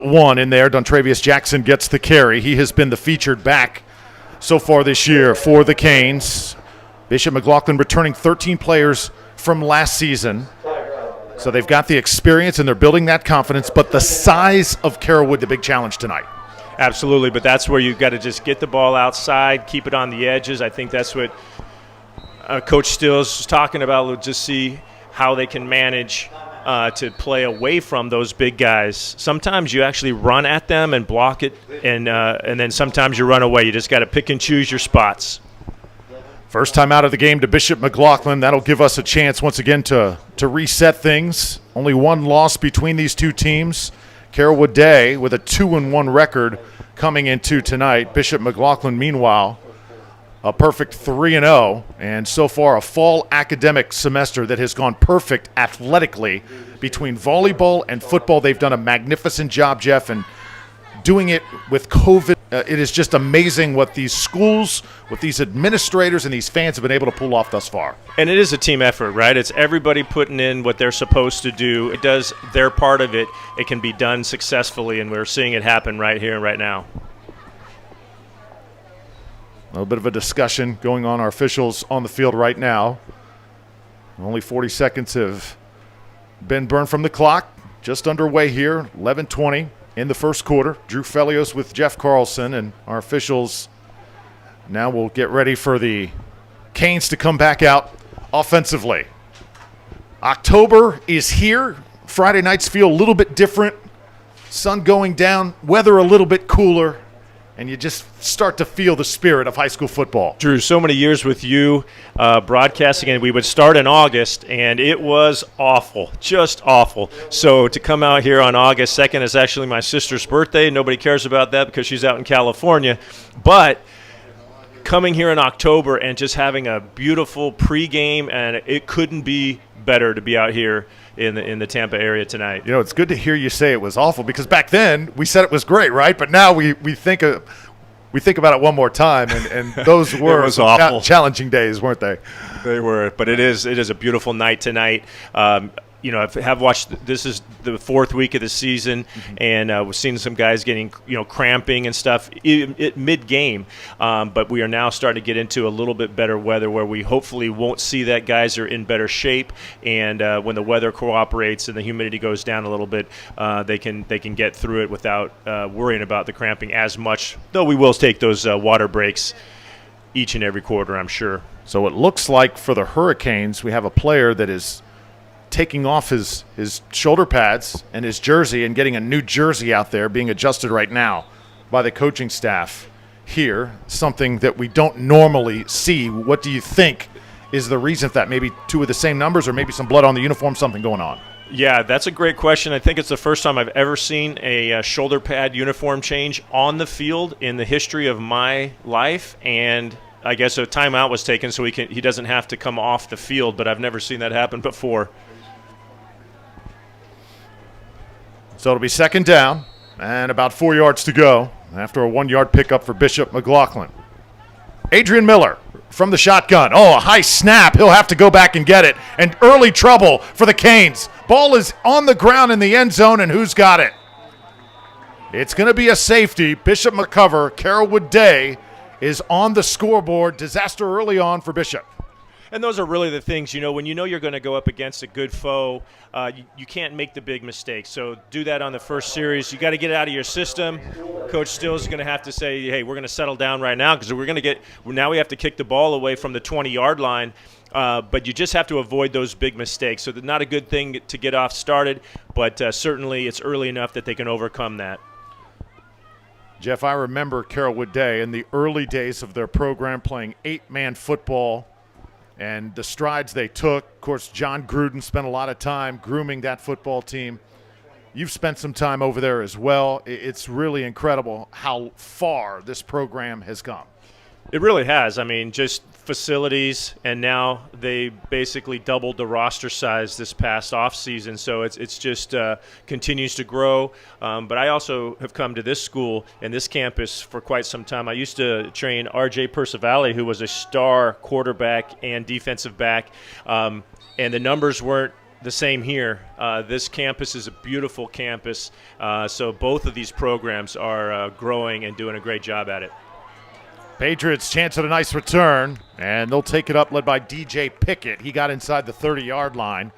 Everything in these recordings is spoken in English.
One in there. Dontravius Jackson gets the carry. He has been the featured back so far this year for the Canes. Bishop McLaughlin returning 13 players from last season. So they've got the experience and they're building that confidence, but the size of Carrollwood, the big challenge tonight. Absolutely, but that's where you've got to just get the ball outside, keep it on the edges. I think that's what Coach Stills is talking about. We'll just see how they can manage to play away from those big guys. Sometimes you actually run at them and block it, and then sometimes you run away. You just got to pick and choose your spots. First time out of the game to Bishop McLaughlin. That'll give us a chance once again to reset things. Only one loss between these two teams. Carrollwood Day with a 2-1 record coming into tonight. Bishop McLaughlin, meanwhile, a perfect 3-0, and so far a fall academic semester that has gone perfect athletically between volleyball and football. They've done a magnificent job, Jeff, and doing it with COVID. It is just amazing what these schools, what these administrators and these fans have been able to pull off thus far. And it is a team effort, right? It's everybody putting in what they're supposed to do. It does their part of it. It can be done successfully, and we're seeing it happen right here and right now. A little bit of a discussion going on. Our officials on the field right now. Only 40 seconds have been burned from the clock. Just underway here, 11:20 in the first quarter. Drew Felios with Jeff Carlson, and our officials now will get ready for the Canes to come back out offensively. October is here. Friday nights feel a little bit different. Sun going down, weather a little bit cooler. And you just start to feel the spirit of high school football. Drew, so many years with you broadcasting, and we would start in August, and it was awful, just awful. So to come out here on August 2nd is actually my sister's birthday. Nobody cares about that because she's out in California. But coming here in October and just having a beautiful pregame, and it couldn't be better to be out here in the Tampa area tonight. You know, it's good to hear you say it was awful, because back then we said it was great, right? But now we think about it one more time, and those were awful. Challenging days, weren't they? They were, but it is a beautiful night tonight. I have watched. This is the fourth week of the season, and we've seen some guys getting cramping and stuff mid game. But we are now starting to get into a little bit better weather, where we hopefully won't see that. Guys are in better shape, and when the weather cooperates and the humidity goes down a little bit, they can get through it without worrying about the cramping as much. Though we will take those water breaks each and every quarter, I'm sure. So it looks like for the Hurricanes, we have a player that is taking off his shoulder pads and his jersey and getting a new jersey out there being adjusted right now by the coaching staff here, something that we don't normally see. What do you think is the reason for that? Maybe two of the same numbers, or maybe some blood on the uniform, something going on? Yeah, that's a great question. I think it's the first time I've ever seen a shoulder pad uniform change on the field in the history of my life, and I guess a timeout was taken so he doesn't have to come off the field, but I've never seen that happen before. So it'll be second down and about 4 yards to go after a 1-yard pickup for Bishop McLaughlin. Adrian Miller from the shotgun. Oh, a high snap. He'll have to go back and get it. And early trouble for the Canes. Ball is on the ground in the end zone, and who's got it? It's going to be a safety. Bishop McCover. Carrollwood Day is on the scoreboard. Disaster early on for Bishop. And those are really the things, when you're going to go up against a good foe, you can't make the big mistakes. So do that on the first series. You got to get it out of your system. Coach Stills is going to have to say, hey, we're going to settle down right now, because now we have to kick the ball away from the 20-yard line. But you just have to avoid those big mistakes. So not a good thing to get off started, but certainly it's early enough that they can overcome that. Jeff, I remember Carrollwood Day in the early days of their program playing 8-man football and the strides they took. Of course, John Gruden spent a lot of time grooming that football team. You've spent some time over there as well. It's really incredible how far this program has come. It really has. I mean, just facilities, and now they basically doubled the roster size this past offseason, so it's just continues to grow. But I also have come to this school and this campus for quite some time. I used to train R.J. Percivale, who was a star quarterback and defensive back, and the numbers weren't the same here. This campus is a beautiful campus, so both of these programs are growing and doing a great job at it. Patriots chance at a nice return, and they'll take it up, led by DJ Pickett. He got inside the 30-yard line.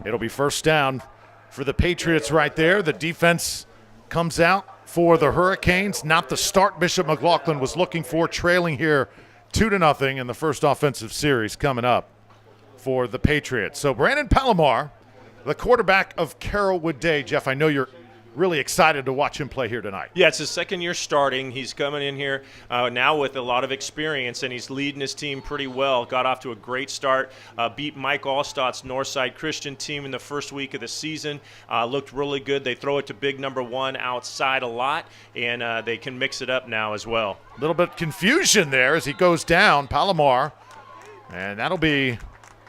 It'll be first down for the Patriots right there. The defense comes out for the Hurricanes. Not the start Bishop McLaughlin was looking for, trailing here 2-0 in the first offensive series coming up for the Patriots. So Brandon Palomar, the quarterback of Carrollwood Day. Jeff, I know you're really excited to watch him play here tonight. Yeah, it's his second year starting. He's coming in here now with a lot of experience, and he's leading his team pretty well. Got off to a great start. Beat Mike Allstott's Northside Christian team in the first week of the season. Looked really good. They throw it to big number 1 outside a lot, and they can mix it up now as well. A little bit of confusion there as he goes down, Palomar, and that'll be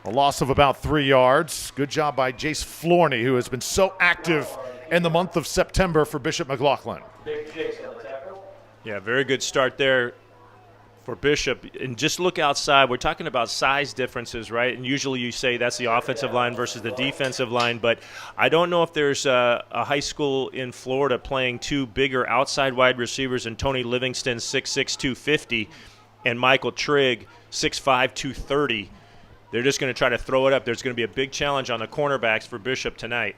a loss of about 3 yards. Good job by Jace Florney, who has been so active in the month of September for Bishop McLaughlin. Yeah, very good start there for Bishop. And just look outside. We're talking about size differences, right? And usually you say that's the offensive line versus the defensive line, but I don't know if there's a high school in Florida playing 2 bigger outside wide receivers than Tony Livingston, 6'6", 250, and Michael Trigg, 6'5", 230. They're just going to try to throw it up. There's going to be a big challenge on the cornerbacks for Bishop tonight.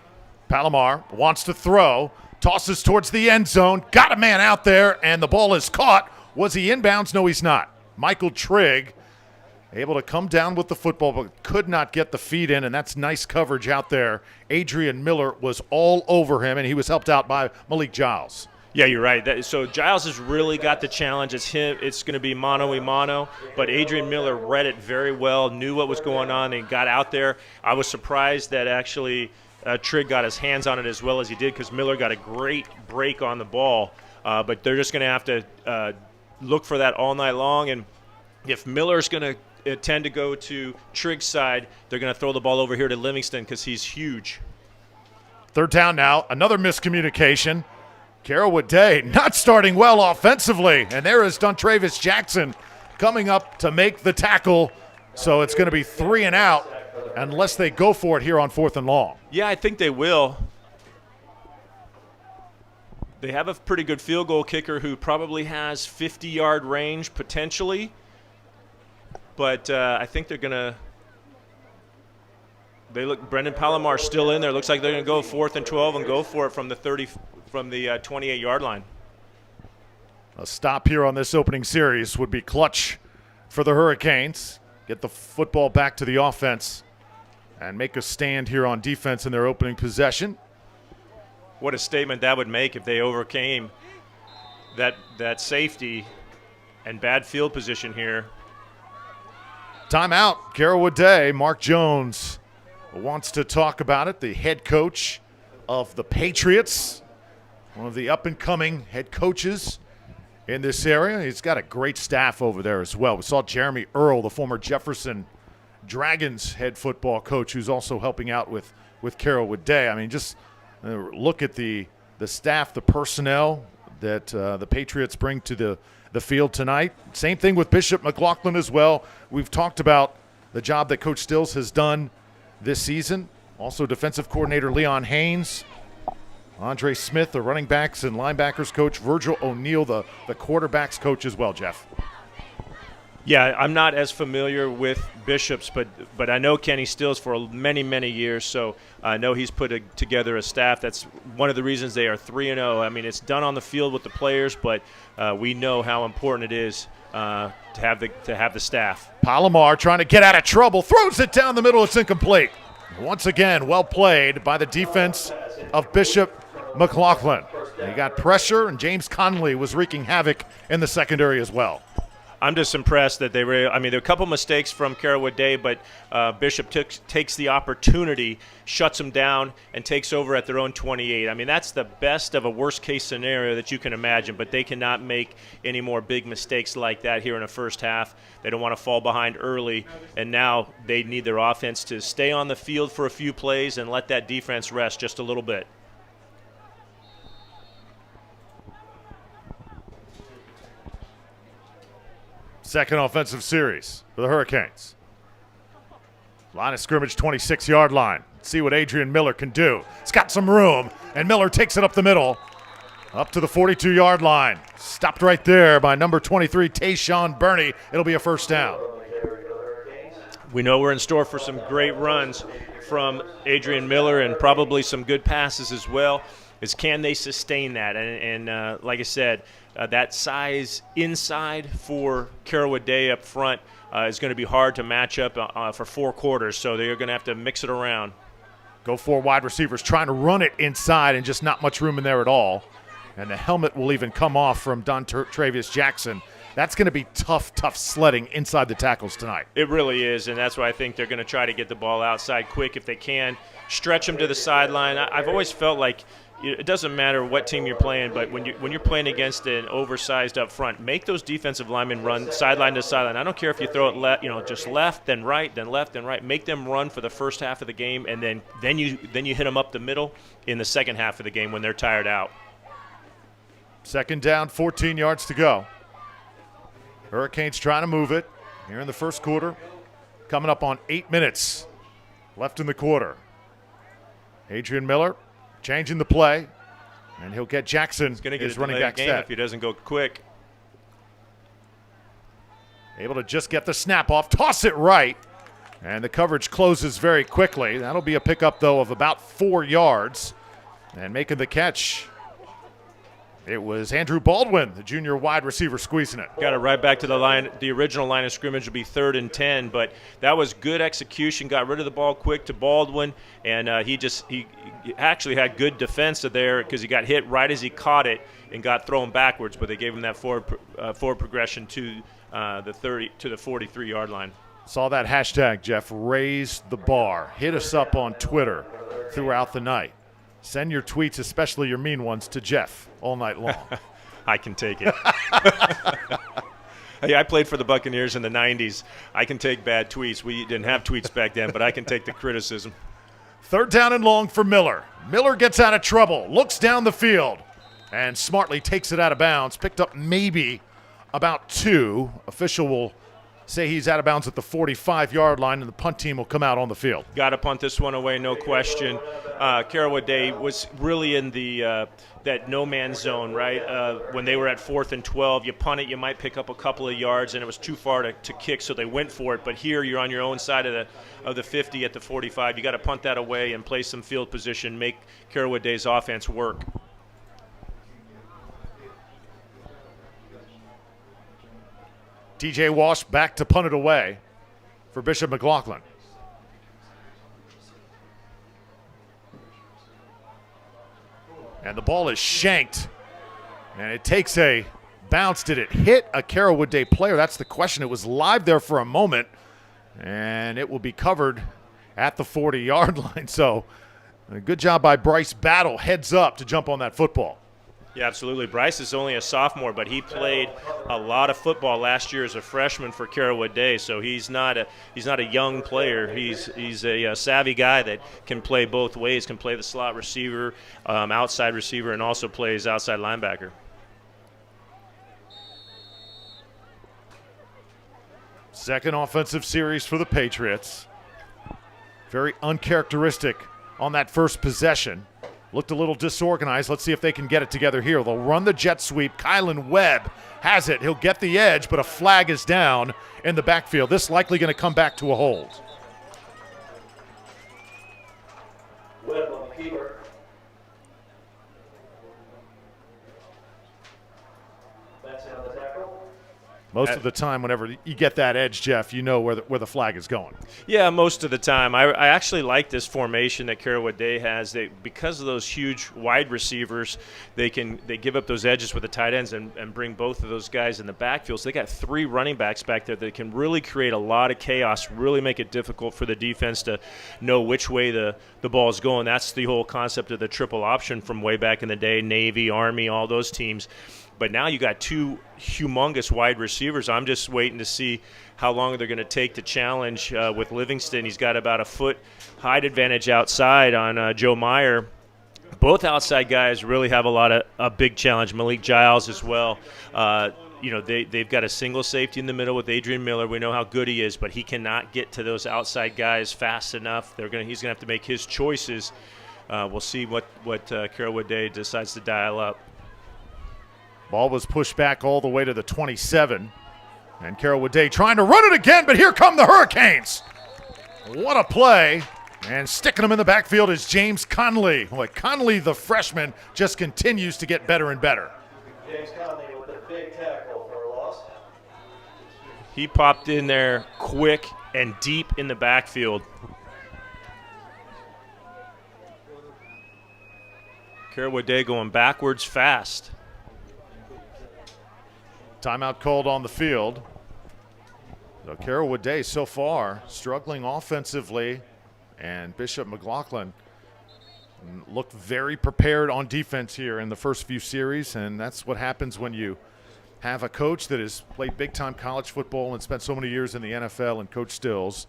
Palomar wants to throw, tosses towards the end zone, got a man out there, and the ball is caught. Was he inbounds? No, he's not. Michael Trigg able to come down with the football, but could not get the feet in, and that's nice coverage out there. Adrian Miller was all over him, and he was helped out by Malik Giles. Yeah, you're right. So Giles has really got the challenge. It's him. It's going to be mano-a-mano, but Adrian Miller read it very well, knew what was going on, and got out there. I was surprised that actually Trigg got his hands on it as well as he did, because Miller got a great break on the ball. But they're just going to have to look for that all night long. And if Miller's going to tend to go to Trigg's side, they're going to throw the ball over here to Livingston because he's huge. Third down now. Another miscommunication. Carrollwood Day not starting well offensively. And there is Dontravis Jackson coming up to make the tackle. So it's going to be 3 and out unless they go for it here on 4th and long. Yeah, I think they will. They have a pretty good field goal kicker who probably has 50-yard range potentially. But I think they're going to – Brendan Palomar still in there. Looks like they're going to go 4th and 12 and go for it from the 28-yard line. A stop here on this opening series would be clutch for the Hurricanes. Get the football back to the offense and make a stand here on defense in their opening possession. What a statement that would make if they overcame that safety and bad field position here. Timeout, Carrollwood Day. Mark Jones wants to talk about it, the head coach of the Patriots, one of the up-and-coming head coaches in this area. He's got a great staff over there as well. We saw Jeremy Earl, the former Jefferson Dragons head football coach, who's also helping out with Carrollwood Day. I mean, just look at the staff, the personnel that the Patriots bring to the field tonight. Same thing with Bishop McLaughlin as well. We've talked about the job that Coach Stills has done this season. Also defensive coordinator Leon Haynes, Andre Smith, the running backs and linebackers coach, Virgil O'Neill, the quarterbacks coach as well, Jeff. Yeah, I'm not as familiar with Bishop's, but I know Kenny Stills for many, many years, so I know he's put together a staff. That's one of the reasons they are 3-0. I mean, it's done on the field with the players, but we know how important it is to have the staff. Palomar trying to get out of trouble, throws it down the middle. It's incomplete. Once again, well played by the defense of Bishop McLaughlin. They got pressure, and James Conley was wreaking havoc in the secondary as well. I'm just impressed that there are a couple mistakes from Carrollwood Day, but Bishop takes the opportunity, shuts them down, and takes over at their own 28. I mean, that's the best of a worst-case scenario that you can imagine, but they cannot make any more big mistakes like that here in the first half. They don't want to fall behind early, and now they need their offense to stay on the field for a few plays and let that defense rest just a little bit. Second offensive series for the Hurricanes. Line of scrimmage, 26-yard line. Let's see what Adrian Miller can do. He's got some room, and Miller takes it up the middle, up to the 42-yard line. Stopped right there by number 23, Tayshawn Burney. It'll be a first down. We know we're in store for some great runs from Adrian Miller and probably some good passes as well. Can they sustain that? And like I said, that size inside for Carrollwood Day up front is going to be hard to match up for 4 quarters, so they're going to have to mix it around. Go 4 wide receivers trying to run it inside and just not much room in there at all. And the helmet will even come off from Travius Jackson. That's going to be tough sledding inside the tackles tonight. It really is, and that's why I think they're going to try to get the ball outside quick if they can, stretch them to the sideline. I've always felt like it doesn't matter what team you're playing, but when you're playing against an oversized up front, make those defensive linemen run sideline to sideline. I don't care if you throw it just left, then right, then left, then right. Make them run for the first half of the game, and then you hit them up the middle in the second half of the game when they're tired out. Second down, 14 yards to go. Hurricanes trying to move it here in the first quarter. Coming up on 8 minutes left in the quarter. Adrian Miller changing the play, and he'll get Jackson, his running back set. If he doesn't go quick. Able to just get the snap off, toss it right, and the coverage closes very quickly. That'll be a pickup, though, of about 4 yards. And making the catch, it was Andrew Baldwin, the junior wide receiver, squeezing it. Got it right back to the line. The original line of scrimmage would be 3rd and 10, but that was good execution. Got rid of the ball quick to Baldwin, and he actually had good defense there because he got hit right as he caught it and got thrown backwards. But they gave him that forward progression to the 43-yard line. Saw that hashtag, Jeff. Raise the bar. Hit us up on Twitter throughout the night. Send your tweets, especially your mean ones, to Jeff all night long. I can take it. Hey, I played for the Buccaneers in the 90s. I can take bad tweets. We didn't have tweets back then, but I can take the criticism. 3rd down and long for Miller. Miller gets out of trouble, looks down the field, and smartly takes it out of bounds. Picked up maybe about 2. Official will say he's out of bounds at the 45-yard line, and the punt team will come out on the field. Got to punt this one away, no question. Carrollwood Day was really in the that no-man's zone, right? When they were at 4th and 12, you punt it, you might pick up a couple of yards, and it was too far to kick, so they went for it. But here you're on your own side of the 50 at the 45. You got to punt that away and play some field position, make Carrollwood Day's offense work. TJ Walsh back to punt it away for Bishop McLaughlin. And the ball is shanked, and it takes a bounce. Did it hit a Carrollwood Day player? That's the question. It was live there for a moment, and it will be covered at the 40-yard line. So a good job by Bryce Battle, heads up to jump on that football. Yeah, absolutely. Bryce is only a sophomore, but he played a lot of football last year as a freshman for Carrollwood Day. So he's not a young player. He's a savvy guy that can play both ways. Can play the slot receiver, outside receiver, and also plays outside linebacker. Second offensive series for the Patriots. Very uncharacteristic on that first possession. Looked a little disorganized. Let's see if they can get it together here. They'll run the jet sweep. Kylan Webb has it. He'll get the edge, but a flag is down in the backfield. This likely going to come back to a hold. Webb on the keeper. That's out of the tackle. Most of the time, whenever you get that edge, Jeff, you know where the flag is going. Yeah, most of the time. I actually like this formation that Carrollwood Day has. Because of those huge wide receivers, they give up those edges with the tight ends and bring both of those guys in the backfield. So they got 3 running backs back there that can really create a lot of chaos, really make it difficult for the defense to know which way the ball is going. That's the whole concept of the triple option from way back in the day, Navy, Army, all those teams. But now you got 2 humongous wide receivers. I'm just waiting to see how long they're going to take to challenge with Livingston. He's got about a foot height advantage outside on Joe Meyer. Both outside guys really have a big challenge. Malik Giles as well. they've got a single safety in the middle with Adrian Miller. We know how good he is, but he cannot get to those outside guys fast enough. He's going to have to make his choices. We'll see what Carrollwood Day decides to dial up. Ball was pushed back all the way to the 27. And Carrollwood Day trying to run it again, but here come the Hurricanes. What a play. And sticking him in the backfield is James Conley. Boy, Conley, the freshman, just continues to get better and better. James Conley with a big tackle for a loss. He popped in there quick and deep in the backfield. Carrollwood Day going backwards fast. Timeout called on the field. So Carrollwood Day so far struggling offensively, and Bishop McLaughlin looked very prepared on defense here in the first few series, and that's what happens when you have a coach that has played big-time college football and spent so many years in the NFL, and Coach Stills.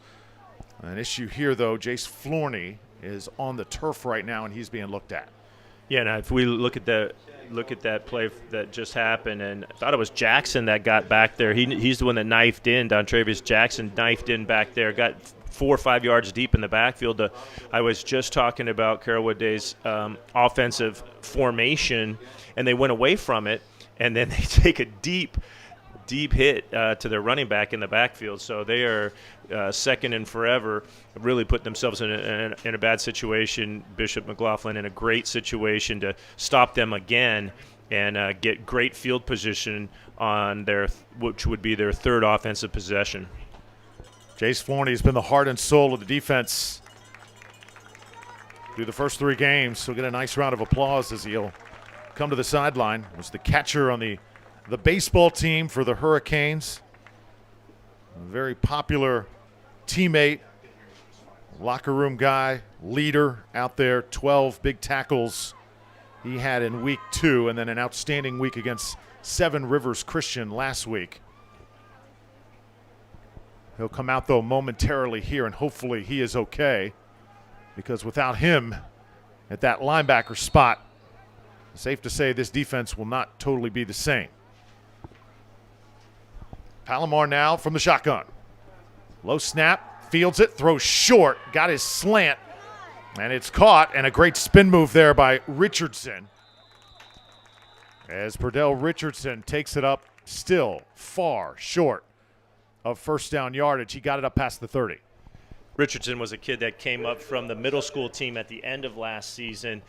An issue here, though, Jace Flourney is on the turf right now, and he's being looked at. Yeah, now if we look at that play that just happened, and I thought it was Jackson that got back there. He's the one that knifed in. Dontrevious Jackson knifed in back there, got 4 or 5 yards deep in the backfield. I was just talking about Carrollwood Day's offensive formation, and they went away from it, and then they take a deep hit to their running back in the backfield. So they are second and forever, really put themselves in a bad situation. Bishop McLaughlin in a great situation to stop them again and get great field position on which would be their third offensive possession. Jace Flourney has been the heart and soul of the defense through the first 3 games. So get a nice round of applause as he'll come to the sideline. Was the catcher on the baseball team for the Hurricanes. A very popular teammate, locker room guy, leader out there. 12 big tackles he had in week 2, and then an outstanding week against Seven Rivers Christian last week. He'll come out, though, momentarily here, and hopefully he is okay, because without him at that linebacker spot, safe to say this defense will not totally be the same. Palomar now from the shotgun. Low snap, fields it, throws short, got his slant, and it's caught, and a great spin move there by Richardson. As Perdell Richardson takes it up, still far short of first down yardage. He got it up past the 30. Richardson was a kid that came up from the middle school team at the end of last season.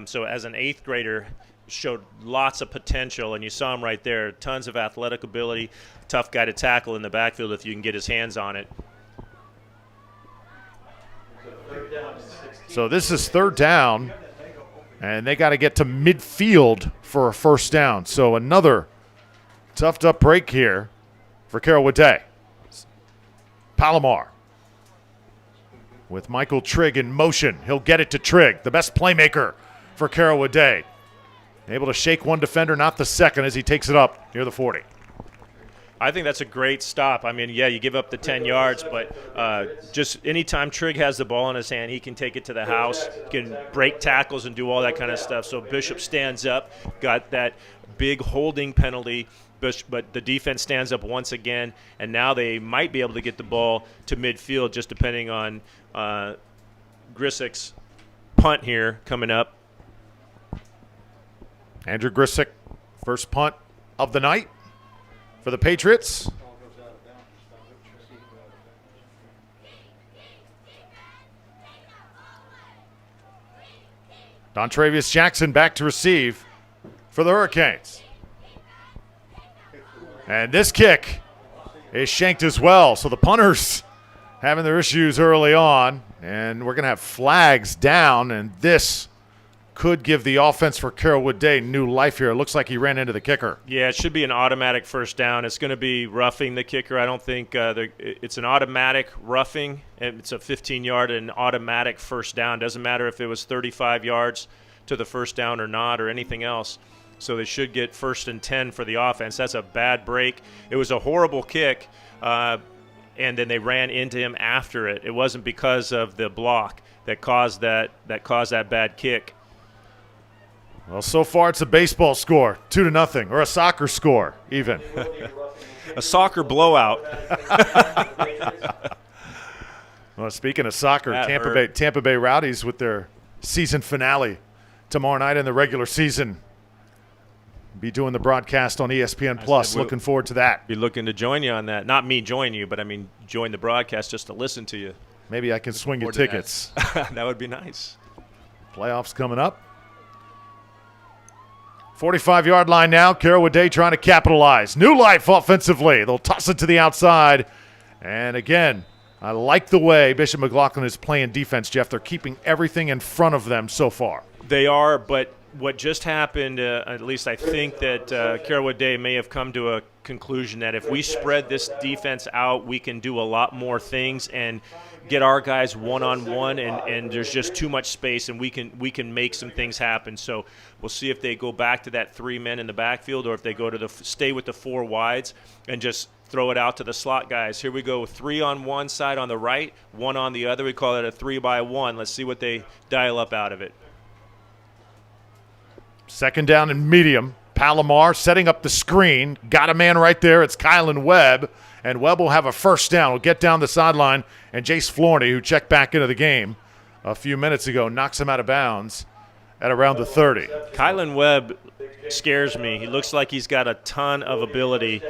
So as an 8th grader, showed lots of potential, and you saw him right there. Tons of athletic ability, tough guy to tackle in the backfield if you can get his hands on it. So this is 3rd down, and they got to get to midfield for a first down. So another toughed up break here for Carrollwood Day. Palomar with Michael Trigg in motion. He'll get it to Trigg, the best playmaker for Carrollwood Day. Able to shake one defender, not the second, as he takes it up near the 40. I think that's a great stop. I mean, yeah, you give up the 10 yards, but just anytime Trigg has the ball in his hand, he can take it to the house, can break tackles and do all that kind of stuff. So Bishop stands up, got that big holding penalty, but the defense stands up once again, and now they might be able to get the ball to midfield, just depending on Grisick's punt here coming up. Andrew Grisick, first punt of the night for the Patriots. Dontrevious Jackson back to receive for the Hurricanes. And this kick is shanked as well. So the punters having their issues early on, and we're going to have flags down, and this could give the offense for Carrollwood Day new life here. It looks like he ran into the kicker. Yeah, it should be an automatic first down. It's going to be roughing the kicker. I don't think it's an automatic roughing. It's a 15-yard and automatic first down. Doesn't matter if it was 35 yards to the first down or not or anything else. So they should get 1st and 10 for the offense. That's a bad break. It was a horrible kick, and then they ran into him after it. It wasn't because of the block that caused that bad kick. Well, so far it's a baseball score, 2-0, or a soccer score even. A soccer blowout. Well, speaking of soccer, That Tampa Bay Rowdies with their season finale tomorrow night in the regular season. Be doing the broadcast on ESPN Plus. Looking forward to that. Be looking to join you on that. Not me join you, but I mean join the broadcast just to listen to you. Maybe I can swing you tickets. That would be nice. Playoffs coming up. 45-yard line now. Carrollwood Day trying to capitalize. New life offensively. They'll toss it to the outside. And again, I like the way Bishop McLaughlin is playing defense, Jeff. They're keeping everything in front of them so far. They are, but what just happened, at least I think that Carrollwood Day may have come to a conclusion that if we spread this defense out, we can do a lot more things and get our guys one-on-one, and there's just too much space, and we can make some things happen. So we'll see if they go back to that 3 men in the backfield, or if they go to stay with the 4 wides and just throw it out to the slot guys. Here we go, 3 on one side on the right, 1 on the other. We call it a 3-by-1. Let's see what they dial up out of it. Second down and medium. Palomar setting up the screen. Got a man right there. It's Kylan Webb. And Webb will have a first down. Will get down the sideline. And Jace Florney, who checked back into the game a few minutes ago, knocks him out of bounds at around the 30. Kylan Webb scares me. He looks like he's got a ton of ability.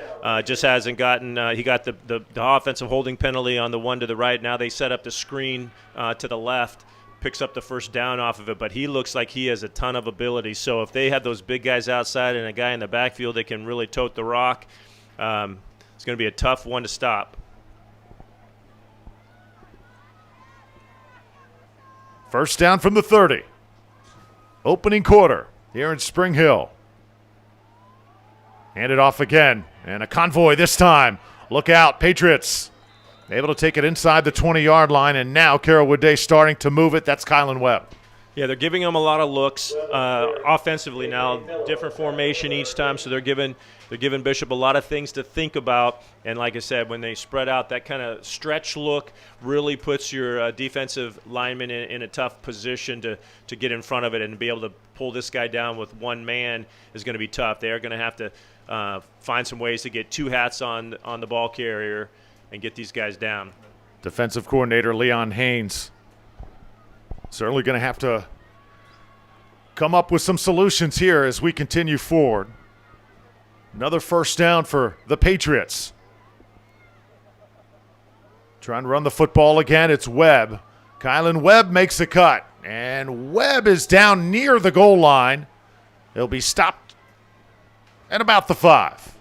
Just hasn't gotten he got the offensive holding penalty on the one to the right. Now they set up the screen to the left. Picks up the first down off of it, but he looks like he has a ton of ability. So if they have those big guys outside and a guy in the backfield that can really tote the rock, it's going to be a tough one to stop. First down from the 30. Opening quarter here in Spring Hill. Hand it off again, and a convoy this time. Look out, Patriots. Able to take it inside the 20-yard line, and now Carrollwood Day starting to move it. That's Kylan Webb. Yeah, they're giving him a lot of looks offensively now. Different formation each time, so they're giving Bishop a lot of things to think about. And like I said, when they spread out, that kind of stretch look really puts your defensive lineman in a tough position to get in front of it, and be able to pull this guy down with one man is going to be tough. They are going to have to find some ways to get 2 hats on the ball carrier and get these guys down. Defensive coordinator Leon Haynes certainly going to have to come up with some solutions here as we continue forward. Another first down for the Patriots. Trying to run the football again. It's Webb. Kylan Webb makes a cut, and Webb is down near the goal line. He'll be stopped at about the 5.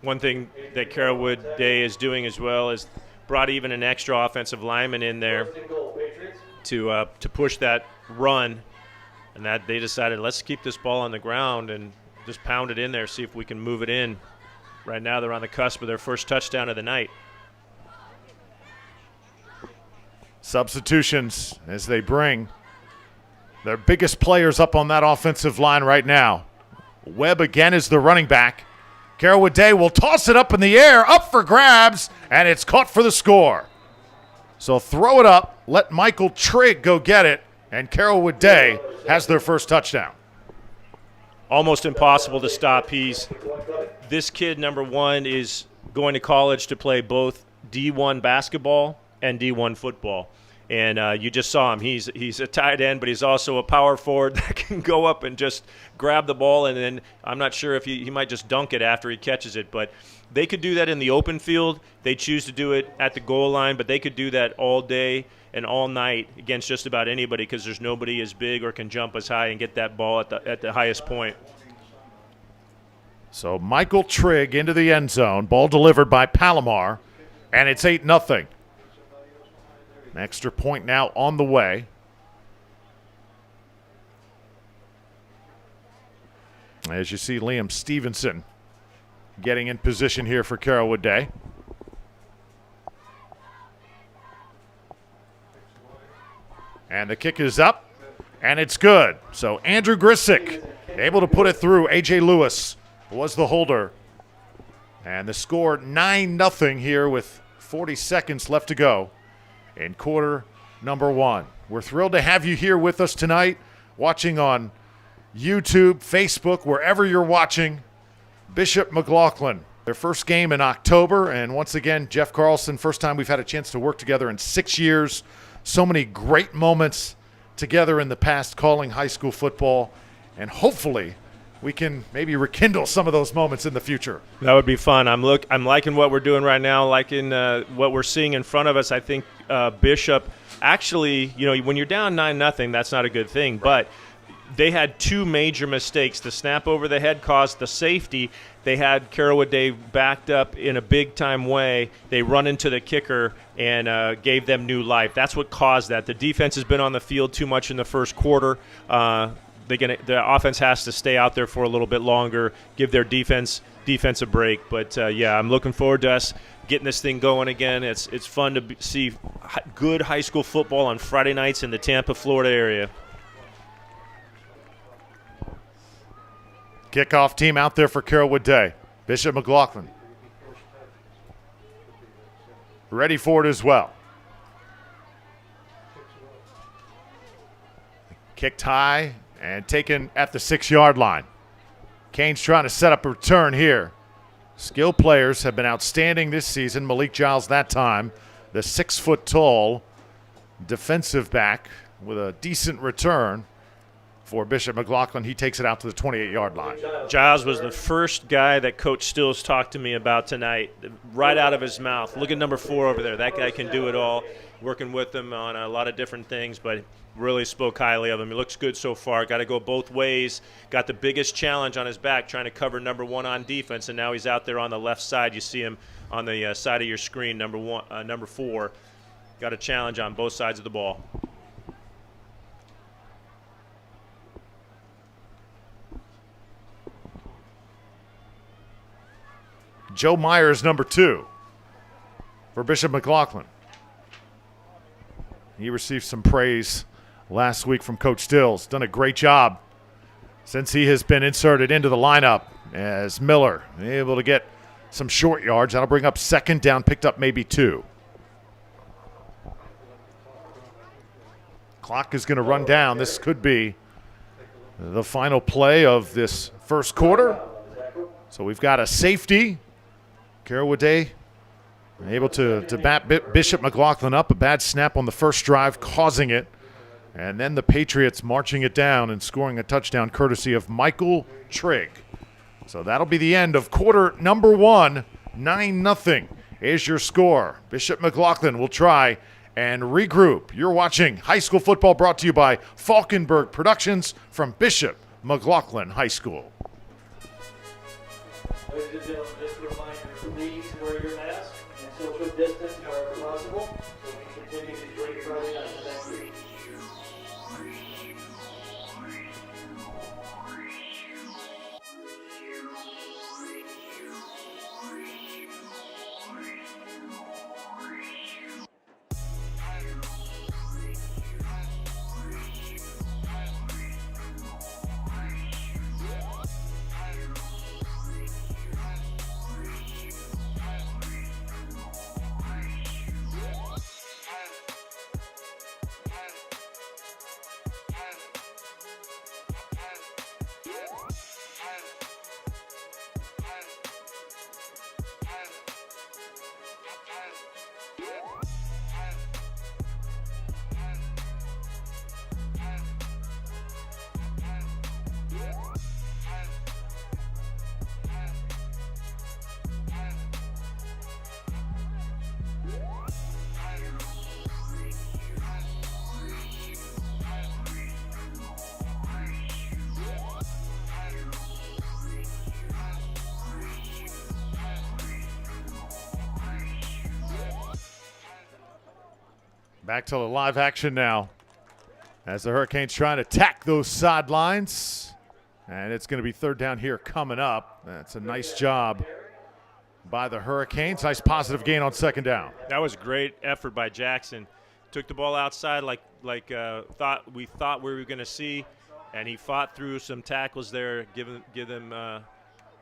One thing that Carrollwood Day is doing as well is brought even an extra offensive lineman in there to push that run, and that they decided, let's keep this ball on the ground and just pound it in there, see if we can move it in. Right now they're on the cusp of their first touchdown of the night. Substitutions as they bring their biggest players up on that offensive line right now. Webb again is the running back. Carrollwood Day will toss it up in the air, up for grabs, and it's caught for the score. So throw it up, let Michael Trigg go get it, and Carrollwood Day has their first touchdown. Almost impossible to stop. This kid, number 1, is going to college to play both D1 basketball and D1 football. And you just saw him. He's a tight end, but he's also a power forward that can go up and just grab the ball, and then I'm not sure if he might just dunk it after he catches it. But they could do that in the open field. They choose to do it at the goal line, but they could do that all day and all night against just about anybody, because there's nobody as big or can jump as high and get that ball at the highest point. So Michael Trigg into the end zone. Ball delivered by Palomar, and it's 8-0. An extra point now on the way. As you see Liam Stevenson getting in position here for Carrollwood Day. And the kick is up, and it's good. So Andrew Grisick able to put it through. A.J. Lewis was the holder. And the score 9-0 here with 40 seconds left to go in quarter number 1. We're thrilled to have you here with us tonight. watching on YouTube, Facebook, wherever you're watching. Bishop McLaughlin, their first game in October. And once again, Jeff Carlson, first time we've had a chance to work together in 6 years. So many great moments together in the past calling high school football. And hopefully we can maybe rekindle some of those moments in the future. That would be fun. I'm liking what we're doing right now, liking what we're seeing in front of us. I think Bishop actually, when you're down 9-0, that's not a good thing. But they had two major mistakes. The snap over the head caused the safety. They had Carrollwood Day backed up in a big-time way. They run into the kicker and gave them new life. That's what caused that. The defense has been on the field too much in the first quarter. The offense has to stay out there for a little bit longer, give their defense a break. But, I'm looking forward to us getting this thing going again. It's fun to see good high school football on Friday nights in the Tampa, Florida area. Kickoff team out there for Carrollwood Day. Bishop McLaughlin ready for it as well. Kicked high and taken at the 6-yard line. Kane's trying to set up a return here. Skill players have been outstanding this season. Malik Giles that time, the 6-foot-tall defensive back with a decent return for Bishop McLaughlin. He takes it out to the 28-yard line. Giles was the first guy that Coach Stills talked to me about tonight, right out of his mouth. Look at number 4 over there. That guy can do it all. Working with him on a lot of different things, but really spoke highly of him. He looks good so far. Got to go both ways. Got the biggest challenge on his back trying to cover number 1 on defense, and now he's out there on the left side. You see him on the side of your screen, number 4. Got a challenge on both sides of the ball. Joe Myers, number 2 for Bishop McLaughlin. He received some praise last week from Coach Stills. Done a great job since he has been inserted into the lineup as Miller able to get some short yards. That'll bring up 2nd down, picked up maybe 2. Clock is going to run down. This could be the final play of this first quarter. So we've got a safety. Carrollwood Day able to bat Bishop McLaughlin up. A bad snap on the first drive, causing it. And then the Patriots marching it down and scoring a touchdown courtesy of Michael Trigg. So that'll be the end of quarter number 1. 9-0 is your score. Bishop McLaughlin will try and regroup. You're watching high school football brought to you by Falkenberg Productions from Bishop McLaughlin High School. Ladies and gentlemen, just a reminder, please wear your mask and social distance wherever possible so we can continue these great Friday nights. Thank you. Back to the live action now as the Hurricanes trying to tack those sidelines. And it's going to be 3rd down here coming up. That's a nice job by the Hurricanes. Nice positive gain on 2nd down. That was great effort by Jackson. Took the ball outside like we thought we were going to see, and he fought through some tackles there. Give them.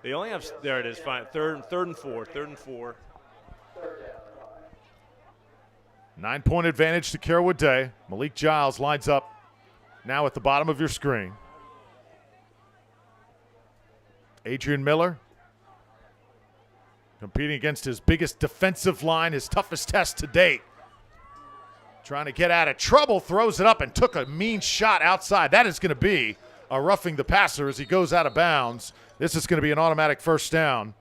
They only have. There it is. Fine. Third and four. 9-point advantage to Carrollwood Day. Malik Giles lines up now at the bottom of your screen. Adrian Miller competing against his biggest defensive line, his toughest test to date. Trying to get out of trouble, throws it up and took a mean shot outside. That is going to be a roughing the passer as he goes out of bounds. This is going to be an automatic first down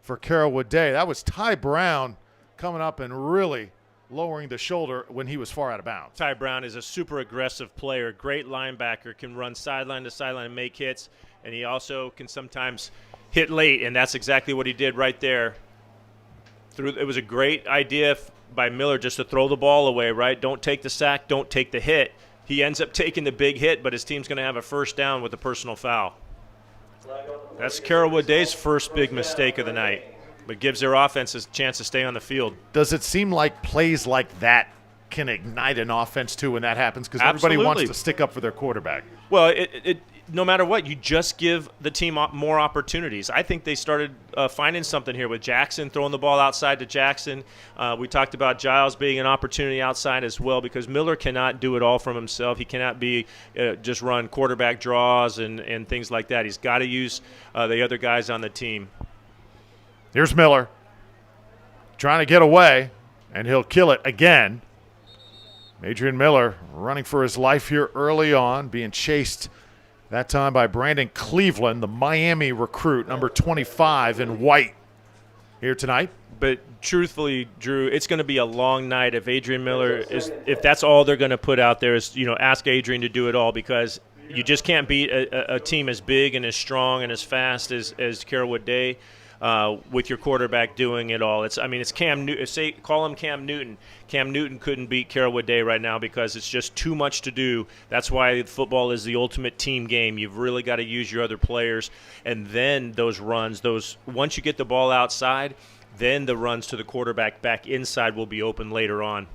for Carrollwood Day. That was Ty Brown coming up and really lowering the shoulder when he was far out of bounds. Ty Brown is a super aggressive player, great linebacker, can run sideline to sideline and make hits, and he also can sometimes hit late, and that's exactly what he did right there. It was a great idea by Miller just to throw the ball away, right? Don't take the sack, don't take the hit. He ends up taking the big hit, but his team's going to have a first down with a personal foul. That's Carrollwood Day's first big mistake of the night, but gives their offense a chance to stay on the field. Does it seem like plays like that can ignite an offense too when that happens? Because everybody wants to stick up for their quarterback. Well, no matter what, you just give the team more opportunities. I think they started finding something here with Jackson throwing the ball outside to Jackson. We talked about Giles being an opportunity outside as well because Miller cannot do it all from himself. He cannot be just run quarterback draws and things like that. He's got to use the other guys on the team. Here's Miller trying to get away, and he'll kill it again. Adrian Miller running for his life here early on, being chased that time by Brandon Cleveland, the Miami recruit, number 25 in white, here tonight. But truthfully, Drew, it's going to be a long night if Adrian Miller if that's all they're going to put out there is, ask Adrian to do it all, because you just can't beat a team as big and as strong and as fast as Carrollwood Day. With your quarterback doing it all. It's Cam Newton. Call him Cam Newton. Cam Newton couldn't beat Carrollwood Day right now because it's just too much to do. That's why football is the ultimate team game. You've really got to use your other players. And then those runs, once you get the ball outside, then the runs to the quarterback back inside will be open later on.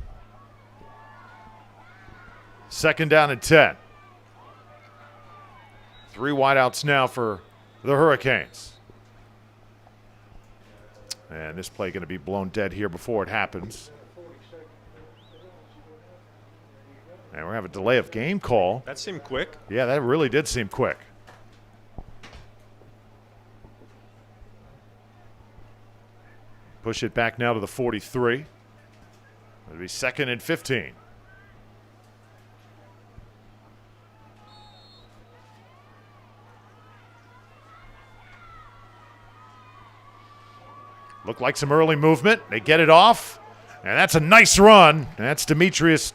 2nd down and 10. 3 wideouts now for the Hurricanes. And this play going to be blown dead here before it happens. And we're going to have a delay of game call. That seemed quick. Yeah, that really did seem quick. Push it back now to the 43. It'll be 2nd and 15. Looked like some early movement. They get it off, and that's a nice run. That's Dontravius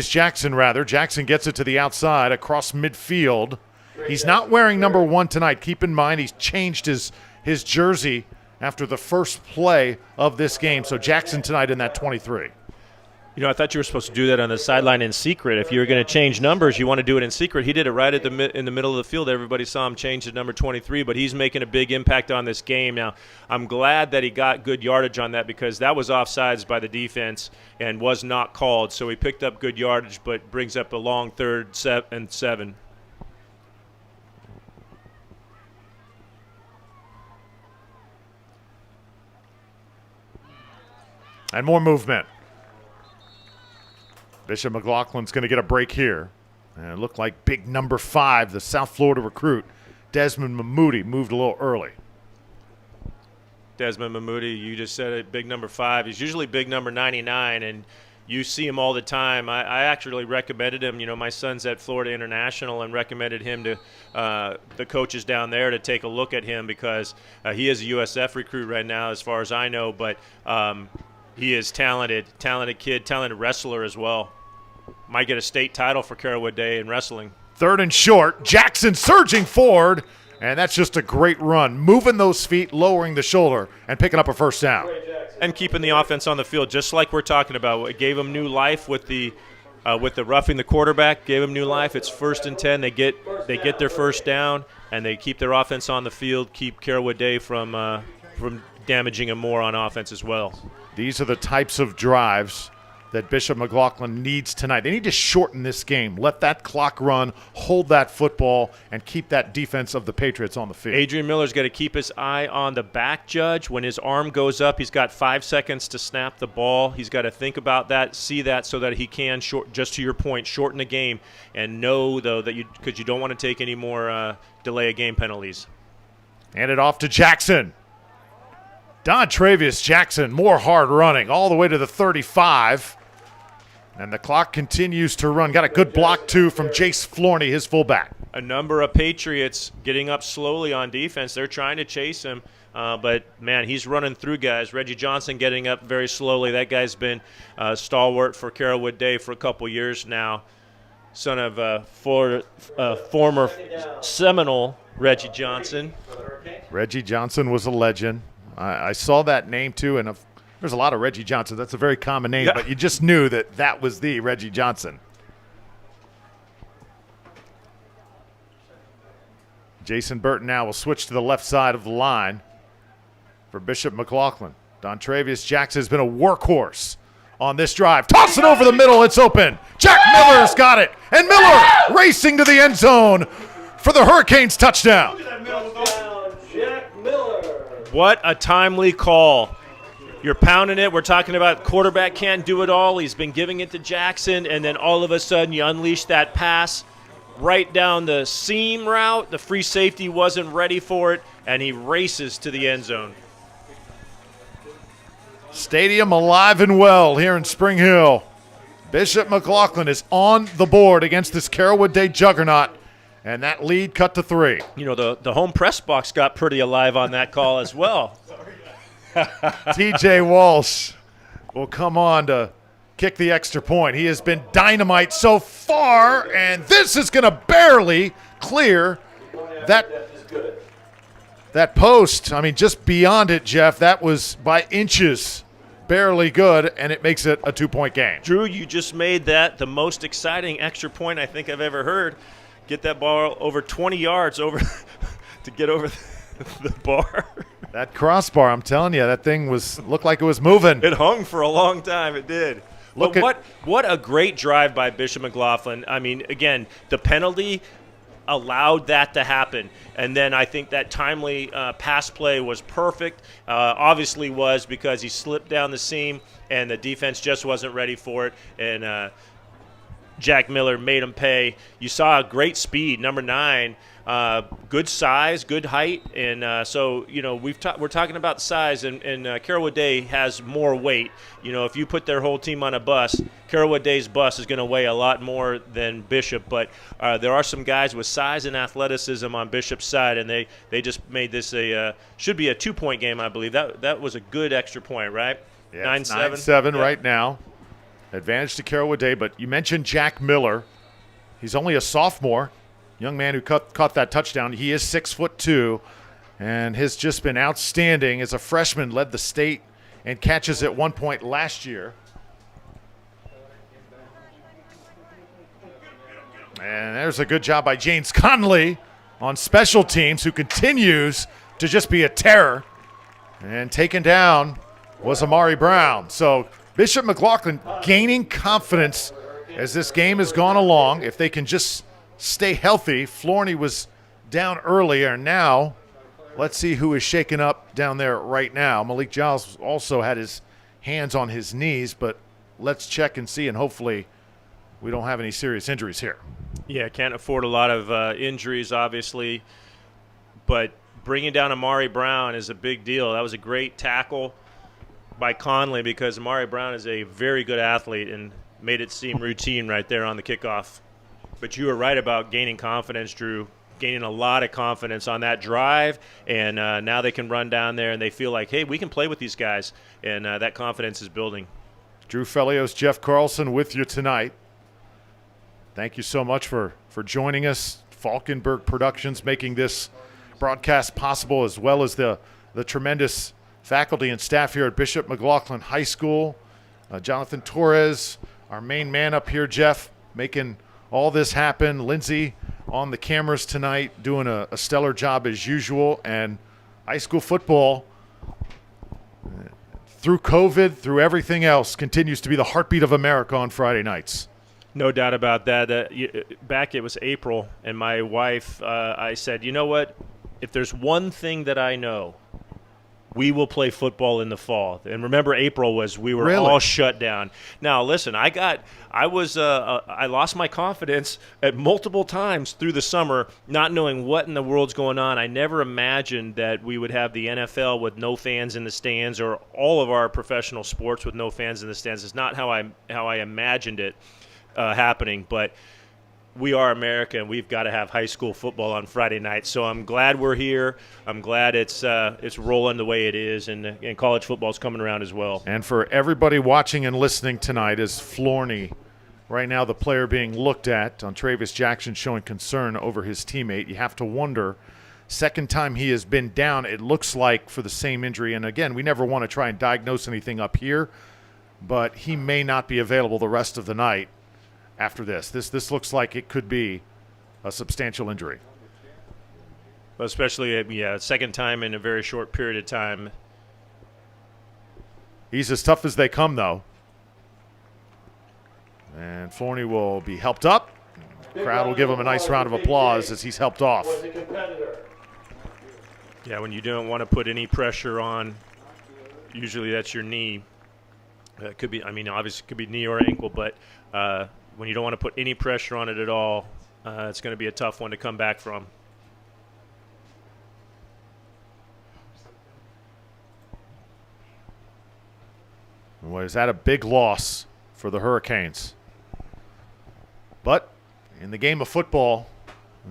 Jackson, rather. Jackson gets it to the outside across midfield. He's not wearing number 1 tonight. Keep in mind he's changed his jersey after the first play of this game. So Jackson tonight in that 23. I thought you were supposed to do that on the sideline in secret. If you were going to change numbers, you want to do it in secret. He did it right in the middle of the field. Everybody saw him change to number 23, but he's making a big impact on this game. Now, I'm glad that he got good yardage on that because that was offsides by the defense and was not called. So he picked up good yardage, but brings up a long 3rd and 7. And more movement. Bishop McLaughlin's going to get a break here. And it looked like big number 5, the South Florida recruit, Desmond Mahmoudi, moved a little early. Desmond Mahmoudi, you just said it, big number 5. He's usually big number 99, and you see him all the time. I actually recommended him. My son's at Florida International and recommended him to the coaches down there to take a look at him because he is a USF recruit right now as far as I know, but he is talented kid, talented wrestler as well. Might get a state title for Carrollwood Day in wrestling. 3rd and short. Jackson surging forward, and that's just a great run. Moving those feet, lowering the shoulder, and picking up a first down. And keeping the offense on the field, just like we're talking about. It gave them new life with the roughing the quarterback, gave them new life. It's 1st and 10. They get their first down, and they keep their offense on the field, keep Carrollwood Day from damaging them more on offense as well. These are the types of drives that Bishop McLaughlin needs tonight. They need to shorten this game, let that clock run, hold that football, and keep that defense of the Patriots on the field. Adrian Miller's got to keep his eye on the back judge. When his arm goes up, he's got 5 seconds to snap the ball. He's got to think about that, see that, so that he can, just to your point, shorten the game, and know, though, that because you don't want to take any more delay of game penalties. Hand it off to Jackson. Travius Jackson, more hard running, all the way to the 35. And the clock continues to run. Got a good block, too, from Jace Florney, his fullback. A number of Patriots getting up slowly on defense. They're trying to chase him. But, man, he's running through guys. Reggie Johnson getting up very slowly. That guy's been stalwart for Carrollwood Day for a couple years now. Son of former Seminole Reggie Johnson. Reggie Johnson was a legend. I saw that name, too, and there's a lot of Reggie Johnson. That's a very common name, but you just knew that was the Reggie Johnson. Jason Burton now will switch to the left side of the line for Bishop McLaughlin. Travius Jackson has been a workhorse on this drive. Toss it over the middle. It's open. Jack Miller's got it. And Miller racing to the end zone for the Hurricanes touchdown. Jack Miller. What a timely call. You're pounding it. We're talking about quarterback can't do it all. He's been giving it to Jackson, and then all of a sudden you unleash that pass right down the seam route. The free safety wasn't ready for it, and he races to the end zone. Stadium alive and well here in Spring Hill. Bishop McLaughlin is on the board against this Carrollwood Day juggernaut, and that lead cut to 3. You know, the home press box got pretty alive on that call as well. TJ Walsh will come on to kick the extra point. He has been dynamite so far, and this is going to barely clear that post. I mean, just beyond it, Jeff. That was by inches, barely good, and it makes it a 2-point game. Drew, you just made that the most exciting extra point I think I've ever heard. Get that ball over 20 yards over to get over the bar. That crossbar, I'm telling you, that thing looked like it was moving. It hung for a long time. It did. What a great drive by Bishop McLaughlin. I mean, again, the penalty allowed that to happen. And then I think that timely pass play was perfect. Obviously was because he slipped down the seam and the defense just wasn't ready for it. And Jack Miller made him pay. You saw a great speed, number 9. Good size, good height, and so you know we're talking about size, and Carrollwood Day has more weight. You know, if you put their whole team on a bus, Carrollwood Day's bus is going to weigh a lot more than Bishop. But there are some guys with size and athleticism on Bishop's side, and they just made this should be a 2-point game, I believe. That was a good extra point, right? Yeah, 9-7 right now. Advantage to Carrollwood Day, but you mentioned Jack Miller. He's only a sophomore. Young man who caught that touchdown. He is 6'2", and has just been outstanding as a freshman. Led the state in catches at one point last year. And there's a good job by James Conley on special teams, who continues to just be a terror. And taken down was Amari Brown. So Bishop McLaughlin gaining confidence as this game has gone along. If they can just stay healthy. Florney was down earlier. Now, let's see who is shaken up down there right now. Malik Giles also had his hands on his knees, but let's check and see, and hopefully we don't have any serious injuries here. Yeah, can't afford a lot of injuries, obviously, but bringing down Amari Brown is a big deal. That was a great tackle by Conley, because Amari Brown is a very good athlete and made it seem routine right there on the kickoff. But you were right about gaining confidence, Drew, gaining a lot of confidence on that drive, and now they can run down there and they feel like, hey, we can play with these guys, and that confidence is building. Drew Felios, Jeff Carlson with you tonight. Thank you so much for joining us. Falkenberg Productions making this broadcast possible, as well as the tremendous faculty and staff here at Bishop McLaughlin High School. Jonathan Torres, our main man up here, Jeff, making all this happen. Lindsay on the cameras tonight, doing a stellar job as usual. And high school football, through COVID, through everything else, continues to be the heartbeat of America on Friday nights. No doubt about that. Back it was April, and my wife, I said, you know what? If there's one thing that I know, we will play football in the fall. And remember, April we were Really? all shut down. Now, listen, I lost my confidence at multiple times through the summer, not knowing what in the world's going on. I never imagined that we would have the NFL with no fans in the stands, or all of our professional sports with no fans in the stands. It's not how I imagined it happening, but we are America, and we've got to have high school football on Friday night. So I'm glad we're here. I'm glad it's rolling the way it is, and college football's coming around as well. And for everybody watching and listening tonight, is Florney right now the player being looked at on Travis Jackson, showing concern over his teammate. You have to wonder, second time he has been down, it looks like for the same injury. And again, we never want to try and diagnose anything up here, but he may not be available the rest of the night. After this looks like it could be a substantial injury. Especially, second time in a very short period of time. He's as tough as they come, though. And Florney will be helped up. The crowd will give him a nice round of applause as he's helped off. Was a competitor. Yeah, when you don't want to put any pressure on, usually that's your knee. It could be, obviously it could be knee or ankle, but when you don't want to put any pressure on it at all, it's going to be a tough one to come back from. Was that a big loss for the Hurricanes? But in the game of football,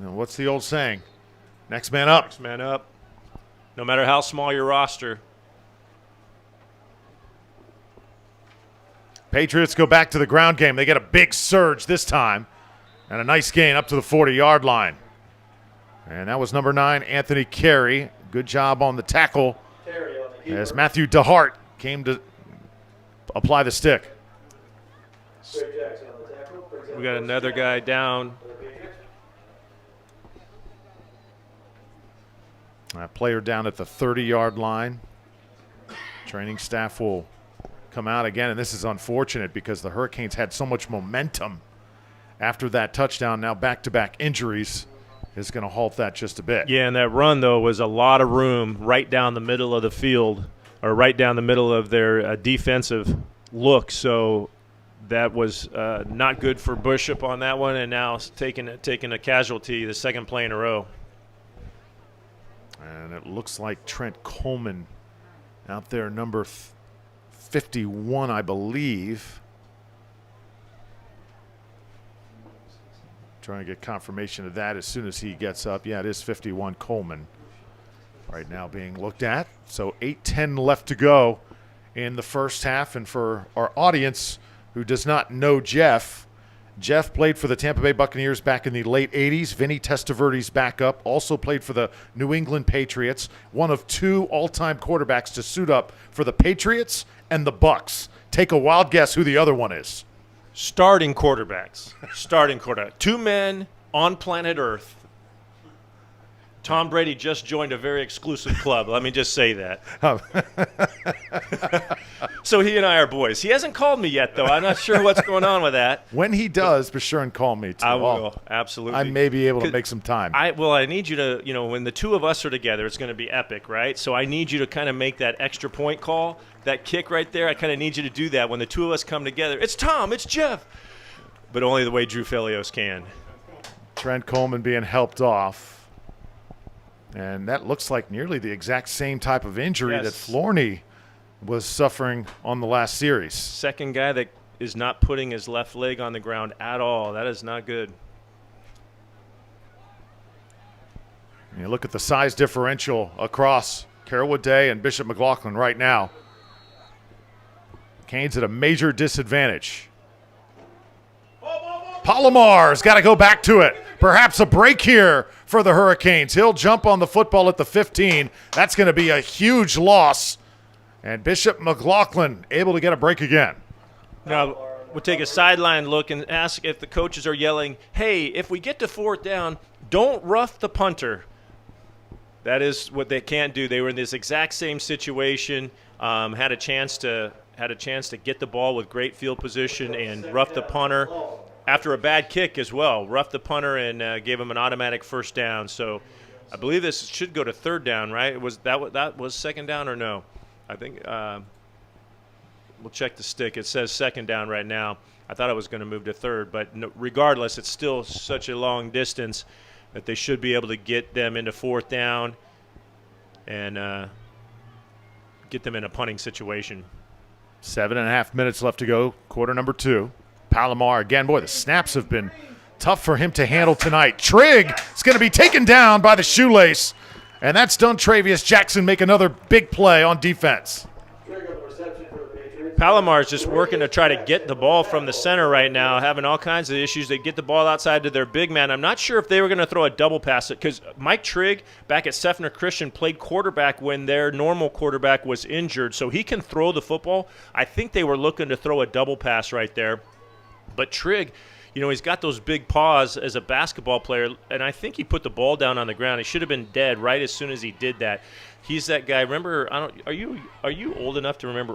what's the old saying? Next man up. Next man up. No matter how small your roster. Patriots go back to the ground game. They get a big surge this time and a nice gain up to the 40-yard line. And that was number 9, Anthony Carey. Good job on the tackle as Matthew DeHart came to apply the stick. We got another guy down. A player down at the 30-yard line. Training staff will come out again, and this is unfortunate because the Hurricanes had so much momentum after that touchdown. Now back-to-back injuries is going to halt that just a bit. Yeah, and that run, though, was a lot of room right down the middle of the field, or right down the middle of their defensive look. So that was not good for Bishop on that one, and now taking a casualty the second play in a row. And it looks like Trent Coleman out there, number 51, I believe. Trying to get confirmation of that as soon as he gets up. Yeah, it is 51, Coleman, right now being looked at. So 8:10 left to go in the first half. And for our audience who does not know Jeff played for the Tampa Bay Buccaneers back in the late 80s. Vinny Testaverde's backup. Also played for the New England Patriots. One of 2 all-time quarterbacks to suit up for the Patriots and the Bucs. Take a wild guess who the other one is. Starting quarterbacks. 2 men on planet Earth. Tom Brady just joined a very exclusive club. Let me just say that. So he and I are boys. He hasn't called me yet, though. I'm not sure what's going on with that. When he does, be sure and call me, too. I will, absolutely. I may be able to make some time. I need you to, when the two of us are together, it's going to be epic, right? So I need you to kind of make that extra point call, that kick right there. I kind of need you to do that when the two of us come together. It's Tom, it's Jeff. But only the way Drew Felios can. Trent Coleman being helped off. And that looks like nearly the exact same type of injury that Florney was suffering on the last series. Second guy that is not putting his left leg on the ground at all. That is not good. You look at the size differential across Carrollwood Day and Bishop McLaughlin right now. Canes at a major disadvantage. Palomar's got to go back to it. Perhaps a break here for the Hurricanes. He'll jump on the football at the 15. That's going to be a huge loss. And Bishop McLaughlin able to get a break again. Now, we'll take a sideline look and ask if the coaches are yelling, hey, if we get to 4th down, don't rough the punter. That is what they can't do. They were in this exact same situation, had a chance to get the ball with great field position and rough the punter after a bad kick as well. Roughed the punter and gave him an automatic first down. So I believe this should go to third down, right? That was second down or no? I think we'll check the stick. It says second down right now. I thought it was going to move to third, but regardless, it's still such a long distance that they should be able to get them into fourth down and get them in a punting situation. 7.5 minutes left to go, quarter number 2. Palomar again. Boy, the snaps have been tough for him to handle tonight. Trigg is going to be taken down by the shoelace, and that's done Travius Jackson make another big play on defense. Palomar is just working to try to get the ball from the center right now, having all kinds of issues. They get the ball outside to their big man. I'm not sure if they were going to throw a double pass because Mike Trigg back at Seffner Christian played quarterback when their normal quarterback was injured, so he can throw the football. I think they were looking to throw a double pass right there. But Trigg, he's got those big paws as a basketball player, and I think he put the ball down on the ground. He should have been dead right as soon as he did that. He's that guy. Remember, are you old enough to remember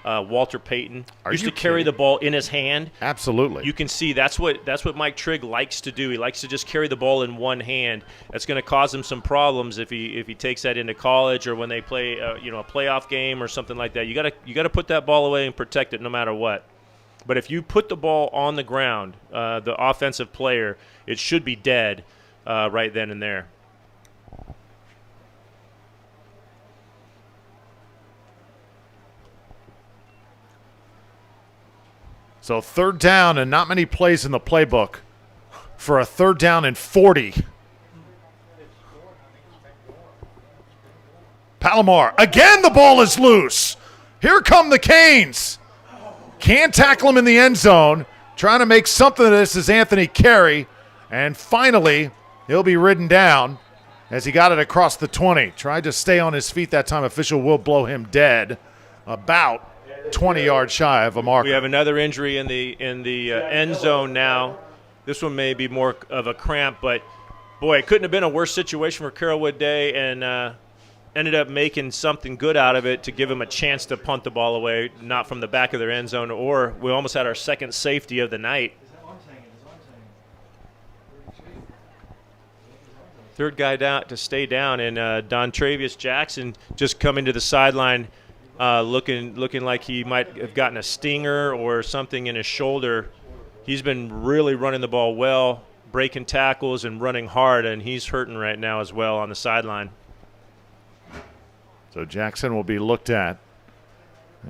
Walter Payton used to carry the ball in his hand? Absolutely. You can see that's what Mike Trigg likes to do. He likes to just carry the ball in one hand. That's going to cause him some problems if he takes that into college or when they play a playoff game or something like that. You got to put that ball away and protect it no matter what. But if you put the ball on the ground, the offensive player, it should be dead right then and there. So third down and not many plays in the playbook for a third down and 40. Palomar, again the ball is loose. Here come the Canes. Can't tackle him in the end zone. Trying to make something of this is Anthony Carey. And finally, he'll be ridden down as he got it across the 20. Tried to stay on his feet that time. Official will blow him dead. About 20 yards shy of a marker. We have another injury in the end zone now. This one may be more of a cramp, but boy, it couldn't have been a worse situation for Carrollwood Day, and ended up making something good out of it to give him a chance to punt the ball away, not from the back of their end zone, or we almost had our second safety of the night. Third guy down to stay down, and Don Travius Jackson just coming to the sideline, looking like he might have gotten a stinger or something in his shoulder. He's been really running the ball well, breaking tackles and running hard, and he's hurting right now as well on the sideline. So Jackson will be looked at.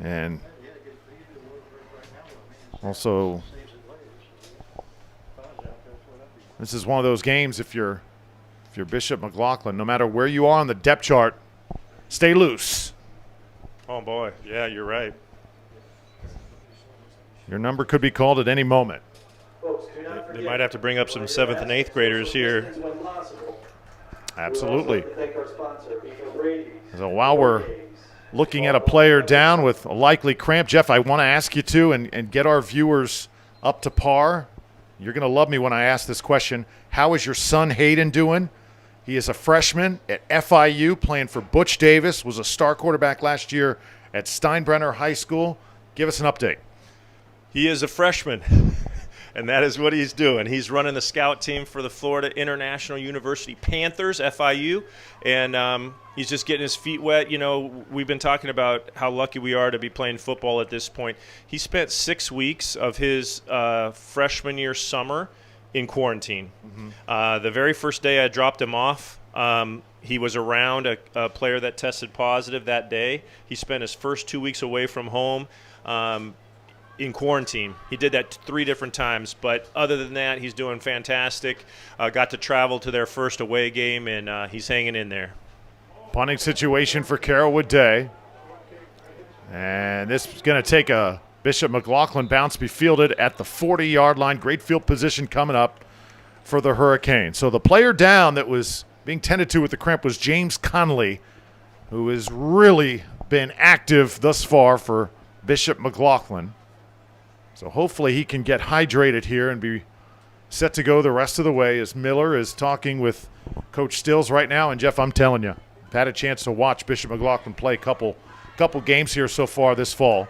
And also, this is one of those games if you're Bishop McLaughlin, no matter where you are on the depth chart, stay loose. Oh, boy. Yeah, you're right. Your number could be called at any moment. They might have to bring up some 7th and 8th graders here. Absolutely. So while we're looking at a player down with a likely cramp, Jeff, I want to ask you to and get our viewers up to par. You're going to love me when I ask this question. How is your son Hayden doing? He is a freshman at FIU playing for Butch Davis, was a star quarterback last year at Steinbrenner High School. Give us an update. He is a freshman, and that is what he's doing. He's running the scout team for the Florida International University Panthers, FIU, and he's just getting his feet wet. We've been talking about how lucky we are to be playing football at this point. He spent 6 weeks of his freshman year summer in quarantine. Mm-hmm. The very first day I dropped him off, he was around a player that tested positive that day. He spent his first 2 weeks away from home in quarantine. He did that 3 different times, but other than that, he's doing fantastic. Got to travel to their first away game, and he's hanging in there. Punting situation for Carrollwood Day. And this is going to take a Bishop McLaughlin bounce, be fielded at the 40-yard line. Great field position coming up for the Hurricanes. So the player down that was being tended to with the cramp was James Conley, who has really been active thus far for Bishop McLaughlin. So hopefully he can get hydrated here and be set to go the rest of the way as Miller is talking with Coach Stills right now, and Jeff, I'm telling you, I've had a chance to watch Bishop McLaughlin play a couple games here so far this fall.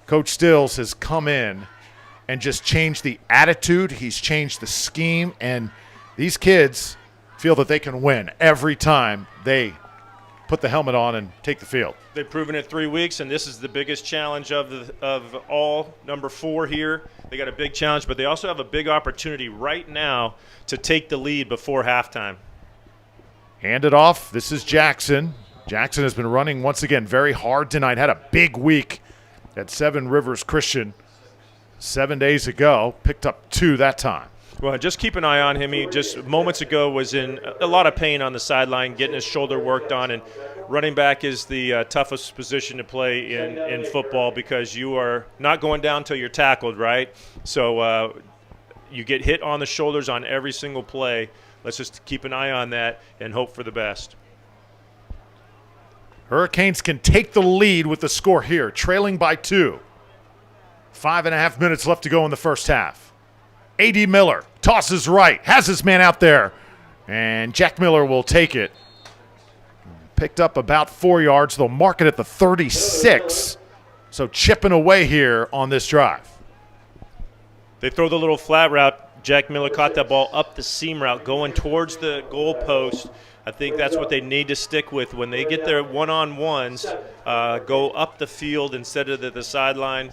Coach Stills has come in and just changed the attitude. He's changed the scheme, and these kids feel that they can win every time they put the helmet on and take the field. They've proven it 3 weeks, and this is the biggest challenge of all, number 4 here. They got a big challenge, but they also have a big opportunity right now to take the lead before halftime. Hand it off. This is Jackson. Jackson has been running once again very hard tonight. Had a big week at Seven Rivers Christian 7 days ago. Picked up 2 that time. Well, just keep an eye on him. He just moments ago was in a lot of pain on the sideline, getting his shoulder worked on. And running back is the toughest position to play in football because you are not going down until you're tackled, right? So you get hit on the shoulders on every single play. Let's just keep an eye on that and hope for the best. Hurricanes can take the lead with the score here, trailing by 2. 5.5 minutes left to go in the first half. A.D. Miller tosses right, has his man out there, and Jack Miller will take it. Picked up about 4 yards. They'll mark it at the 36, so chipping away here on this drive. They throw the little flat route. Jack Miller caught that ball up the seam route going towards the goal post. I think that's what they need to stick with. When they get their one-on-ones, go up the field instead of the sideline.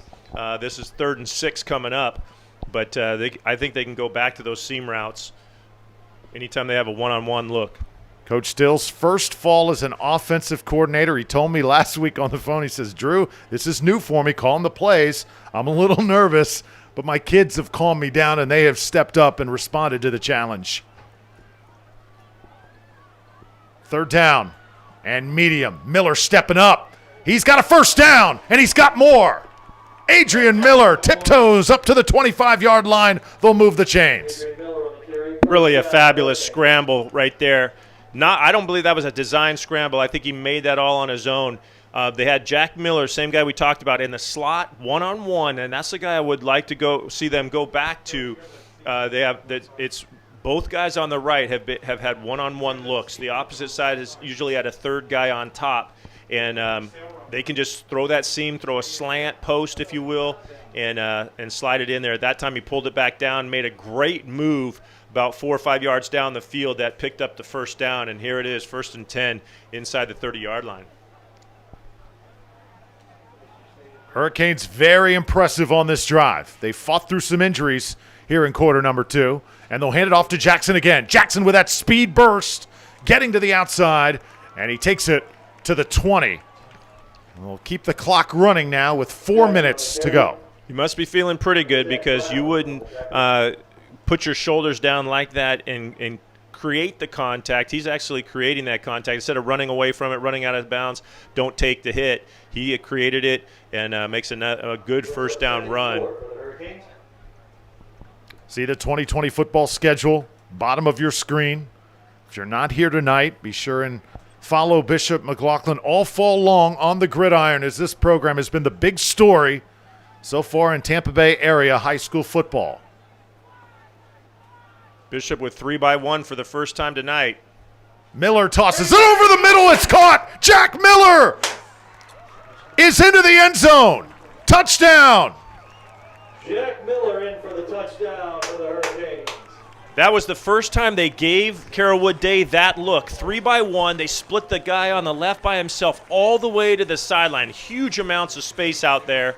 This is 3rd and 6 coming up. But I think they can go back to those seam routes anytime they have a one-on-one look. Coach Stills' first fall as an offensive coordinator. He told me last week on the phone, he says, Drew, this is new for me, calling the plays. I'm a little nervous, but my kids have calmed me down, and they have stepped up and responded to the challenge. 3rd down and medium. Miller stepping up. He's got a first down, and he's got more. Adrian Miller tiptoes up to the 25-yard line. They'll move the chains. Really a fabulous scramble right there. I don't believe that was a design scramble. I think he made that all on his own. They had Jack Miller, same guy we talked about, in the slot, one-on-one, and that's the guy I would like to see them go back to. It's both guys on the right have had one-on-one looks. The opposite side has usually had a 3rd guy on top, and they can just throw that seam, throw a slant post, if you will, and slide it in there. At that time, he pulled it back down, made a great move about 4 or 5 yards down the field that picked up the first down, and here it is, 1st and 10 inside the 30-yard line. Hurricanes very impressive on this drive. They fought through some injuries here in quarter number 2, and they'll hand it off to Jackson again. Jackson with that speed burst, getting to the outside, and he takes it to the 20. We'll keep the clock running now with 4 minutes to go. You must be feeling pretty good because you wouldn't put your shoulders down like that and create the contact. He's actually creating that contact. Instead of running away from it, running out of bounds, don't take the hit. He created it and makes a good first down run. See the 2020 football schedule, bottom of your screen. If you're not here tonight, be sure and follow Bishop McLaughlin all fall long on the gridiron, as this program has been the big story so far in Tampa Bay area high school football. Bishop with 3-by-1 for the first time tonight. Miller tosses it over the middle. It's caught. Jack Miller is into the end zone. Touchdown. Jack Miller in for the touchdown for the Hurricanes. That was the first time they gave Carrollwood Day that look. 3-by-1. They split the guy on the left by himself all the way to the sideline. Huge amounts of space out there.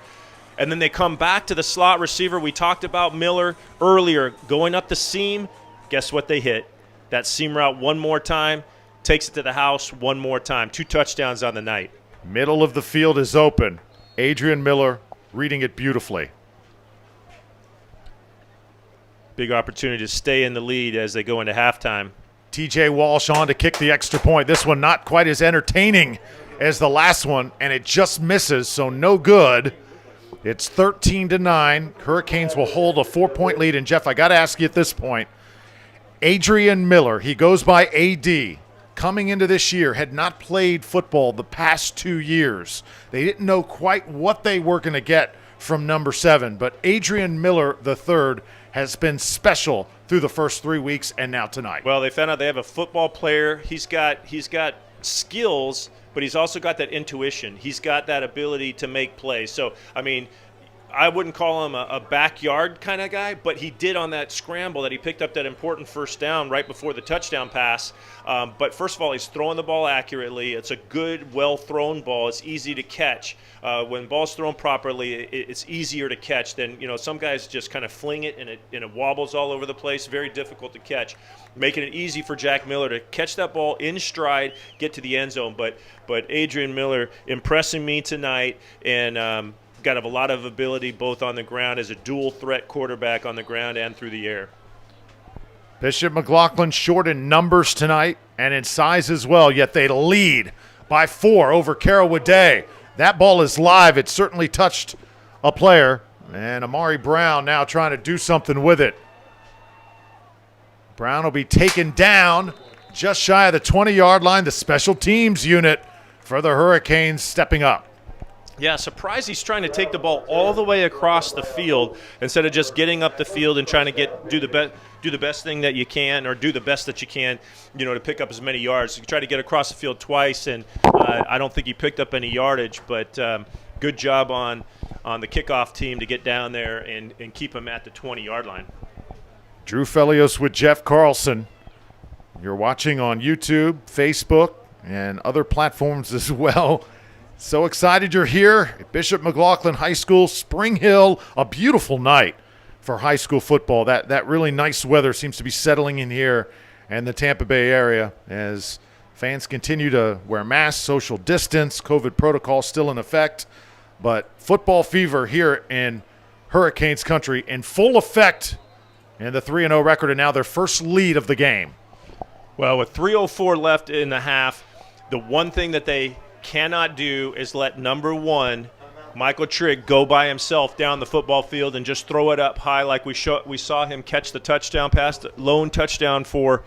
And then they come back to the slot receiver. We talked about Miller earlier going up the seam. Guess what they hit? That seam route one more time, takes it to the house one more time. 2 touchdowns on the night. Middle of the field is open. Adrian Miller reading it beautifully. Big opportunity to stay in the lead as they go into halftime. TJ Walsh on to kick the extra point. This one not quite as entertaining as the last one, and it just misses, so no good. It's 13-9. Hurricanes will hold a 4-point lead. And, Jeff, I got to ask you at this point, Adrian Miller, he goes by AD, coming into this year, had not played football the past 2 years. They didn't know quite what they were going to get from number 7, but Adrian Miller III has been special through the first 3 weeks and now tonight. Well, they found out they have a football player. He's got skills, but he's also got that intuition. He's got that ability to make plays. So, I mean, I wouldn't call him a backyard kind of guy, but he did on that scramble that he picked up that important first down right before the touchdown pass. But first of all, he's throwing the ball accurately. It's a good, well-thrown ball. It's easy to catch. When ball's thrown properly, it's easier to catch than, some guys just kind of fling it and it wobbles all over the place. Very difficult to catch, making it easy for Jack Miller to catch that ball in stride, get to the end zone. But Adrian Miller impressing me tonight, and got a lot of ability both on the ground as a dual threat quarterback on the ground and through the air. Bishop McLaughlin short in numbers tonight and in size as well, yet they lead by 4 over Carrollwood Day. That ball is live. It certainly touched a player, and Amari Brown now trying to do something with it. Brown will be taken down just shy of the 20-yard line. The special teams unit for the Hurricanes stepping up. Yeah, surprised he's trying to take the ball all the way across the field instead of just getting up the field and trying to do the best thing that you can, or do the best that you can, to pick up as many yards. You try to get across the field twice, and I don't think he picked up any yardage, but good job on the kickoff team to get down there and keep him at the 20-yard line. Drew Felios with Jeff Carlson. You're watching on YouTube, Facebook, and other platforms as well. So excited you're here at Bishop McLaughlin High School, Spring Hill. A beautiful night for high school football. That really nice weather seems to be settling in here in the Tampa Bay area as fans continue to wear masks, social distance, COVID protocol still in effect. But football fever here in Hurricanes country in full effect, and the 3-0 record, and now their first lead of the game. Well, with 3:04 left in the half, the one thing that they cannot do is let number 1, Michael Trigg, go by himself down the football field and just throw it up high like we saw him catch the touchdown pass. The lone touchdown for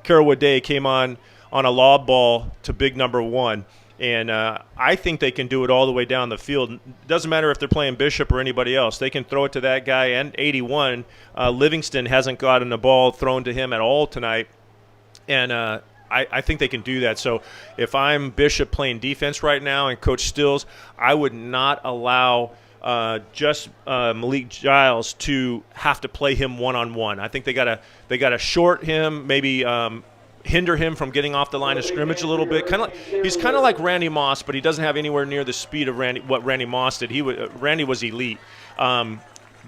Carrollwood Day came on a lob ball to big number 1. And I think they can do it all the way down the field. It doesn't matter if they're playing Bishop or anybody else. They can throw it to that guy. And 81, Livingston hasn't gotten a ball thrown to him at all tonight. And I think they can do that. So if I'm Bishop playing defense right now and Coach Stills, I would not allow Malik Giles to have to play him one-on-one. I think they gotta short him, maybe hinder him from getting off the line of scrimmage a little bit. He's kind of like Randy Moss, but he doesn't have anywhere near the speed of what Randy Moss did. Randy was elite.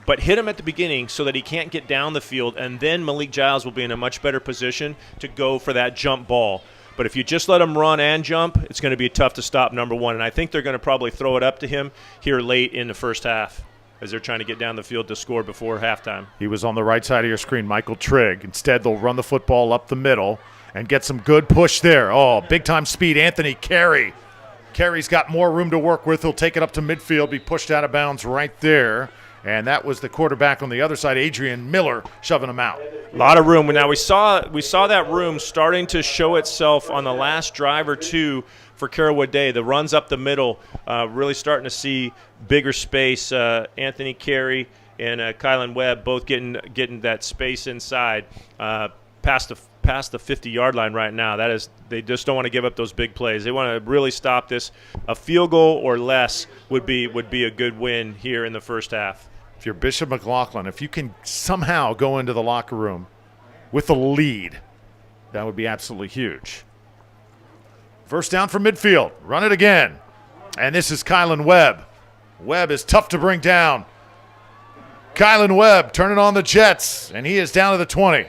But hit him at the beginning so that he can't get down the field, and then Malik Giles will be in a much better position to go for that jump ball. But if you just let him run and jump, it's going to be tough to stop number 1. And I think they're going to probably throw it up to him here late in the first half as they're trying to get down the field to score before halftime. He was on the right side of your screen, Michael Trigg. Instead, they'll run the football up the middle and get some good push there. Oh, big-time speed, Anthony Carey. Carey's got more room to work with. He'll take it up to midfield, be pushed out of bounds right there. And that was the quarterback on the other side, Adrian Miller, shoving him out. A lot of room. Now we saw that room starting to show itself on the last drive or two for Carrollwood Day. The runs up the middle, really starting to see bigger space. Anthony Carey and Kylan Webb both getting that space inside past the 50-yard line right now. They just don't want to give up those big plays. They want to really stop this. A field goal or less would be a good win here in the first half. If you're Bishop McLaughlin, if you can somehow go into the locker room with a lead, that would be absolutely huge. First down from midfield. Run it again. And this is Kylan Webb. Webb is tough to bring down. Kylan Webb turning on the Jets, and he is down to the 20.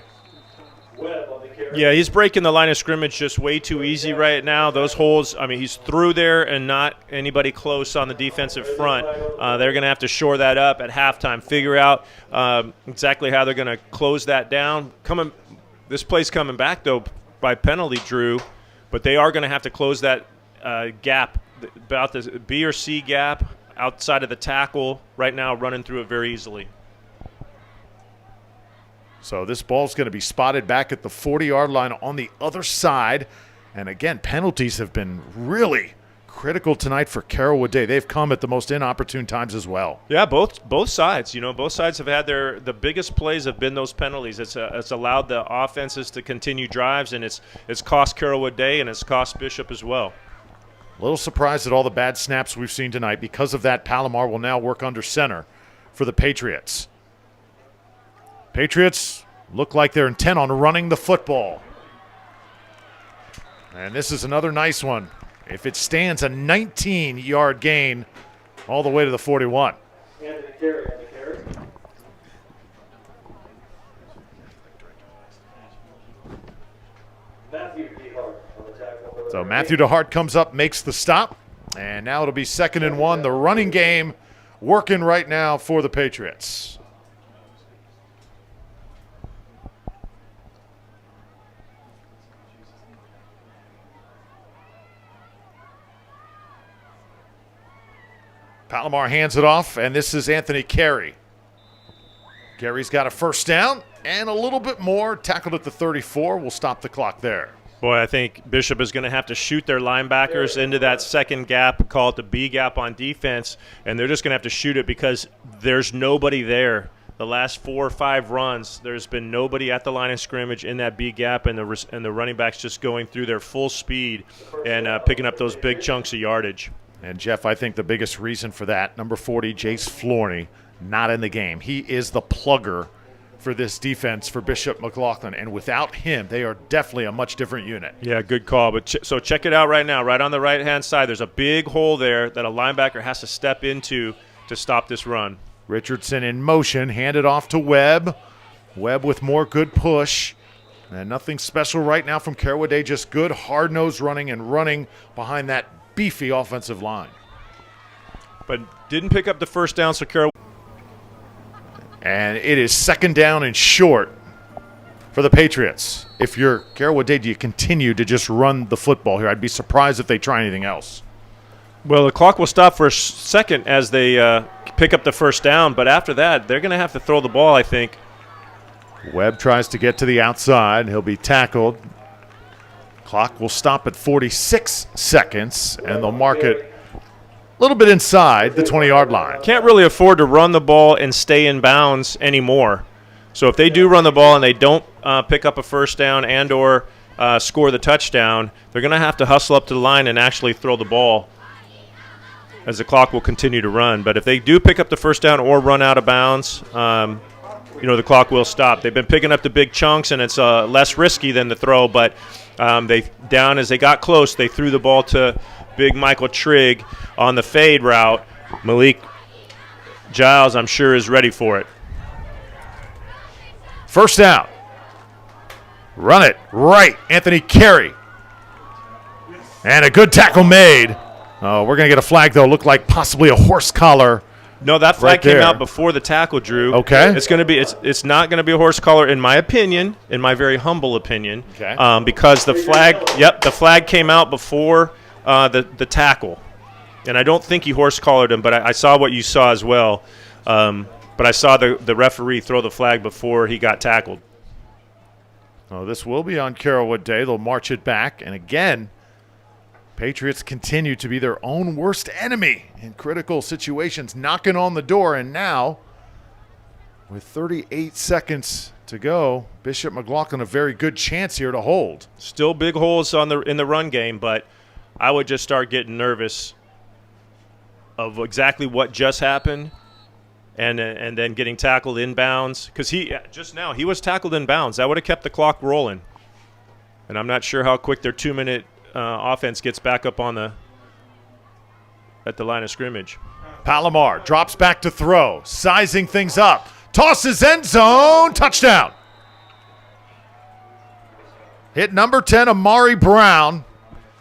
Yeah, he's breaking the line of scrimmage just way too easy right now. Those holes, he's through there and not anybody close on the defensive front. They're going to have to shore that up at halftime, figure out exactly how they're going to close that down. This play's coming back, though, by penalty, Drew, but they are going to have to close that gap, about the B or C gap outside of the tackle right now, running through it very easily. So this ball's going to be spotted back at the 40-yard line on the other side. And again, penalties have been really critical tonight for Carrollwood Day. They've come at the most inopportune times as well. Yeah, both sides. Both sides have had the biggest plays have been those penalties. It's allowed the offenses to continue drives, and it's cost Carrollwood Day and it's cost Bishop as well. A little surprised at all the bad snaps we've seen tonight. Because of that, Palomar will now work under center for the Patriots. Patriots look like they're intent on running the football. And this is another nice one. If it stands, a 19-yard gain all the way to the 41. Anthony Carey on the carry. Matthew DeHart on the tackle. So Matthew DeHart comes up, makes the stop, and now it'll be 2nd and 1. The running game working right now for the Patriots. Palomar hands it off, and this is Anthony Carey. Carey's got a first down and a little bit more. Tackled at the 34. We'll stop the clock there. Boy, I think Bishop is going to have to shoot their linebackers into that second gap, call it the B gap on defense, and they're just going to have to shoot it because there's nobody there. The last 4 or 5 runs, there's been nobody at the line of scrimmage in that B gap, and the running backs just going through their full speed and picking up those big chunks of yardage. And, Jeff, I think the biggest reason for that, number 40, Jace Florney, not in the game. He is the plugger for this defense for Bishop McLaughlin, and without him, they are definitely a much different unit. Yeah, good call. But so check it out right now. Right on the right-hand side, there's a big hole there that a linebacker has to step into to stop this run. Richardson in motion, handed off to Webb. Webb with more good push. And nothing special right now from Carrollwood Day, just good hard-nosed running and running behind that beefy offensive line. But didn't pick up the first down, so Carroll. And it is 2nd down and short for the Patriots. If you're Carrollwood Day, do you continue to just run the football here? I'd be surprised if they try anything else. Well, the clock will stop for a second as they pick up the first down, but after that, they're going to have to throw the ball, I think. Webb tries to get to the outside. He'll be tackled. Clock will stop at 46 seconds, and they'll mark it a little bit inside the 20-yard line. Can't really afford to run the ball and stay in bounds anymore. So if they do run the ball and they don't pick up a first down and or score the touchdown, they're going to have to hustle up to the line and actually throw the ball as the clock will continue to run. But if they do pick up the first down or run out of bounds, the clock will stop. They've been picking up the big chunks, and it's less risky than the throw, but as they got close, they threw the ball to big Michael Trigg on the fade route. Malik Giles, I'm sure, is ready for it. First down. Run it right. Anthony Carey. And a good tackle made. Oh, we're going to get a flag, though. Looked like possibly a horse collar. No, that flag came out before the tackle, Drew. Okay. It's not going to be a horse collar, in my opinion, in my very humble opinion. Okay. Because the flag came out before the tackle. And I don't think he horse collared him, but I saw what you saw as well. But I saw the referee throw the flag before he got tackled. Oh, this will be on Carrollwood Day. They'll march it back. And again, Patriots continue to be their own worst enemy in critical situations, knocking on the door. And now, with 38 seconds to go, Bishop McLaughlin a very good chance here to hold. Still big holes in the run game, but I would just start getting nervous of exactly what just happened and then getting tackled inbounds. Because he was tackled inbounds. That would have kept the clock rolling. And I'm not sure how quick their 2-minute offense gets back up at the line of scrimmage. Palomar drops back to throw, sizing things up, tosses end zone, touchdown. Hit number 10, Amari Brown,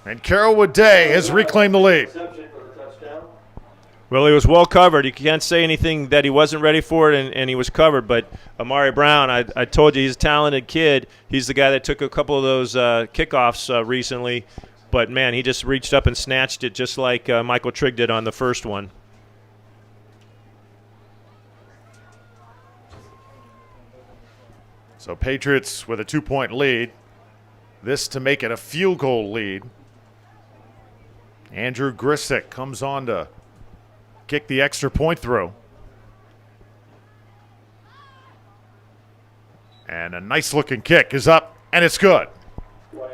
and Carrollwood Day has reclaimed the lead. Well, he was well covered. You can't say anything that he wasn't ready for it, and he was covered. But Amari Brown, I told you, he's a talented kid. He's the guy that took a couple of those kickoffs recently. But, man, he just reached up and snatched it just like Michael Trigg did on the first one. So Patriots with a 2-point lead. This to make it a field goal lead. Andrew Grisick comes on to kick the extra point through. And a nice-looking kick is up, and it's good.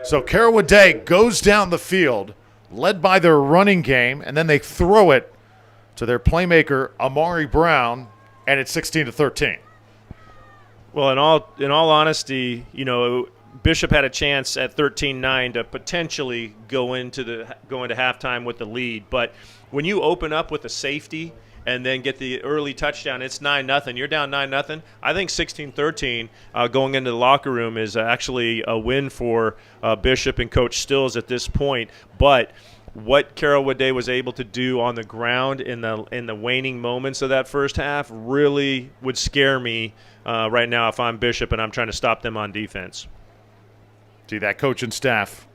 So Carrollwood Day goes down the field, led by their running game, and then they throw it to their playmaker, Amari Brown, and it's 16-13. Well, in all honesty, Bishop had a chance at 13-9 to potentially go into halftime with the lead. But when you open up with a safety and then get the early touchdown, it's 9-0. You're down 9-0. I think 16-13 going into the locker room is actually a win for Bishop and Coach Stills at this point. But what Carrollwood Day was able to do on the ground in the waning moments of that first half really would scare me right now if I'm Bishop and I'm trying to stop them on defense. See, that coach and staff,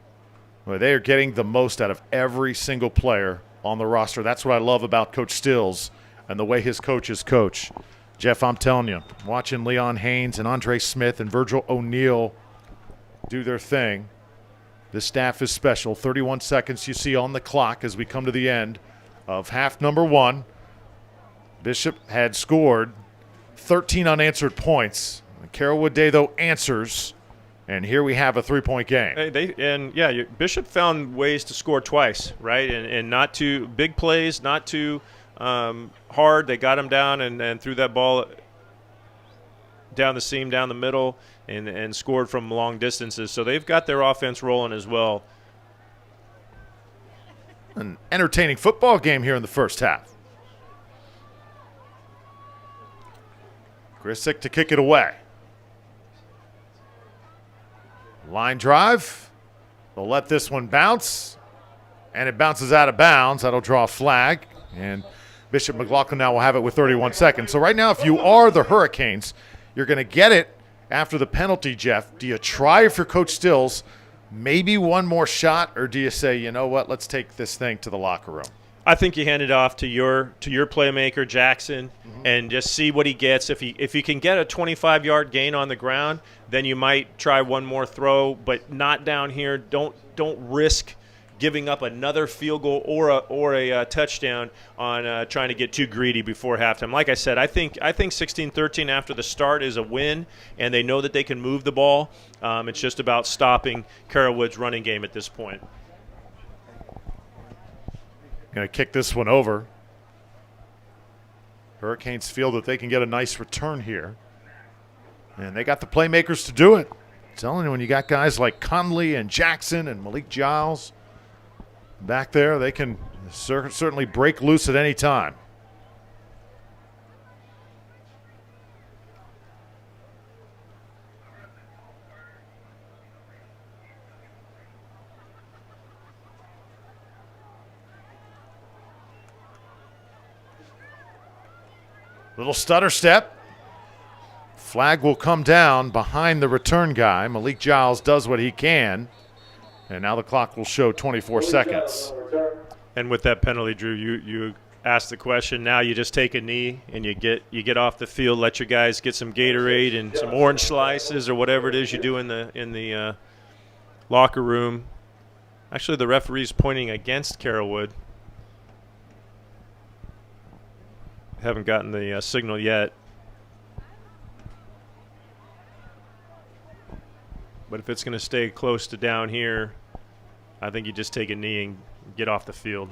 well, they are getting the most out of every single player on the roster. That's what I love about Coach Stills and the way his coaches coach. Jeff, I'm telling you, watching Leon Haynes and Andre Smith and Virgil O'Neill do their thing, this staff is special. 31 seconds you see on the clock as we come to the end of half number one. Bishop had scored 13 unanswered points. Carrollwood Day, though, answers. And here we have a three-point game. Bishop found ways to score twice, right? And not too big plays, not too hard. They got him down and threw that ball down the seam, down the middle, and scored from long distances. So they've got their offense rolling as well. An entertaining football game here in the first half. Grisick to kick it away. Line drive. They'll let this one bounce, and it bounces out of bounds. That'll draw a flag, and Bishop McLaughlin now will have it with 31 seconds. So right now, if you are the Hurricanes, you're going to get it after the penalty, Jeff. Do you try if you're Coach Stills, maybe one more shot, or do you say, you know what, let's take this thing to the locker room? I think you hand it off to your playmaker, Jackson, and just see what he gets. If he can get a 25-yard gain on the ground, then you might try one more throw, but not down here. Don't risk giving up another field goal or a touchdown on trying to get too greedy before halftime. Like I said, I think 16-13 after the start is a win, and they know that they can move the ball. It's just about stopping Carrollwood's running game at this point. Going to kick this one over. Hurricanes feel that they can get a nice return here. And they got the playmakers to do it. I'm telling you, when you got guys like Conley and Jackson and Malik Giles back there, they can certainly break loose at any time. Little stutter step. Flag will come down behind the return guy. Malik Giles does what he can. And now the clock will show 24 seconds. And with that penalty, Drew, you asked the question. Now you just take a knee and you get off the field, let your guys get some Gatorade and some orange slices or whatever it is you do in the locker room. Actually, the referee's pointing against Carrollwood. Haven't gotten the signal yet. But if it's going to stay close to down here, I think you just take a knee and get off the field.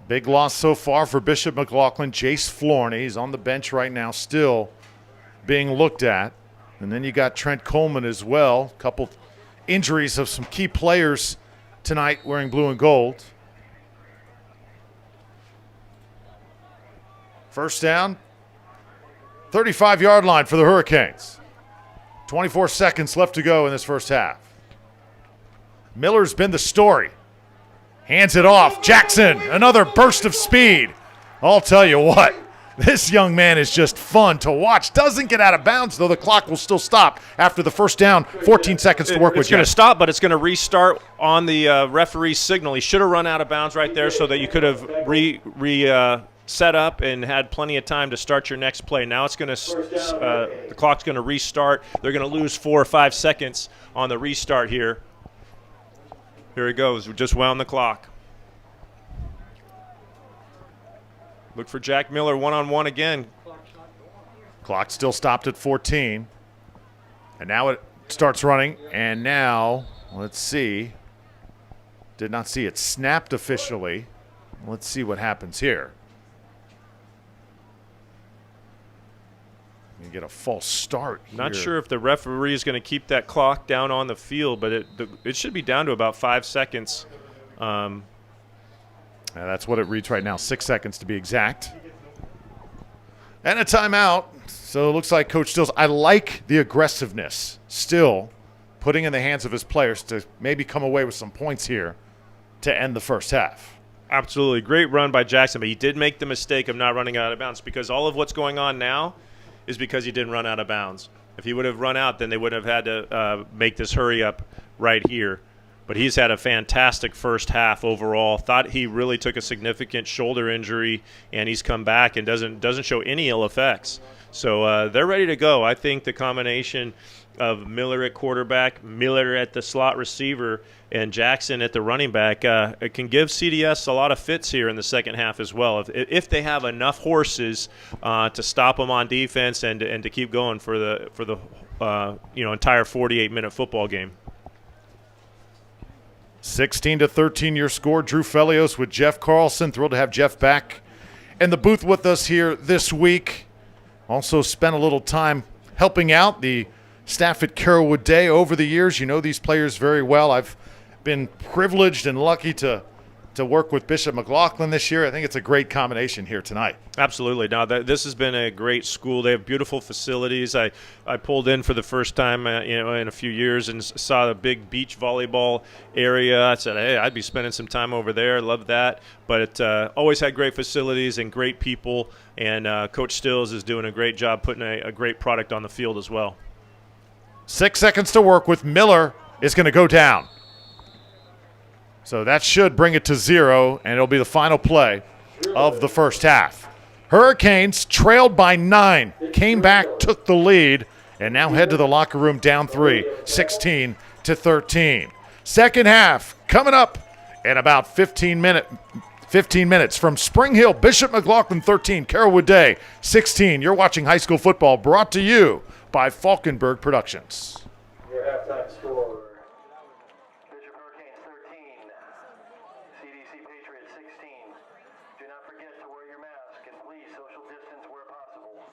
Big loss so far for Bishop McLaughlin. Jace Florney is on the bench right now, still being looked at. And then you got Trent Coleman as well. A couple injuries of some key players tonight wearing blue and gold. First down, 35-yard line for the Hurricanes. 24 seconds left to go in this first half. Miller's been the story. Hands it off. Jackson, another burst of speed. I'll tell you what. This young man is just fun to watch. Doesn't get out of bounds, though the clock will still stop after the first down. 14 seconds to work with. It's going to stop, but it's going to restart on the referee's signal. He should have run out of bounds right there so that you could have set up and had plenty of time to start your next play. Now it's going to the clock's going to restart. They're going to lose 4 or 5 seconds on the restart here. Here it goes. We just wound the clock. Look for Jack Miller one-on-one again. Clock still stopped at 14. And now it starts running. And now, let's see. Did not see it snapped officially. Let's see what happens here. You get a false start here. Not sure if the referee is going to keep that clock down on the field, but it should be down to about 5 seconds. That's what it reads right now, 6 seconds to be exact. And a timeout. So it looks like Coach Stills, I like the aggressiveness still putting in the hands of his players to maybe come away with some points here to end the first half. Absolutely. Great run by Jackson, but he did make the mistake of not running out of bounds because all of what's going on now is because he didn't run out of bounds. If he would have run out, then they would have had to make this hurry up right here. But he's had a fantastic first half overall. Thought he really took a significant shoulder injury, and he's come back and doesn't show any ill effects. So they're ready to go. I think the combination of Miller at quarterback, Miller at the slot receiver, and Jackson at the running back it can give CDS a lot of fits here in the second half as well. If they have enough horses to stop them on defense and to keep going for the entire 48-minute football game. 16-13 your score. Drew Felios with Jeff Carlson. Thrilled to have Jeff back in the booth with us here this week. Also spent a little time helping out the staff at Carrollwood Day over the years. You know these players very well. I've been privileged and lucky to work with Bishop McLaughlin this year. I think it's a great combination here tonight. Absolutely. Now, this has been a great school. They have beautiful facilities. I pulled in for the first time in a few years and saw the big beach volleyball area. I said, hey, I'd be spending some time over there. I love that. But it always had great facilities and great people, and Coach Stills is doing a great job putting a great product on the field as well. 6 seconds to work with. Miller is going to go down. So that should bring it to 0, and it'll be the final play of the first half. Hurricanes trailed by 9, came back, took the lead, and now head to the locker room down 3, 16-13. Second half coming up in about 15 minutes from Spring Hill, Bishop McLaughlin 13, Carrollwood Day 16. You're watching high school football brought to you by Falkenberg Productions. Your halftime score. Bishop Hurricanes 13, CDC Patriots 16. Do not forget to wear your mask and please social distance where possible.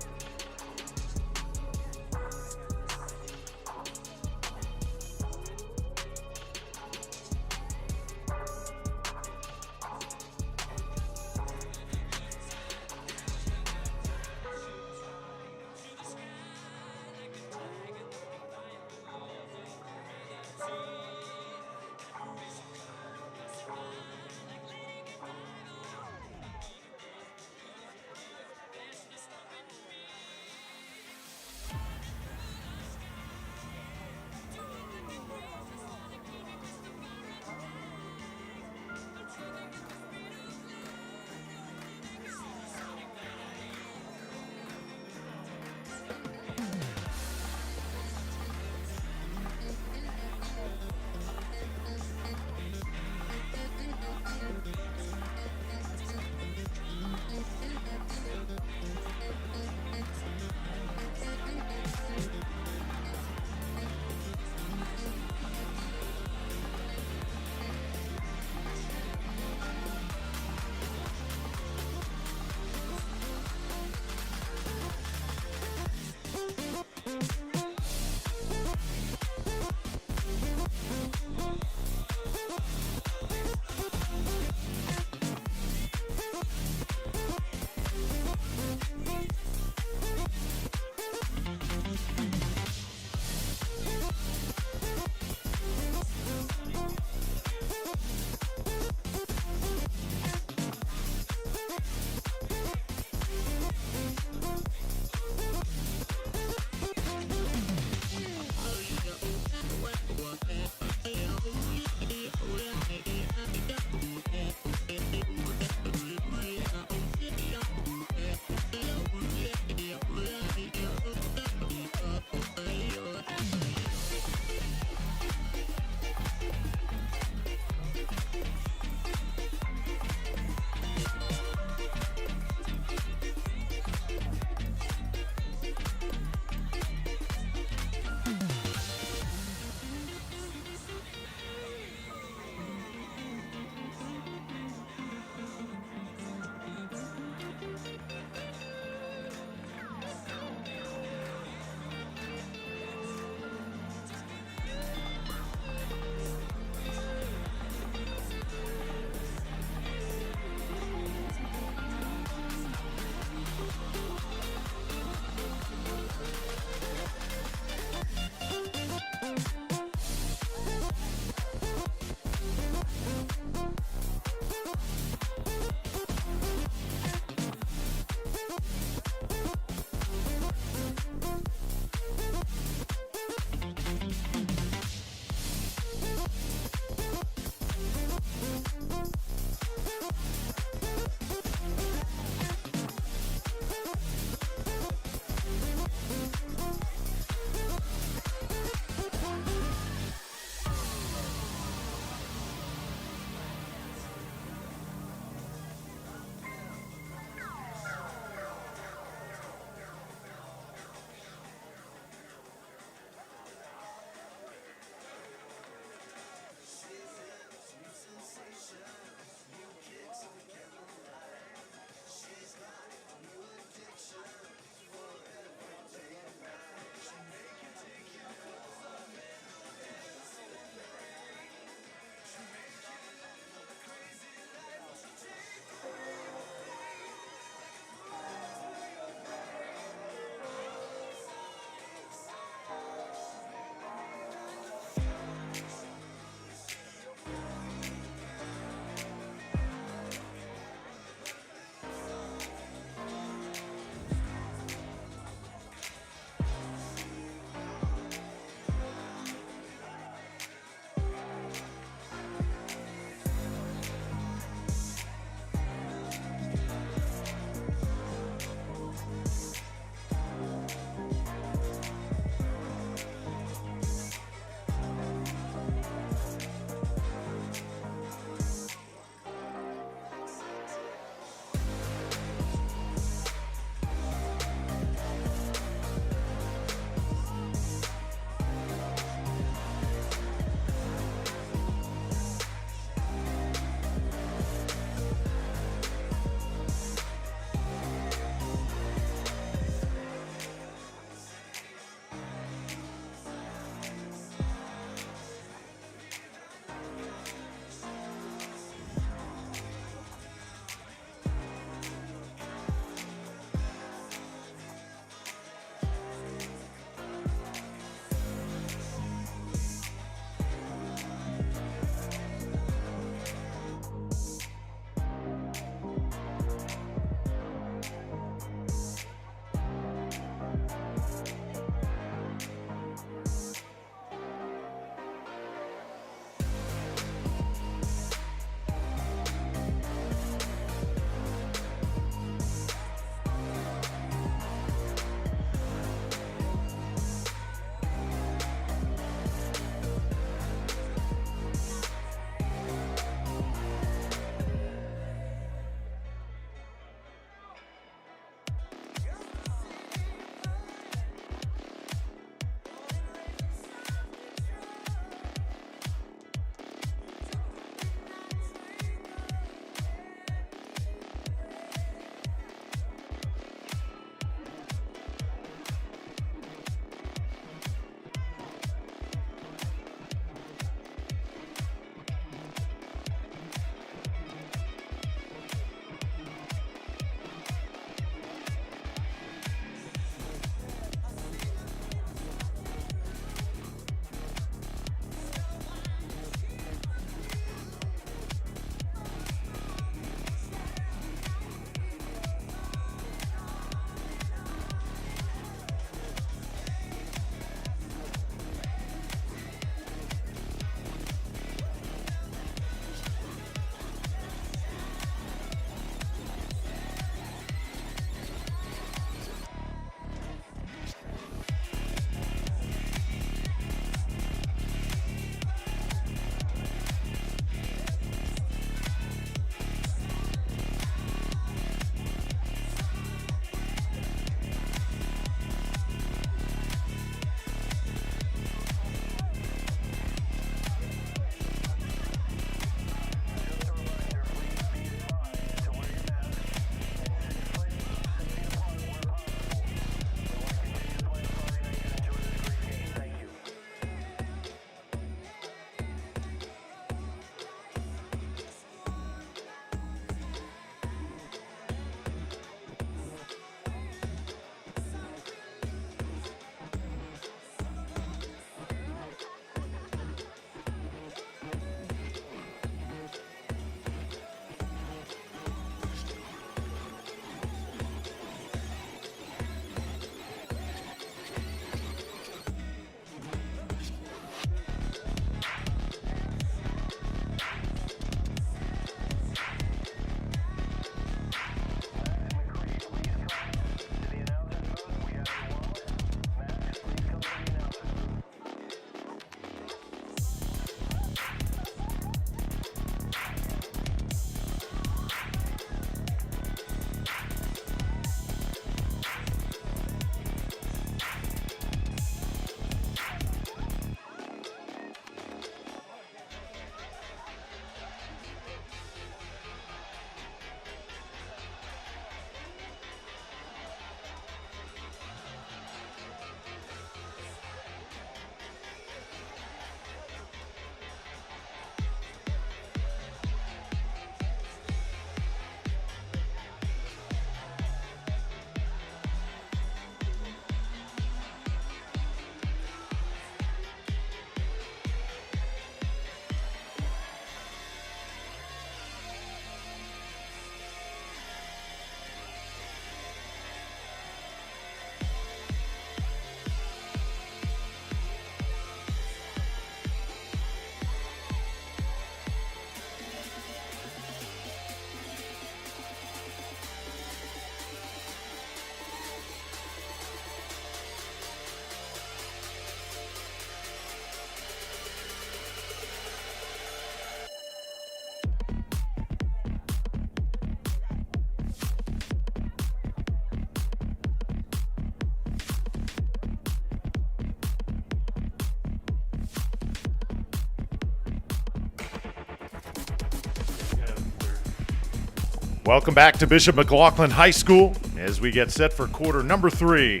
Welcome back to Bishop McLaughlin High School as we get set for quarter number 3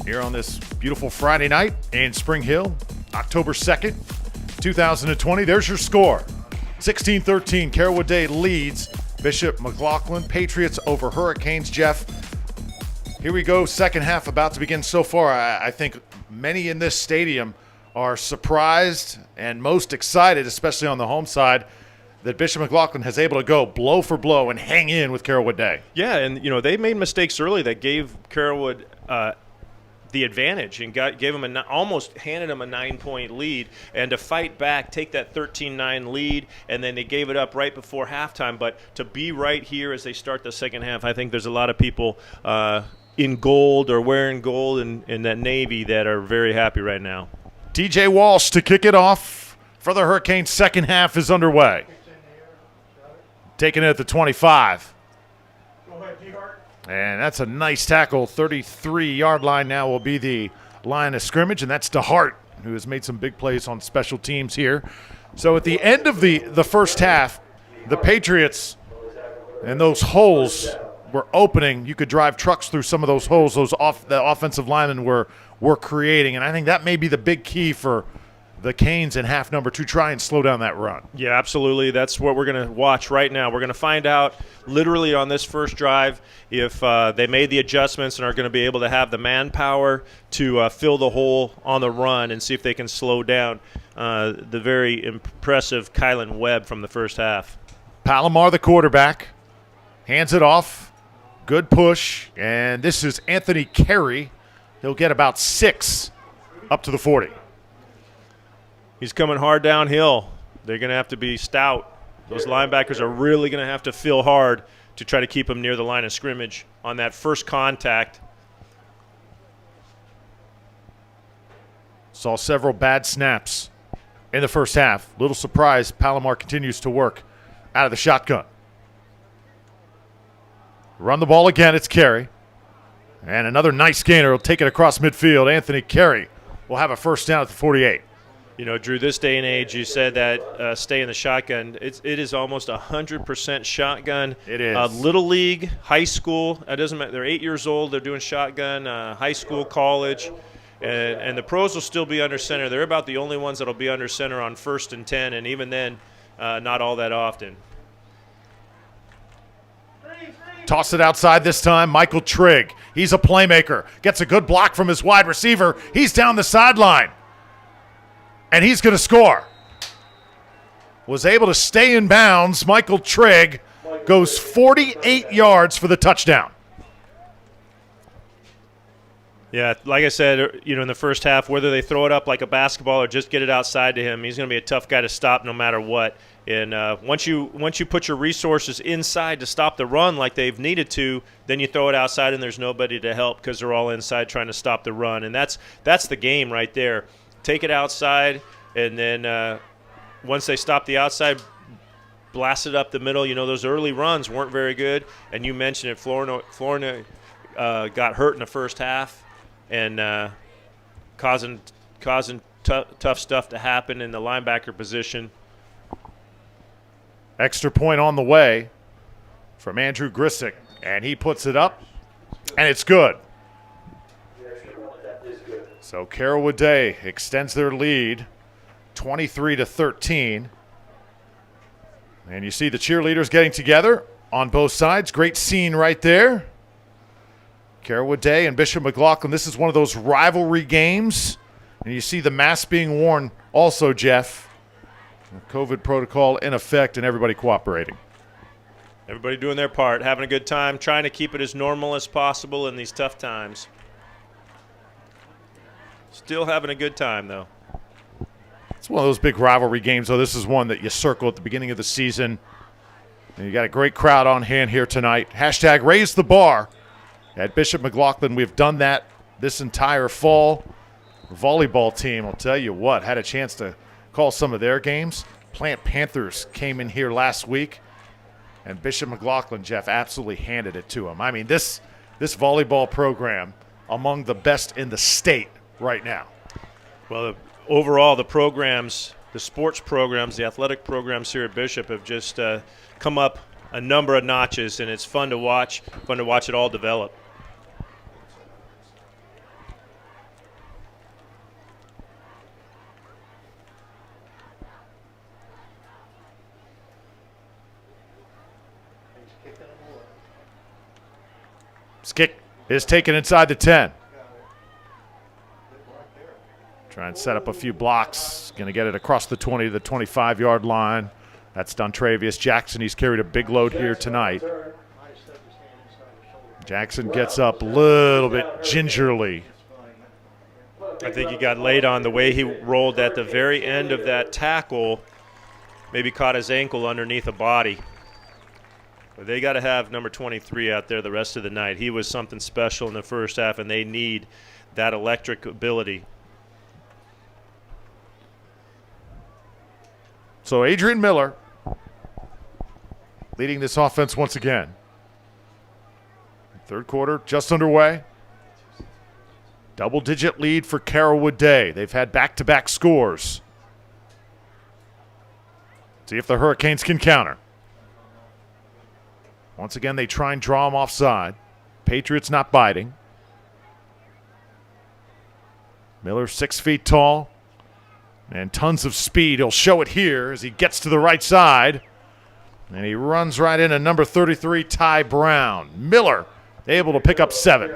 here on this beautiful Friday night in Spring Hill, October 2nd, 2020. There's your score. 16-13, Carrollwood Day leads Bishop McLaughlin. Patriots over Hurricanes. Jeff, here we go. Second half about to begin. So far, I think many in this stadium are surprised and most excited, especially on the home side, that Bishop McLaughlin has able to go blow for blow and hang in with Carrollwood Day. Yeah, and they made mistakes early that gave Carrollwood the advantage and gave them almost handed them a 9-point lead, and to fight back, take that 13-9 lead, and then they gave it up right before halftime. But to be right here as they start the second half, I think there's a lot of people in gold or wearing gold in that Navy that are very happy right now. DJ Walsh to kick it off for the Hurricanes. Second half is underway. Taking it at the 25. And that's a nice tackle. 33-yard line now will be the line of scrimmage, and that's DeHart, who has made some big plays on special teams here. So at the end of the first half, the Patriots and those holes were opening. You could drive trucks through some of those holes the offensive linemen were creating, and I think that may be the big key for the Canes in half number 2, try and slow down that run. Yeah, absolutely. That's what we're going to watch right now. We're going to find out literally on this first drive if they made the adjustments and are going to be able to have the manpower to fill the hole on the run and see if they can slow down the very impressive Kylan Webb from the first half. Palomar, the quarterback, hands it off. Good push. And this is Anthony Carey. He'll get about 6 up to the 40. He's coming hard downhill. They're going to have to be stout. Those linebackers are really going to have to feel hard to try to keep him near the line of scrimmage on that first contact. Saw several bad snaps in the first half. Little surprise, Palomar continues to work out of the shotgun. Run the ball again, it's Carey. And another nice gainer will take it across midfield. Anthony Carey will have a first down at the 48. Drew, this day and age, you said that stay in the shotgun. It is almost 100% shotgun. It is. Little league, high school, it doesn't matter. They're 8 years old. They're doing shotgun, high school, college. And the pros will still be under center. They're about the only ones that will be under center on 1st and 10, and even then, not all that often. Toss it outside this time. Michael Trigg. He's a playmaker. Gets a good block from his wide receiver. He's down the sideline. And he's going to score. Was able to stay in bounds. Michael Trigg goes 48 yards for the touchdown. Yeah, like I said, in the first half, whether they throw it up like a basketball or just get it outside to him, he's going to be a tough guy to stop no matter what. And once you put your resources inside to stop the run like they've needed to, then you throw it outside and there's nobody to help because they're all inside trying to stop the run. And that's the game right there. Take it outside, and then once they stop the outside, blast it up the middle. Those early runs weren't very good. And you mentioned it, Florida got hurt in the first half and causing tough stuff to happen in the linebacker position. Extra point on the way from Andrew Grisick, and he puts it up, and it's good. So Carrollwood Day extends their lead 23-13. And you see the cheerleaders getting together on both sides. Great scene right there. Carrollwood Day and Bishop McLaughlin. This is one of those rivalry games. And you see the mask being worn also, Jeff. COVID protocol in effect and everybody cooperating. Everybody doing their part, having a good time, trying to keep it as normal as possible in these tough times. Still having a good time, though. It's one of those big rivalry games, though. This is one that you circle at the beginning of the season. And you got a great crowd on hand here tonight. Hashtag raise the bar at Bishop McLaughlin. We've done that this entire fall. The volleyball team, I'll tell you what, had a chance to call some of their games. Plant Panthers came in here last week. And Bishop McLaughlin, Jeff, absolutely handed it to them. I mean, this volleyball program, among the best in the state right now. Well, overall, the programs, the sports programs, the athletic programs here at Bishop have just come up a number of notches, and it's fun to watch it all develop. This kick is taken inside the 10. Try and set up a few blocks. Going to get it across the 20 to the 25-yard line. That's Dontravius Jackson. He's carried a big load here tonight. Jackson gets up a little bit gingerly. I think he got laid on the way he rolled at the very end of that tackle. Maybe caught his ankle underneath a body. But they got to have number 23 out there the rest of the night. He was something special in the first half, and they need that electric ability. So Adrian Miller leading this offense once again. Third quarter just underway. Double-digit lead for Carrollwood Day. They've had back-to-back scores. See if the Hurricanes can counter. Once again, they try and draw them offside. Patriots not biting. Miller 6 feet tall and tons of speed. He'll show it here as he gets to the right side. And he runs right into number 33, Ty Brown. Miller able to pick up 7.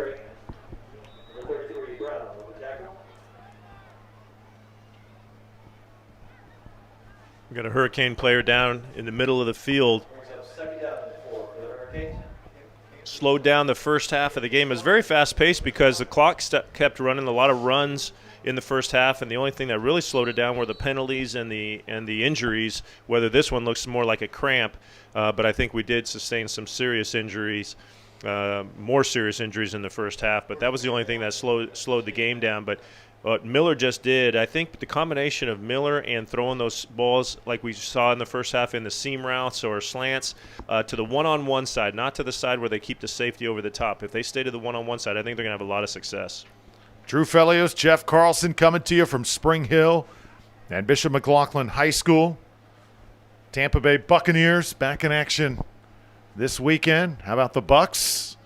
We got a Hurricane player down in the middle of the field. Slowed down the first half of the game. It was very fast-paced because the clock kept running, a lot of runs in the first half, and the only thing that really slowed it down were the penalties and the injuries, whether this one looks more like a cramp. But I think we did sustain some serious injuries, more serious injuries in the first half. But that was the only thing that slowed the game down. But what Miller just did, I think the combination of Miller and throwing those balls like we saw in the first half in the seam routes or slants to the one-on-one side, not to the side where they keep the safety over the top. If they stay to the one-on-one side, I think they're going to have a lot of success. Drew Felios, Jeff Carlson coming to you from Spring Hill and Bishop McLaughlin High School. Tampa Bay Buccaneers back in action this weekend. How about the Bucs?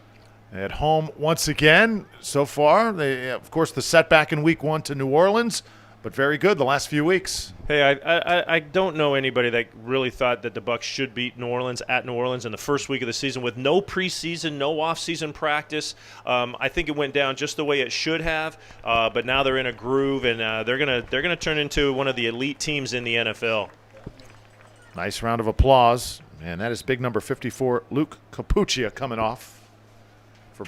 At home once again so far. They, of course, the setback in week 1 to New Orleans, but very good the last few weeks. Hey, I don't know anybody that really thought that the Bucs should beat New Orleans at New Orleans in the first week of the season with no preseason, no off-season practice. I think it went down just the way it should have, but now they're in a groove, and they're gonna turn into one of the elite teams in the NFL. Nice round of applause, and that is big number 54, Luke Capuccia, coming off.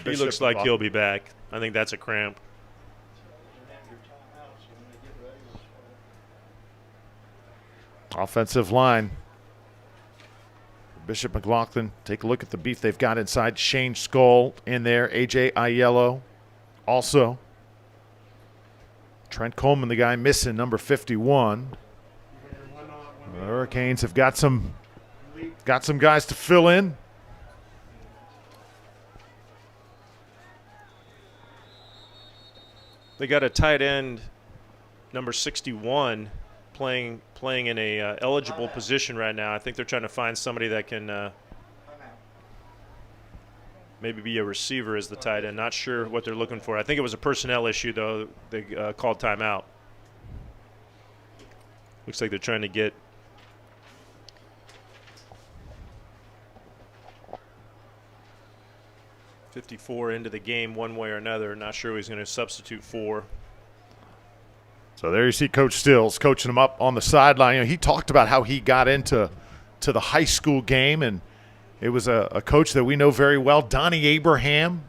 He looks like he'll be back. I think that's a cramp. Offensive line. Bishop McLaughlin, take a look at the beef they've got inside. Shane Skull in there. A.J. Aiello also. Trent Coleman, the guy missing, number 51. The Hurricanes have got some guys to fill in. They got a tight end, number 61, playing in a eligible position right now. I think they're trying to find somebody that can maybe be a receiver as the tight end. Not sure what they're looking for. I think it was a personnel issue, though. They called timeout. Looks like they're trying to get – 54 into the game one way or another. Not sure who he's going to substitute for. So there you see Coach Stills coaching him up on the sideline. You know, he talked about how he got into the high school game, and it was a coach that we know very well, Donnie Abraham,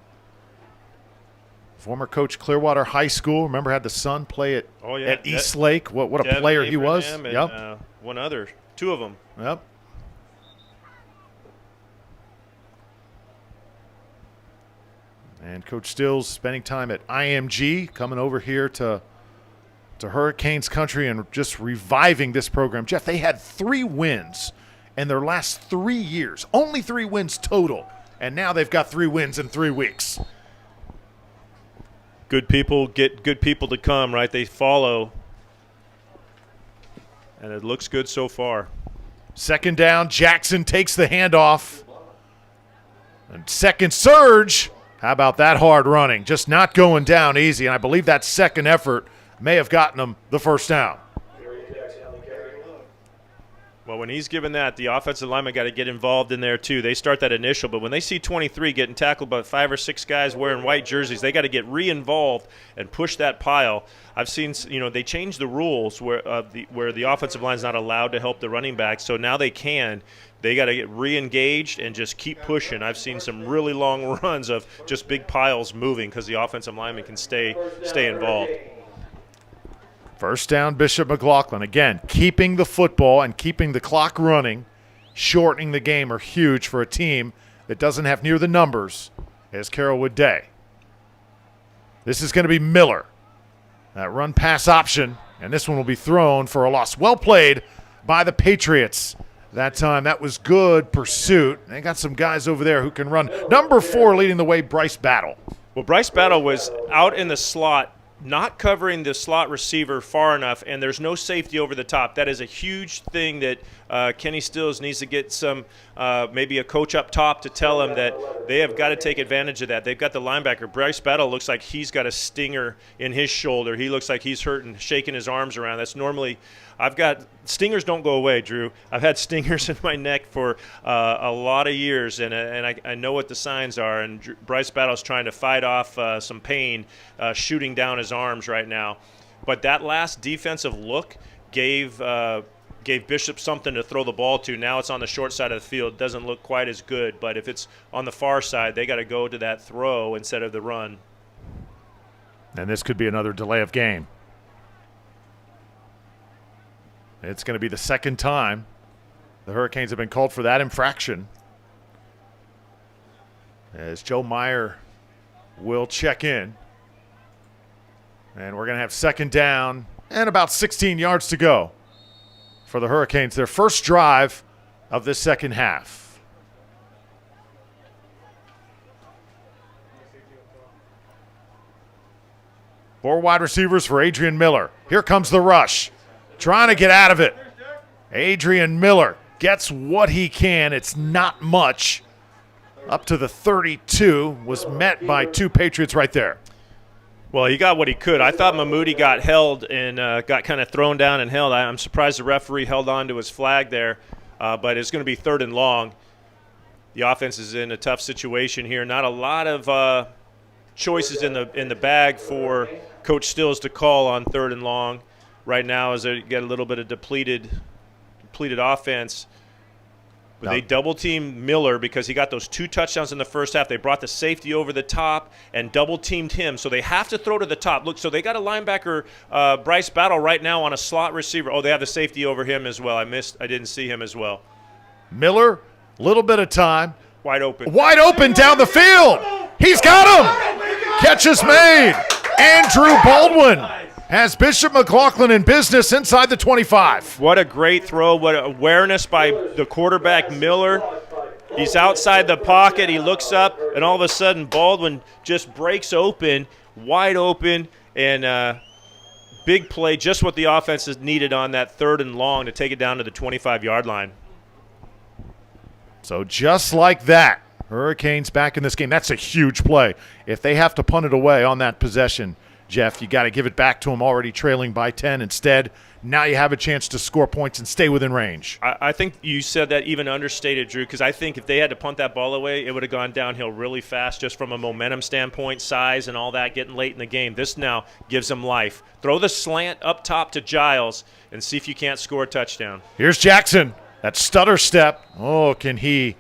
former coach Clearwater High School. Remember, had the son play at East Lake. What a player he was. And, yep. One other, 2 of them. Yep. And Coach Stills spending time at IMG, coming over here to Hurricanes country and just reviving this program. Jeff, they had 3 wins in their last 3 years. Only 3 wins total. And now they've got 3 wins in 3 weeks. Good people get good people to come, right? They follow. And it looks good so far. Second down, Jackson takes the handoff. And second surge. How about that hard running? Just not going down easy. And I believe that second effort may have gotten him the first down. Well, when he's given that, the offensive lineman got to get involved in there too. They start that initial, but when they see 23 getting tackled by 5 or 6 guys wearing white jerseys, they got to get re-involved and push that pile. I've seen, they changed the rules where the offensive line is not allowed to help the running back, so now they can. They got to get re-engaged and just keep pushing. I've seen some really long runs of just big piles moving because the offensive lineman can stay involved. First down, Bishop McLaughlin. Again, keeping the football and keeping the clock running, shortening the game are huge for a team that doesn't have near the numbers as Carrollwood Day. This is going to be Miller. That run-pass option, and this one will be thrown for a loss. Well played by the Patriots. That time, that was good pursuit. They got some guys over there who can run. Number 4 leading the way, Bryce Battle. Well, Bryce Battle was out in the slot, not covering the slot receiver far enough, and there's no safety over the top. That is a huge thing that Kenny Stills needs to get some, maybe a coach up top to tell him that they have got to take advantage of that. They've got the linebacker. Bryce Battle looks like he's got a stinger in his shoulder. He looks like he's hurting, shaking his arms around. That's normally – stingers don't go away, Drew. I've had stingers in my neck for a lot of years, and I know what the signs are. And Bryce Battle's trying to fight off some pain, shooting down his arms right now. But that last defensive look gave Bishop something to throw the ball to. Now it's on the short side of the field. It doesn't look quite as good. But if it's on the far side, they got to go to that throw instead of the run. And this could be another delay of game. It's going to be the second time the Hurricanes have been called for that infraction. As Joe Meyer will check in. And we're going to have second down and about 16 yards to go for the Hurricanes. Their first drive of this second half. Four wide receivers for Adrian Miller. Here comes the rush. Trying to get out of it. Adrian Miller gets what he can. It's not much. Up to the 32, was met by 2 Patriots right there. Well, he got what he could. I thought Mahmoudi got held and got kind of thrown down and held. I'm surprised the referee held on to his flag there, but it's going to be 3rd and long. The offense is in a tough situation here. Not a lot of choices in the bag for Coach Stills to call on 3rd and long. Right now, as they get a little bit of depleted offense. But they double-teamed Miller because he got those 2 touchdowns in the first half. They brought the safety over the top and double-teamed him. So they have to throw to the top. Look, so they got a linebacker, Bryce Battle, right now on a slot receiver. Oh, they have the safety over him as well. I didn't see him as well. Miller, little bit of time. Wide open. Wide open down the field. He's got him. Catch is made. Andrew Baldwin has Bishop McLaughlin in business inside the 25. What a great throw. What awareness by the quarterback, Miller. He's outside the pocket. He looks up, and all of a sudden Baldwin just breaks open, wide open, and big play, just what the offense is needed on that 3rd and long to take it down to the 25-yard line. So just like that, Hurricanes back in this game. That's a huge play. If they have to punt it away on that possession, Jeff, you got to give it back to them already trailing by 10. Instead, now you have a chance to score points and stay within range. I think you said that even understated, Drew, because I think if they had to punt that ball away, it would have gone downhill really fast just from a momentum standpoint, size and all that, getting late in the game. This now gives them life. Throw the slant up top to Giles and see if you can't score a touchdown. Here's Jackson. That stutter step. Oh, can he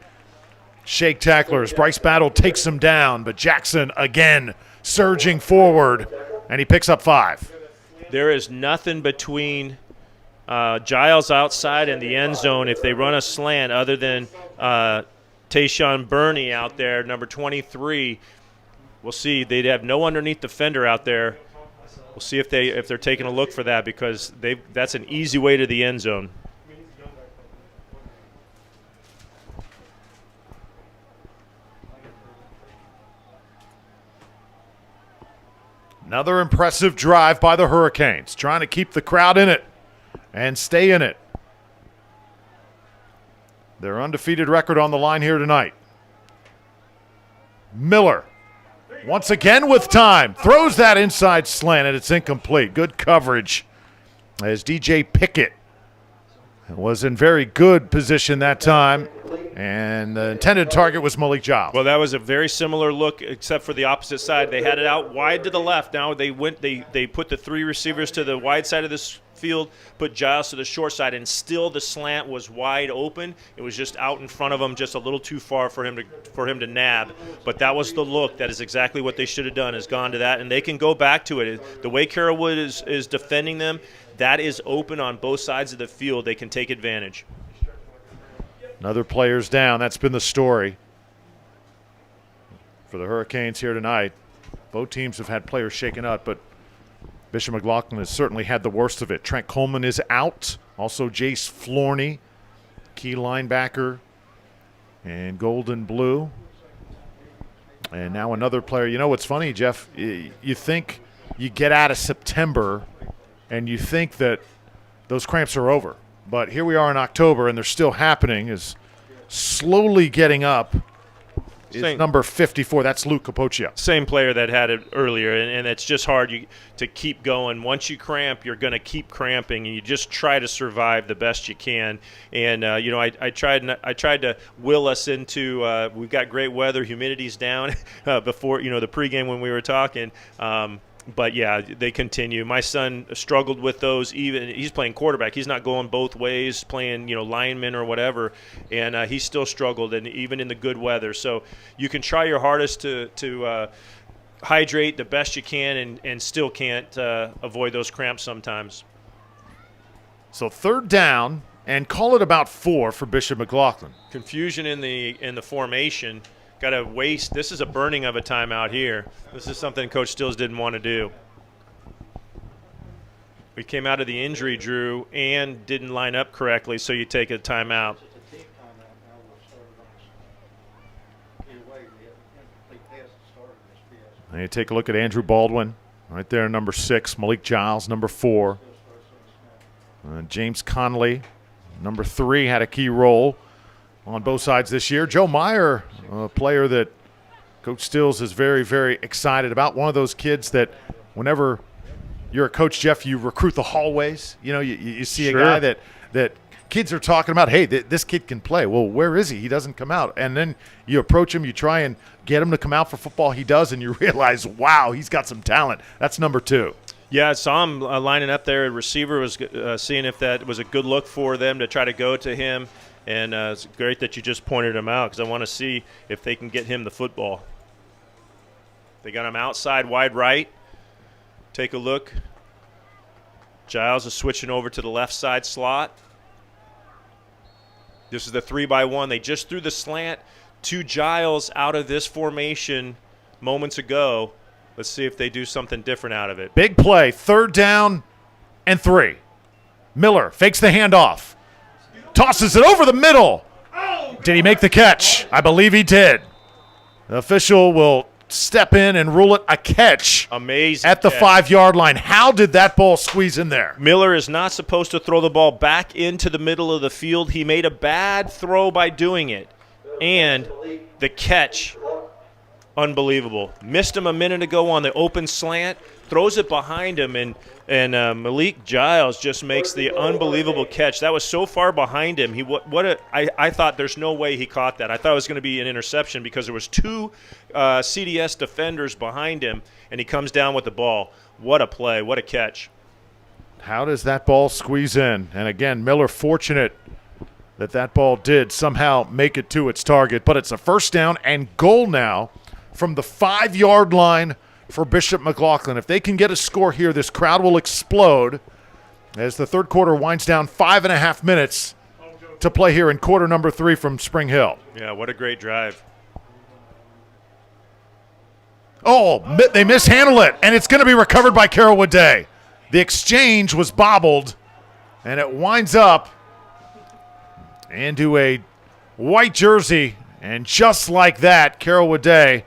shake tacklers? Bryce Battle takes him down, but Jackson again surging forward. And he picks up 5. There is nothing between Giles outside and the end zone if they run a slant other than Tayshawn Burney out there, number 23. We'll see. They'd have no underneath defender out there. We'll see if they're taking a look for that because that's an easy way to the end zone. Another impressive drive by the Hurricanes, trying to keep the crowd in it and stay in it. Their undefeated record on the line here tonight. Miller, once again with time, throws that inside slant, and it's incomplete. Good coverage as DJ Pickett was in very good position that time, and the intended target was Malik Giles. Well, that was a very similar look, except for the opposite side. They had it out wide to the left. Now they put the 3 receivers to the wide side of this field, put Giles to the short side, and still the slant was wide open. It was just out in front of him, just a little too far for him to nab. But that was the look. That is exactly what they should have done, is gone to that, and they can go back to it. The way Carrollwood is defending them, that is open on both sides of the field. They can take advantage. Another player's down. That's been the story for the Hurricanes here tonight. Both teams have had players shaken up, but Bishop McLaughlin has certainly had the worst of it. Trent Coleman is out. Also Jace Florney, key linebacker, and gold and blue. And now another player. You know what's funny, Jeff? You think you get out of September and you think that those cramps are over. But here we are in October, and they're still happening. Is slowly getting up is number 54. That's Luke Capoccia. Same player that had it earlier, and it's just hard to keep going. Once you cramp, you're going to keep cramping, and you just try to survive the best you can. And I tried to will us into we've got great weather, humidity's down before the pregame when we were talking. But, yeah, they continue. My son struggled with those. Even he's playing quarterback. He's not going both ways, playing, lineman or whatever. And he still struggled, and even in the good weather. So you can try your hardest to hydrate the best you can and still can't avoid those cramps sometimes. So 3rd down, and call it about 4 for Bishop McLaughlin. Confusion in the formation. Got to waste. This is a burning of a timeout here. This is something Coach Stills didn't want to do. We came out of the injury, Drew, and didn't line up correctly, so you take a timeout. And you take a look at Andrew Baldwin, right there, number 6. Malik Giles, number 4. James Conley, number 3, had a key role on both sides this year. Joe Meyer, a player that Coach Stills is very, very excited about. One of those kids that whenever you're a coach, Jeff, you recruit the hallways. You see Sure. a guy that kids are talking about, hey, this kid can play. Well, where is he? He doesn't come out. And then you approach him, you try and get him to come out for football. He does, and you realize, wow, he's got some talent. That's number 2. Yeah, I saw him lining up there. Receiver was seeing if that was a good look for them to try to go to him. And it's great that you just pointed him out, because I want to see if they can get him the football. They got him outside wide right. Take a look. Giles is switching over to the left side slot. This is the 3-by-1. They just threw the slant to Giles out of this formation moments ago. Let's see if they do something different out of it. Big play, 3rd down and 3. Miller fakes the handoff. Tosses it over the middle. Did he make the catch? I believe he did. The official will step in and rule it a catch. Amazing at the catch. 5-yard line. How did that ball squeeze in there? Miller is not supposed to throw the ball back into the middle of the field. He made a bad throw by doing it. And the catch, unbelievable. Missed him a minute ago on the open slant, throws it behind him, and Malik Giles just makes the unbelievable catch. That was so far behind him. I thought there's no way he caught that. I thought it was going to be an interception because there was 2 CDS defenders behind him, and he comes down with the ball. What a play. What a catch. How does that ball squeeze in? And again, Miller fortunate that ball did somehow make it to its target. But it's a 1st down and goal now from the 5-yard line for Bishop McLaughlin. If they can get a score here, this crowd will explode as the 3rd quarter winds down. 5.5 minutes to play here in quarter number 3 from Spring Hill. Yeah, what a great drive. Oh, they mishandle it, and it's going to be recovered by Carrollwood Day. The exchange was bobbled, and it winds up into a white jersey, and just like that, Carrollwood Day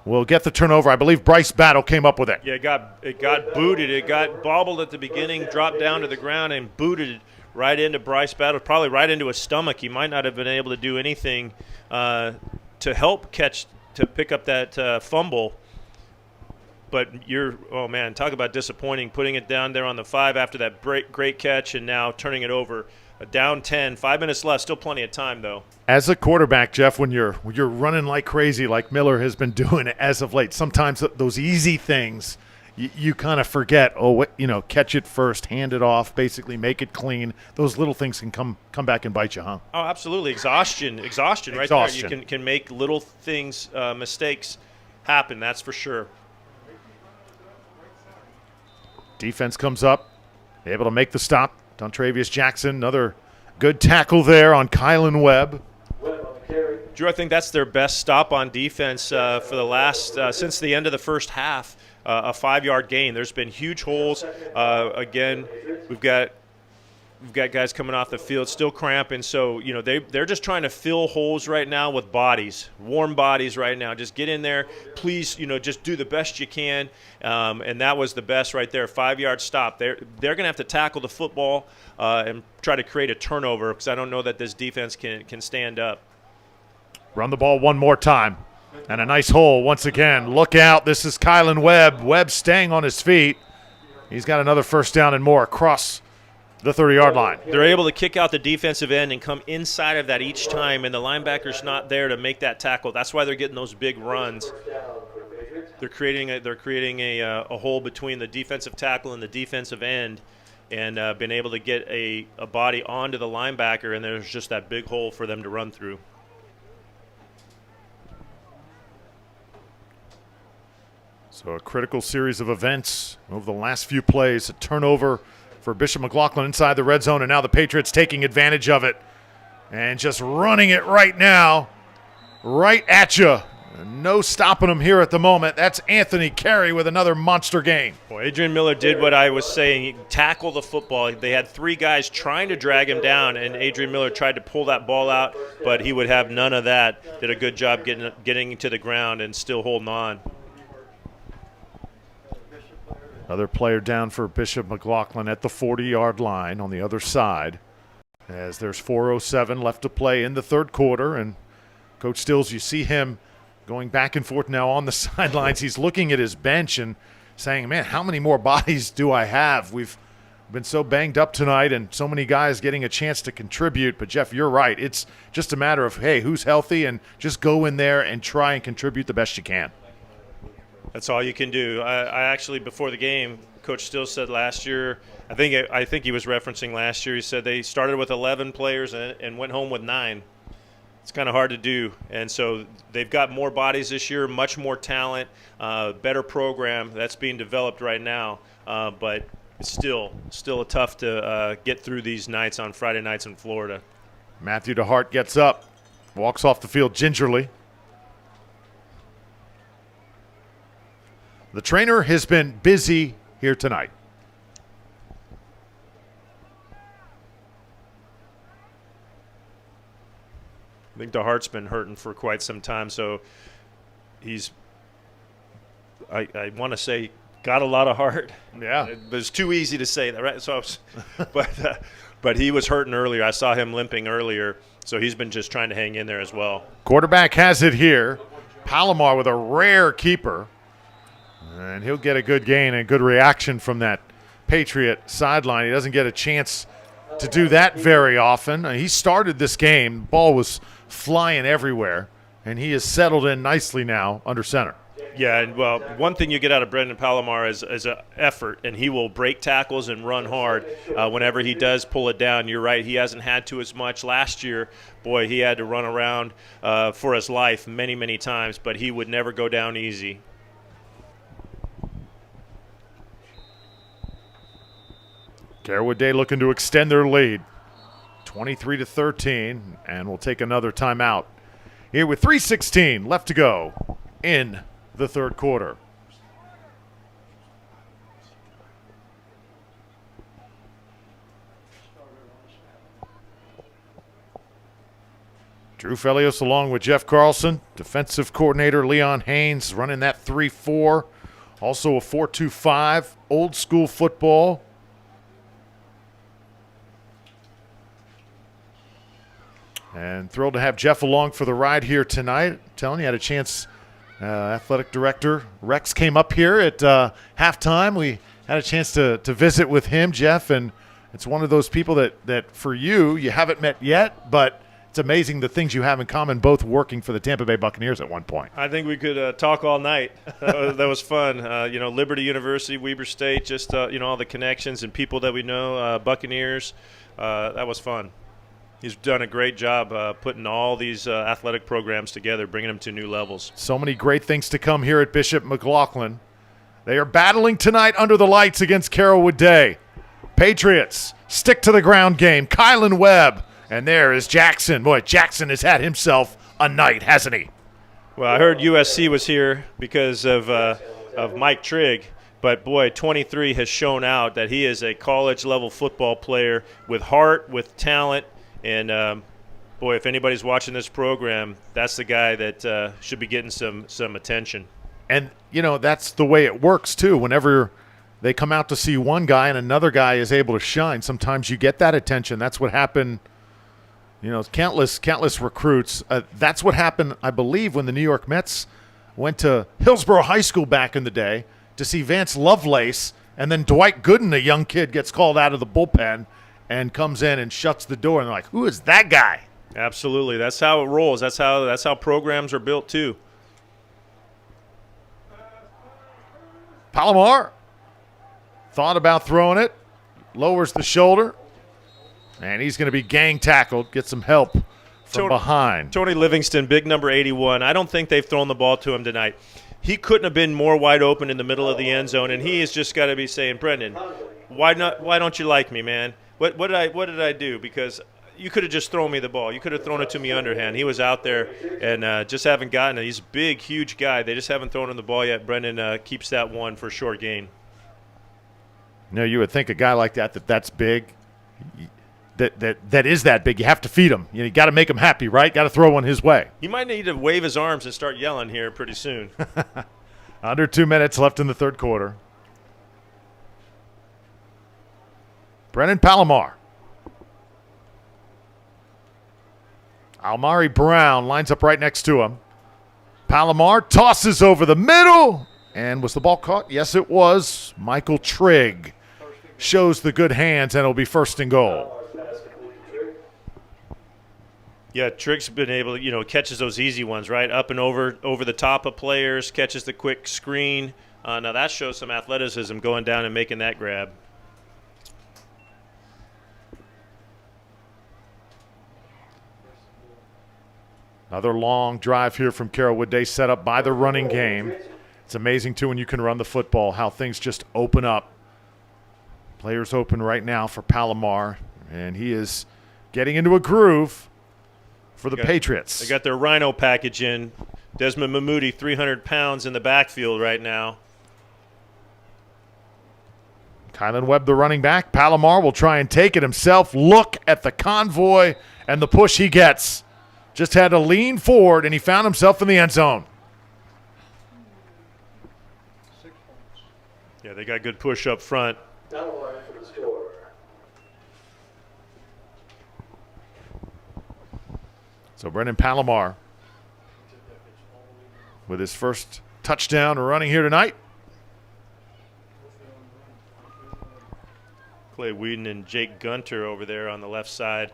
will get the turnover. I believe Bryce Battle came up with it. Yeah, it got booted. It got bobbled at the beginning, dropped down to the ground, and booted right into Bryce Battle, probably right into his stomach. He might not have been able to do anything to help catch to pick up that fumble. But oh man, talk about disappointing, putting it down there on the 5 after that great catch and now turning it over. Down 10, 5 minutes left, still plenty of time though. As a quarterback, Jeff, when you're running like crazy like Miller has been doing as of late, sometimes those easy things you kind of forget. Catch it first, hand it off, basically make it clean. Those little things can come back and bite you, huh? Oh, absolutely. Exhaustion right there. You can make little things, mistakes happen, that's for sure. Defense comes up, able to make the stop. Dontravius Jackson, another good tackle there on Kylan Webb. Drew, I think that's their best stop on defense for the last since the end of the first half. A 5-yard gain. There's been huge holes. Again, we've got guys coming off the field still cramping. So they're just trying to fill holes right now with bodies, warm bodies right now. Just get in there, please. Just do the best you can. And that was the best right there. 5-yard stop. They're going to have to tackle the football and try to create a turnover because I don't know that this defense can stand up. Run the ball one more time. And a nice hole once again. Look out. This is Kylan Webb. Webb staying on his feet. He's got another first down and more across the 30-yard line. They're able to kick out the defensive end and come inside of that each time, and the linebacker's not there to make that tackle. That's why they're getting those big runs. They're creating a hole between the defensive tackle and the defensive end, and been able to get a body onto the linebacker, and there's just that big hole for them to run through. So a critical series of events over the last few plays. A turnover for Bishop McLaughlin inside the red zone, and now the Patriots taking advantage of it and just running it right now, right at you. No stopping them here at the moment. That's Anthony Carey with another monster game. Well, Adrian Miller did what I was saying, tackle the football. They had 3 guys trying to drag him down, and Adrian Miller tried to pull that ball out, but he would have none of that. Did a good job getting to the ground and still holding on. Another player down for Bishop McLaughlin at the 40-yard line on the other side, as there's 4:07 left to play in the third quarter. And Coach Stills, you see him going back and forth now on the sidelines. He's looking at his bench and saying, man, how many more bodies do I have? We've been so banged up tonight and so many guys getting a chance to contribute. But, Jeff, you're right. It's just a matter of, hey, who's healthy, and just go in there and try and contribute the best you can. That's all you can do. I actually, before the game, Coach Stills said last year, I think he was referencing last year, he said they started with 11 players and went home with 9. It's kind of hard to do. And so they've got more bodies this year, much more talent, better program that's being developed right now. But it's still tough to get through these nights on Friday nights in Florida. Matthew DeHart gets up, walks off the field gingerly. The trainer has been busy here tonight. I think DeHart's been hurting for quite some time, so he's, I want to say, got a lot of heart. Yeah. But it's too easy to say that, right? So, but he was hurting earlier. I saw him limping earlier, so he's been just trying to hang in there as well. Quarterback has it here. Palomar with a rare keeper. And he'll get a good gain and a good reaction from that Patriot sideline. He doesn't get a chance to do that very often. He started this game. Ball was flying everywhere, and he is settled in nicely now under center. Yeah, and well, one thing you get out of Brendan Palomar is an effort, and he will break tackles and run hard whenever he does pull it down. You're right, he hasn't had to as much. Last year, boy, he had to run around for his life many, many times, but he would never go down easy. Carrollwood Day looking to extend their lead, 23-13, and we'll take another timeout here with 3:16 left to go in the third quarter. Drew Felios along with Jeff Carlson, defensive coordinator Leon Haynes running that 3-4, also a 4-2-5, old school football. And thrilled to have Jeff along for the ride here tonight. Telling you, had a chance Athletic director Rex came up here at halftime. We had a chance to visit with him, Jeff, and it's one of those people that for you haven't met yet, but it's amazing the things you have in common, both working for the Tampa Bay Buccaneers at one point. I think we could talk all night. That was fun. Liberty University, Weber State, just, all the connections and people that we know, Buccaneers. That was fun. He's done a great job putting all these athletic programs together, bringing them to new levels. So many great things to come here at Bishop McLaughlin. They are battling tonight under the lights against Carrollwood Day. Patriots, stick to the ground game. Kylan Webb. And there is Jackson. Boy, Jackson has had himself a night, hasn't he? Well, I heard USC was here because of Mike Trigg. But, boy, 23 has shown out that he is a college-level football player with heart, with talent. And, boy, if anybody's watching this program, that's the guy that should be getting some attention. And, that's the way it works, too. Whenever they come out to see one guy and another guy is able to shine, sometimes you get that attention. That's what happened, countless recruits. That's what happened, I believe, when the New York Mets went to Hillsborough High School back in the day to see Vance Lovelace, and then Dwight Gooden, a young kid, gets called out of the bullpen and comes in and shuts the door. And they're like, who is that guy? Absolutely. That's how it rolls. That's how programs are built, too. Palomar thought about throwing it, lowers the shoulder, and he's going to be gang tackled, get some help from behind. Tony Livingston, big number 81. I don't think they've thrown the ball to him tonight. He couldn't have been more wide open in the middle of the end zone, and he has just got to be saying, Brendan, why don't you like me, man? What did I do? Because you could have just thrown me the ball. You could have thrown it to me underhand. He was out there and just haven't gotten it. He's a big, huge guy. They just haven't thrown him the ball yet. Brendan keeps that one for short gain. You would think a guy like that's big, that is that big. You have to feed him. You got to make him happy, right? Got to throw one his way. He might need to wave his arms and start yelling here pretty soon. Under 2 minutes left in the third quarter. Brennan Palomar. Almari Brown lines up right next to him. Palomar tosses over the middle. And was the ball caught? Yes, it was. Michael Trigg shows the good hands, and it'll be first and goal. Yeah, Trigg's been able to, catches those easy ones, right? Up and over the top of players, catches the quick screen. Now that shows some athleticism going down and making that grab. Another long drive here from Carrollwood Day set up by the running game. It's amazing, too, when you can run the football, how things just open up. Players open right now for Palomar, and he is getting into a groove for the Patriots. They got their Rhino package in. Desmond Mahmoudi, 300 pounds in the backfield right now. Kylan Webb, the running back. Palomar will try and take it himself. Look at the convoy and the push he gets. Just had to lean forward, and he found himself in the end zone. Yeah, they got good push up front. Down the line for the score. So Brendan Palomar with his first touchdown running here tonight. Clay Whedon and Jake Gunter over there on the left side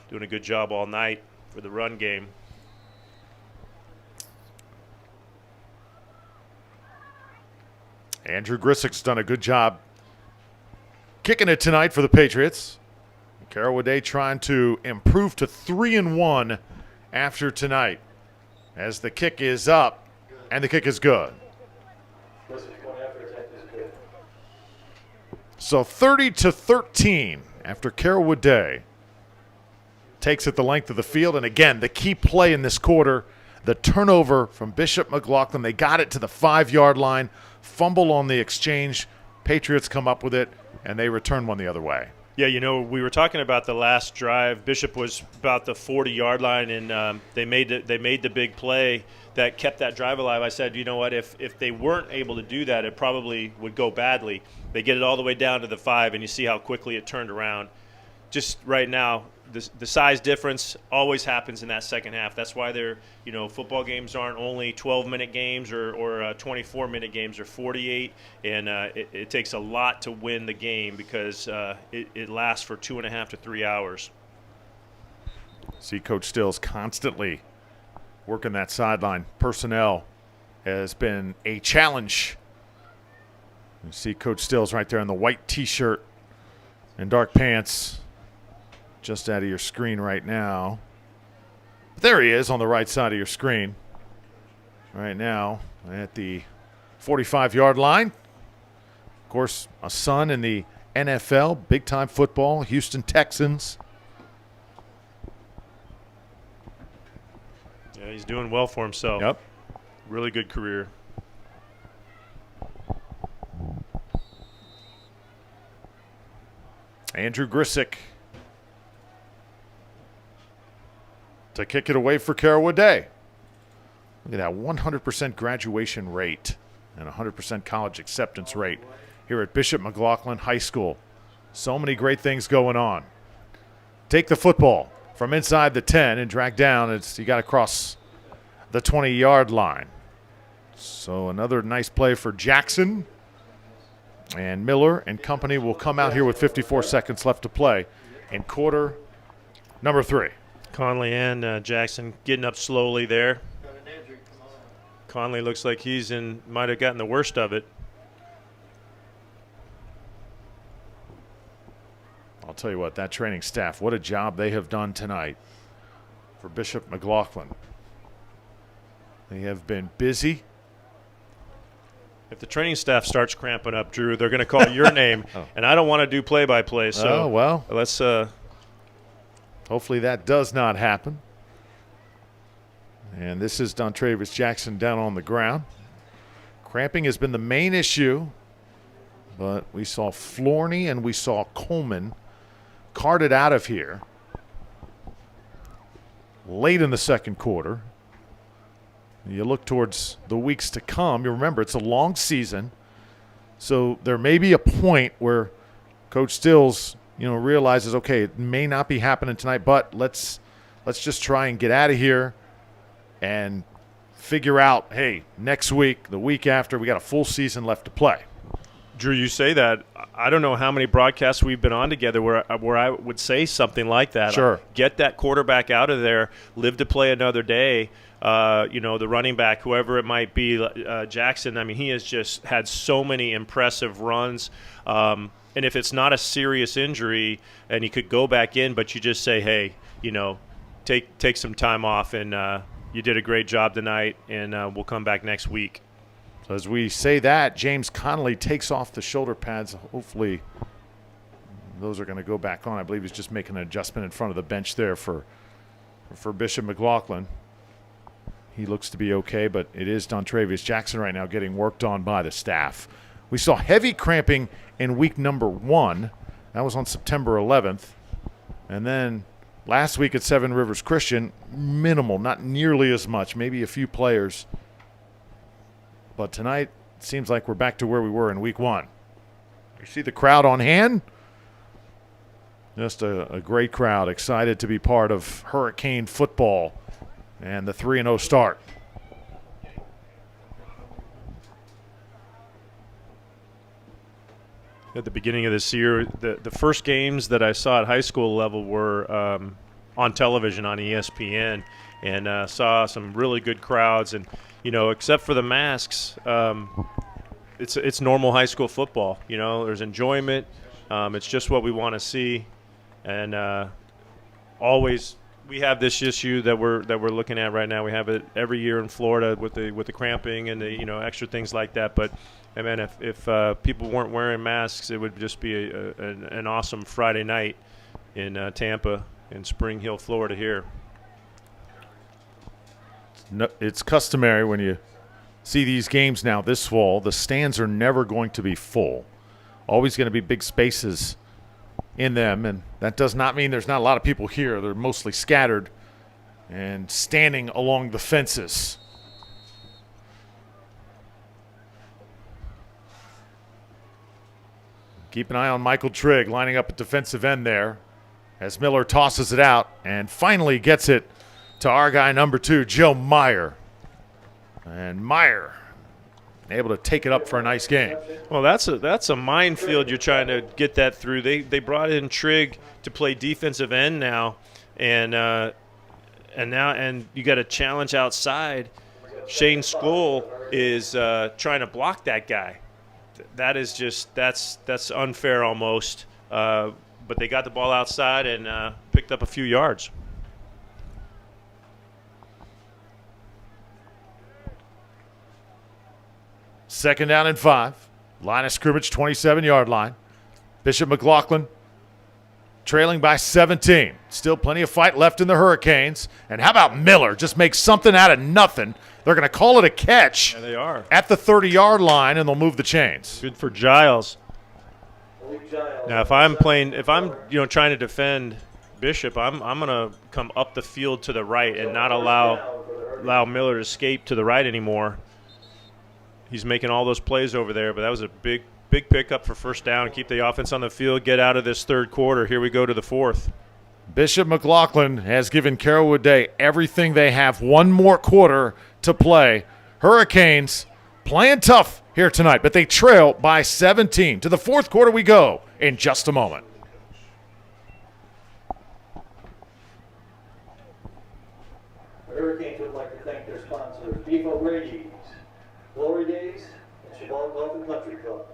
doing a good job all night for the run game. Andrew Grisick's done a good job kicking it tonight for the Patriots. Carrollwood Day trying to improve to 3-1 after tonight as the kick is up and the kick is good. So 30-13 after Carrollwood Day takes it the length of the field. And again, the key play in this quarter, the turnover from Bishop McLaughlin. They got it to the 5-yard line. Fumble on the exchange. Patriots come up with it, and they return one the other way. Yeah, we were talking about the last drive. Bishop was about the 40-yard line, and they made the big play that kept that drive alive. I said, you know what, if they weren't able to do that, it probably would go badly. They get it all the way down to the 5, and you see how quickly it turned around. just right now, the size difference always happens in that second half. That's why football games aren't only 12-minute games or 24-minute games or 48, and it takes a lot to win the game because it lasts for 2.5 to 3 hours. See Coach Stills constantly working that sideline. Personnel has been a challenge. You see Coach Stills right there in the white T-shirt and dark pants. Just out of your screen right now. But there he is on the right side of your screen. Right now at the 45-yard line. Of course, a son in the NFL, big-time football, Houston Texans. Yeah, he's doing well for himself. Yep. Really good career. Andrew Grisick to kick it away for Carrollwood Day. Look at that 100% graduation rate and 100% college acceptance rate here at Bishop McLaughlin High School. So many great things going on. Take the football from inside the 10 and drag down. You got to cross the 20-yard line. So another nice play for Jackson. And Miller and company will come out here with 54 seconds left to play in quarter number 3. Conley and Jackson getting up slowly there. Conley looks like might have gotten the worst of it. I'll tell you what, that training staff, what a job they have done tonight for Bishop McLaughlin. They have been busy. If the training staff starts cramping up, Drew, they're going to call your name, and I don't want to do play-by-play. So well, let's. Hopefully that does not happen. And this is Dontravius Jackson down on the ground. Cramping has been the main issue, but we saw Florney and we saw Coleman carted out of here late in the second quarter. You look towards the weeks to come. You remember, it's a long season, so there may be a point where Coach Stills, realizes, okay, it may not be happening tonight, but let's just try and get out of here and figure out, hey, next week, the week after, we got a full season left to play. Drew, you say that. I don't know how many broadcasts we've been on together where I would say something like that. Sure. Get that quarterback out of there, live to play another day. The running back, whoever it might be, Jackson, I mean, he has just had so many impressive runs. And if it's not a serious injury and he could go back in, but you just say, hey, take some time off and you did a great job tonight and we'll come back next week. So as we say that, James Connolly takes off the shoulder pads. Hopefully those are going to go back on. I believe he's just making an adjustment in front of the bench there for Bishop McLaughlin. He looks to be okay, but it is Dontravius Jackson right now getting worked on by the staff. We saw heavy cramping in week number 1. That was on September 11th. And then last week at Seven Rivers Christian, minimal, not nearly as much, maybe a few players. But tonight, it seems like we're back to where we were in week 1. You see the crowd on hand? Just a great crowd, excited to be part of Hurricane football and the 3-0 start. At the beginning of this year, the first games that I saw at high school level were on television on ESPN, and saw some really good crowds. And except for the masks, it's normal high school football. There's enjoyment. It's just what we want to see, and always we have this issue that we're looking at right now. We have it every year in Florida with the cramping and the extra things like that. But I mean, if people weren't wearing masks, it would just be an awesome Friday night in Tampa, in Spring Hill, Florida here. No, it's customary when you see these games now this fall, the stands are never going to be full. Always going to be big spaces in them, and that does not mean there's not a lot of people here. They're mostly scattered and standing along the fences. Keep an eye on Michael Trigg lining up at defensive end there. as Miller tosses it out and finally gets it to our guy number 2, Joe Meyer. And Meyer able to take it up for a nice game. Well, that's a minefield. You're trying to get that through. They brought in Trigg to play defensive end now, and you got a challenge outside. Shane Skoll is trying to block that guy. That is just that's unfair almost. But they got the ball outside and picked up a few yards. Second down and 5. Line of scrimmage, 27-yard line. Bishop McLaughlin trailing by 17. Still plenty of fight left in the Hurricanes. And how about Miller? Just makes something out of nothing. They're going to call it a catch. Yeah, they are. At the 30-yard line, and they'll move the chains. Good for Giles. Now, if I'm trying to defend Bishop, I'm going to come up the field to the right and not allow Miller to escape to the right anymore. He's making all those plays over there, but that was a big pickup for first down. Keep the offense on the field, get out of this third quarter. Here we go to the fourth. Bishop McLaughlin has given Carrollwood Day everything they have. One more quarter to play. Hurricanes playing tough here tonight, but they trail by 17. To the fourth quarter we go in just a moment. The Hurricanes would like to thank their sponsors, Beef O'Grady's, Glory Days, and Chabal Golf and Country Club.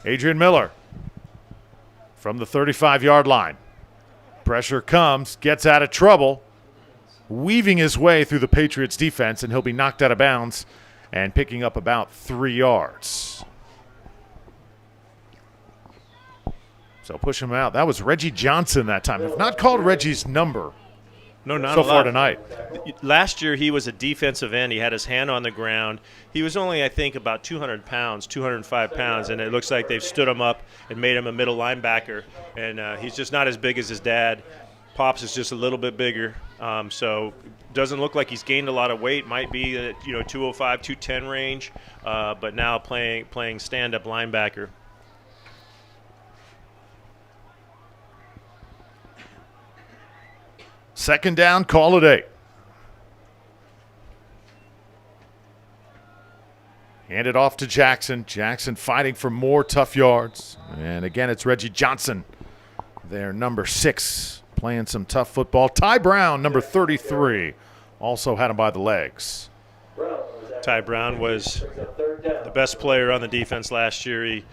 Adrian Miller from the 35-yard line. Pressure comes, gets out of trouble, weaving his way through the Patriots defense, and he'll be knocked out of bounds and picking up about 3 yards. So push him out. That was Reggie Johnson that time. If not called Reggie's number No, not so a lot. far tonight. Last year he was a defensive end. He had his hand on the ground. He was only, I think, about 200 pounds, 205 pounds, and it looks like they've stood him up and made him a middle linebacker. And he's just not as big as his dad. Pops is just a little bit bigger, so doesn't look like he's gained a lot of weight. Might be at 205, 210 range, but now playing stand-up linebacker. Second down, call it 8. Hand it off to Jackson. Jackson fighting for more tough yards. And again, it's Reggie Johnson, their number 6, playing some tough football. Ty Brown, number 33, also had him by the legs. Ty Brown was the best player on the defense last year. He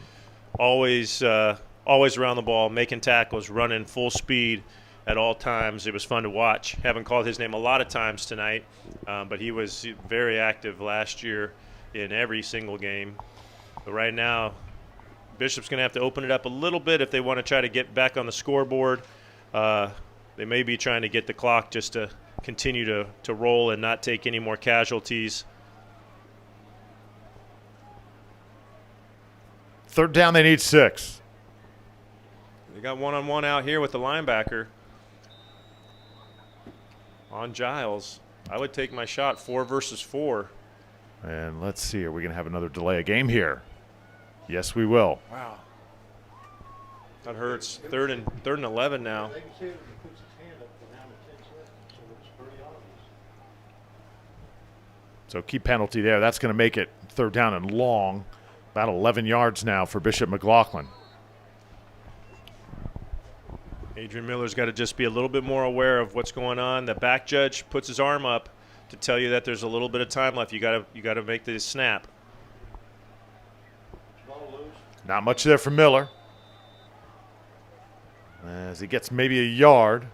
always around the ball, making tackles, running full speed at all times. It was fun to watch. Haven't called his name a lot of times tonight, but he was very active last year in every single game. But right now, Bishop's going to have to open it up a little bit if they want to try to get back on the scoreboard. They may be trying to get the clock just to continue to roll and not take any more casualties. Third down, they need 6. They got one-on-one out here with the linebacker on Giles. I would take my shot, 4 versus 4. And let's see, are we going to have another delay of game here? Yes, we will. Wow. That hurts. Third and 11 now. So key penalty there. That's going to make it third down and long. About 11 yards now for Bishop McLaughlin. Adrian Miller's got to just be a little bit more aware of what's going on. The back judge puts his arm up to tell you that there's a little bit of time left. You got to make the snap. Not much there for Miller, as he gets maybe a yard.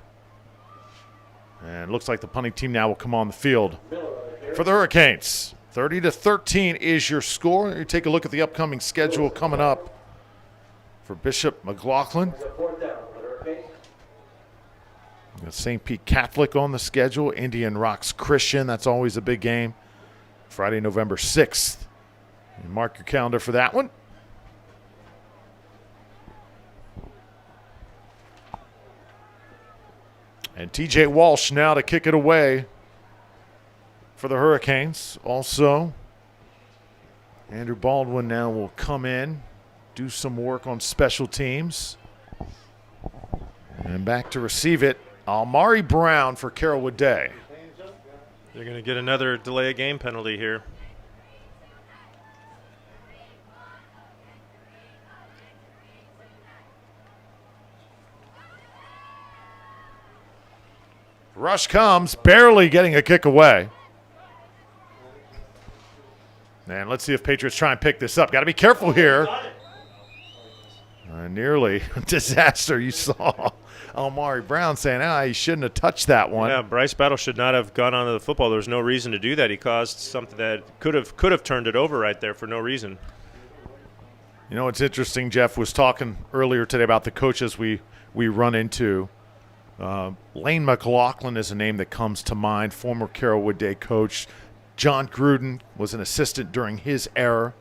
And it looks like the punting team now will come on the field for the Hurricanes. 30-13 is your score. You take a look at the upcoming schedule coming up for Bishop McLaughlin. Got St. Pete Catholic on the schedule, Indian Rocks Christian. That's always a big game. Friday, November 6th. You mark your calendar for that one. And TJ Walsh now to kick it away for the Hurricanes. Also, Andrew Baldwin now will come in, do some work on special teams. And back to receive it, Almari Brown for Carrollwood Day. They're going to get another delay of game penalty here. Rush comes, barely getting a kick away. And let's see if Patriots try and pick this up. Got to be careful here. Nearly a disaster. You saw Almari Brown saying, he shouldn't have touched that one. Yeah, Bryce Battle should not have gone onto the football. There was no reason to do that. He caused something that could have turned it over right there for no reason. You know, it's interesting. Jeff was talking earlier today about the coaches we run into. Lane McLaughlin is a name that comes to mind, former Carrollwood Day coach. John Gruden was an assistant during his era.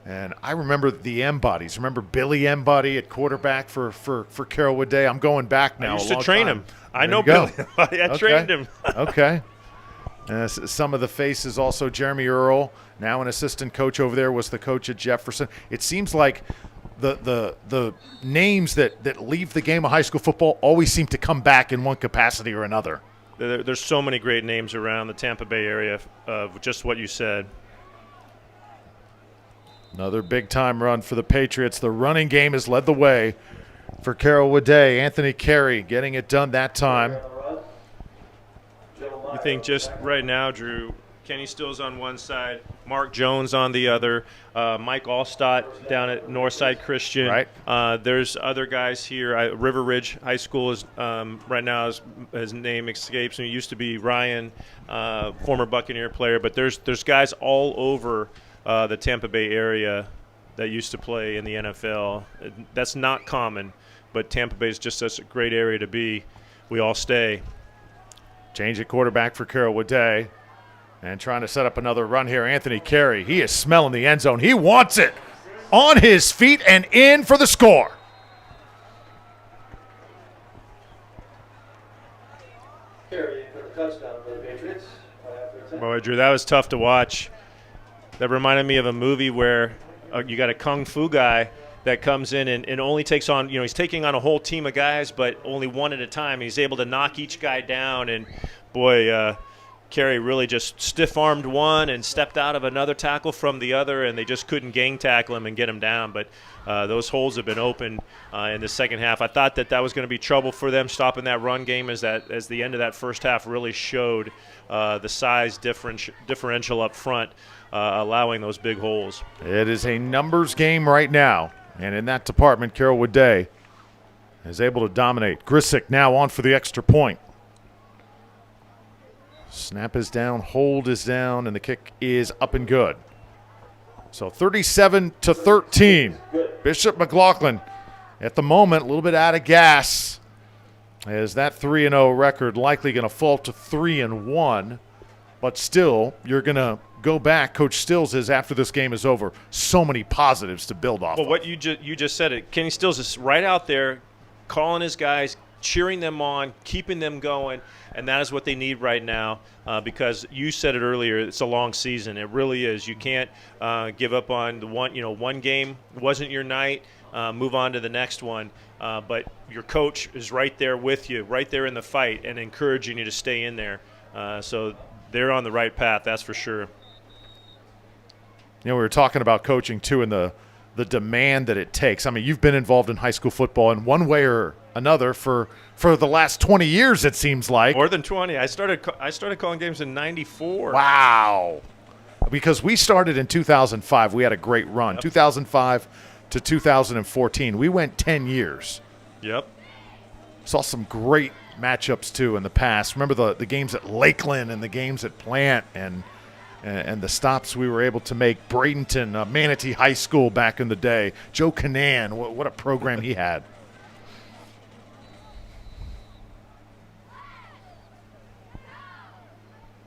And I remember the M-Bodies. Remember Billy M-Body at quarterback for Carrollwood Day? I'm going back now. I used to train him. I know go. Billy M-Body. I trained him. Okay. Some of the faces also, Jeremy Earl, now an assistant coach over there, was the coach at Jefferson. It seems like the names that leave the game of high school football always seem to come back in one capacity or another. There's so many great names around the Tampa Bay area of just what you said. Another big-time run for the Patriots. The running game has led the way for Carrollwood Day. Anthony Carey getting it done that time. You think just right now, Drew, Kenny Stills on one side, Mark Jones on the other, Mike Allstott down at Northside Christian. Right. There's other guys here. River Ridge High School is right now, his name escapes me. It used to be Ryan, former Buccaneer player. But there's guys all over the Tampa Bay area that used to play in the NFL. That's not common, but Tampa Bay is just such a great area to be. We all stay. Change at quarterback for Carrollwood Day. And trying to set up another run here, Anthony Carey. He is smelling the end zone. He wants it. On his feet and in for the score. Carey for the touchdown for the Patriots. Boy, Drew, that was tough to watch. That reminded me of a movie where you got a kung fu guy that comes in and only takes on, he's taking on a whole team of guys, but only one at a time. He's able to knock each guy down, and boy, Carey really just stiff-armed one and stepped out of another tackle from the other, and they just couldn't gang tackle him and get him down. But those holes have been open in the second half. I thought that was going to be trouble for them stopping that run game as the end of that first half really showed the size differential up front, allowing those big holes. It is a numbers game right now, and in that department, Carrollwood Day is able to dominate. Grisick now on for the extra point. Snap is down, hold is down, and the kick is up and good. So 37-13. Bishop McLaughlin at the moment a little bit out of gas, as that 3-0 record likely going to fall to 3-1. But still, you're going to go back. Coach Stills is, after this game is over, so many positives to build off of. What you just said it. Kenny Stills is right out there calling his guys, cheering them on, keeping them going. And that is what they need right now, because you said it earlier. It's a long season. It really is. You can't give up on the one game wasn't your night. Move on to the next one. But your coach is right there with you, right there in the fight, and encouraging you to stay in there. So they're on the right path. That's for sure. We were talking about coaching too in the the demand that it takes. I mean, you've been involved in high school football in one way or another for the last 20 years, it seems like. More than 20. I started calling games in '94. Wow. Because we started in 2005. We had a great run. Yep. 2005 to 2014. We went 10 years. Yep. Saw some great matchups, too, in the past. Remember the games at Lakeland and the games at Plant and the stops we were able to make. Bradenton, Manatee High School back in the day. Joe Canan, what a program he had.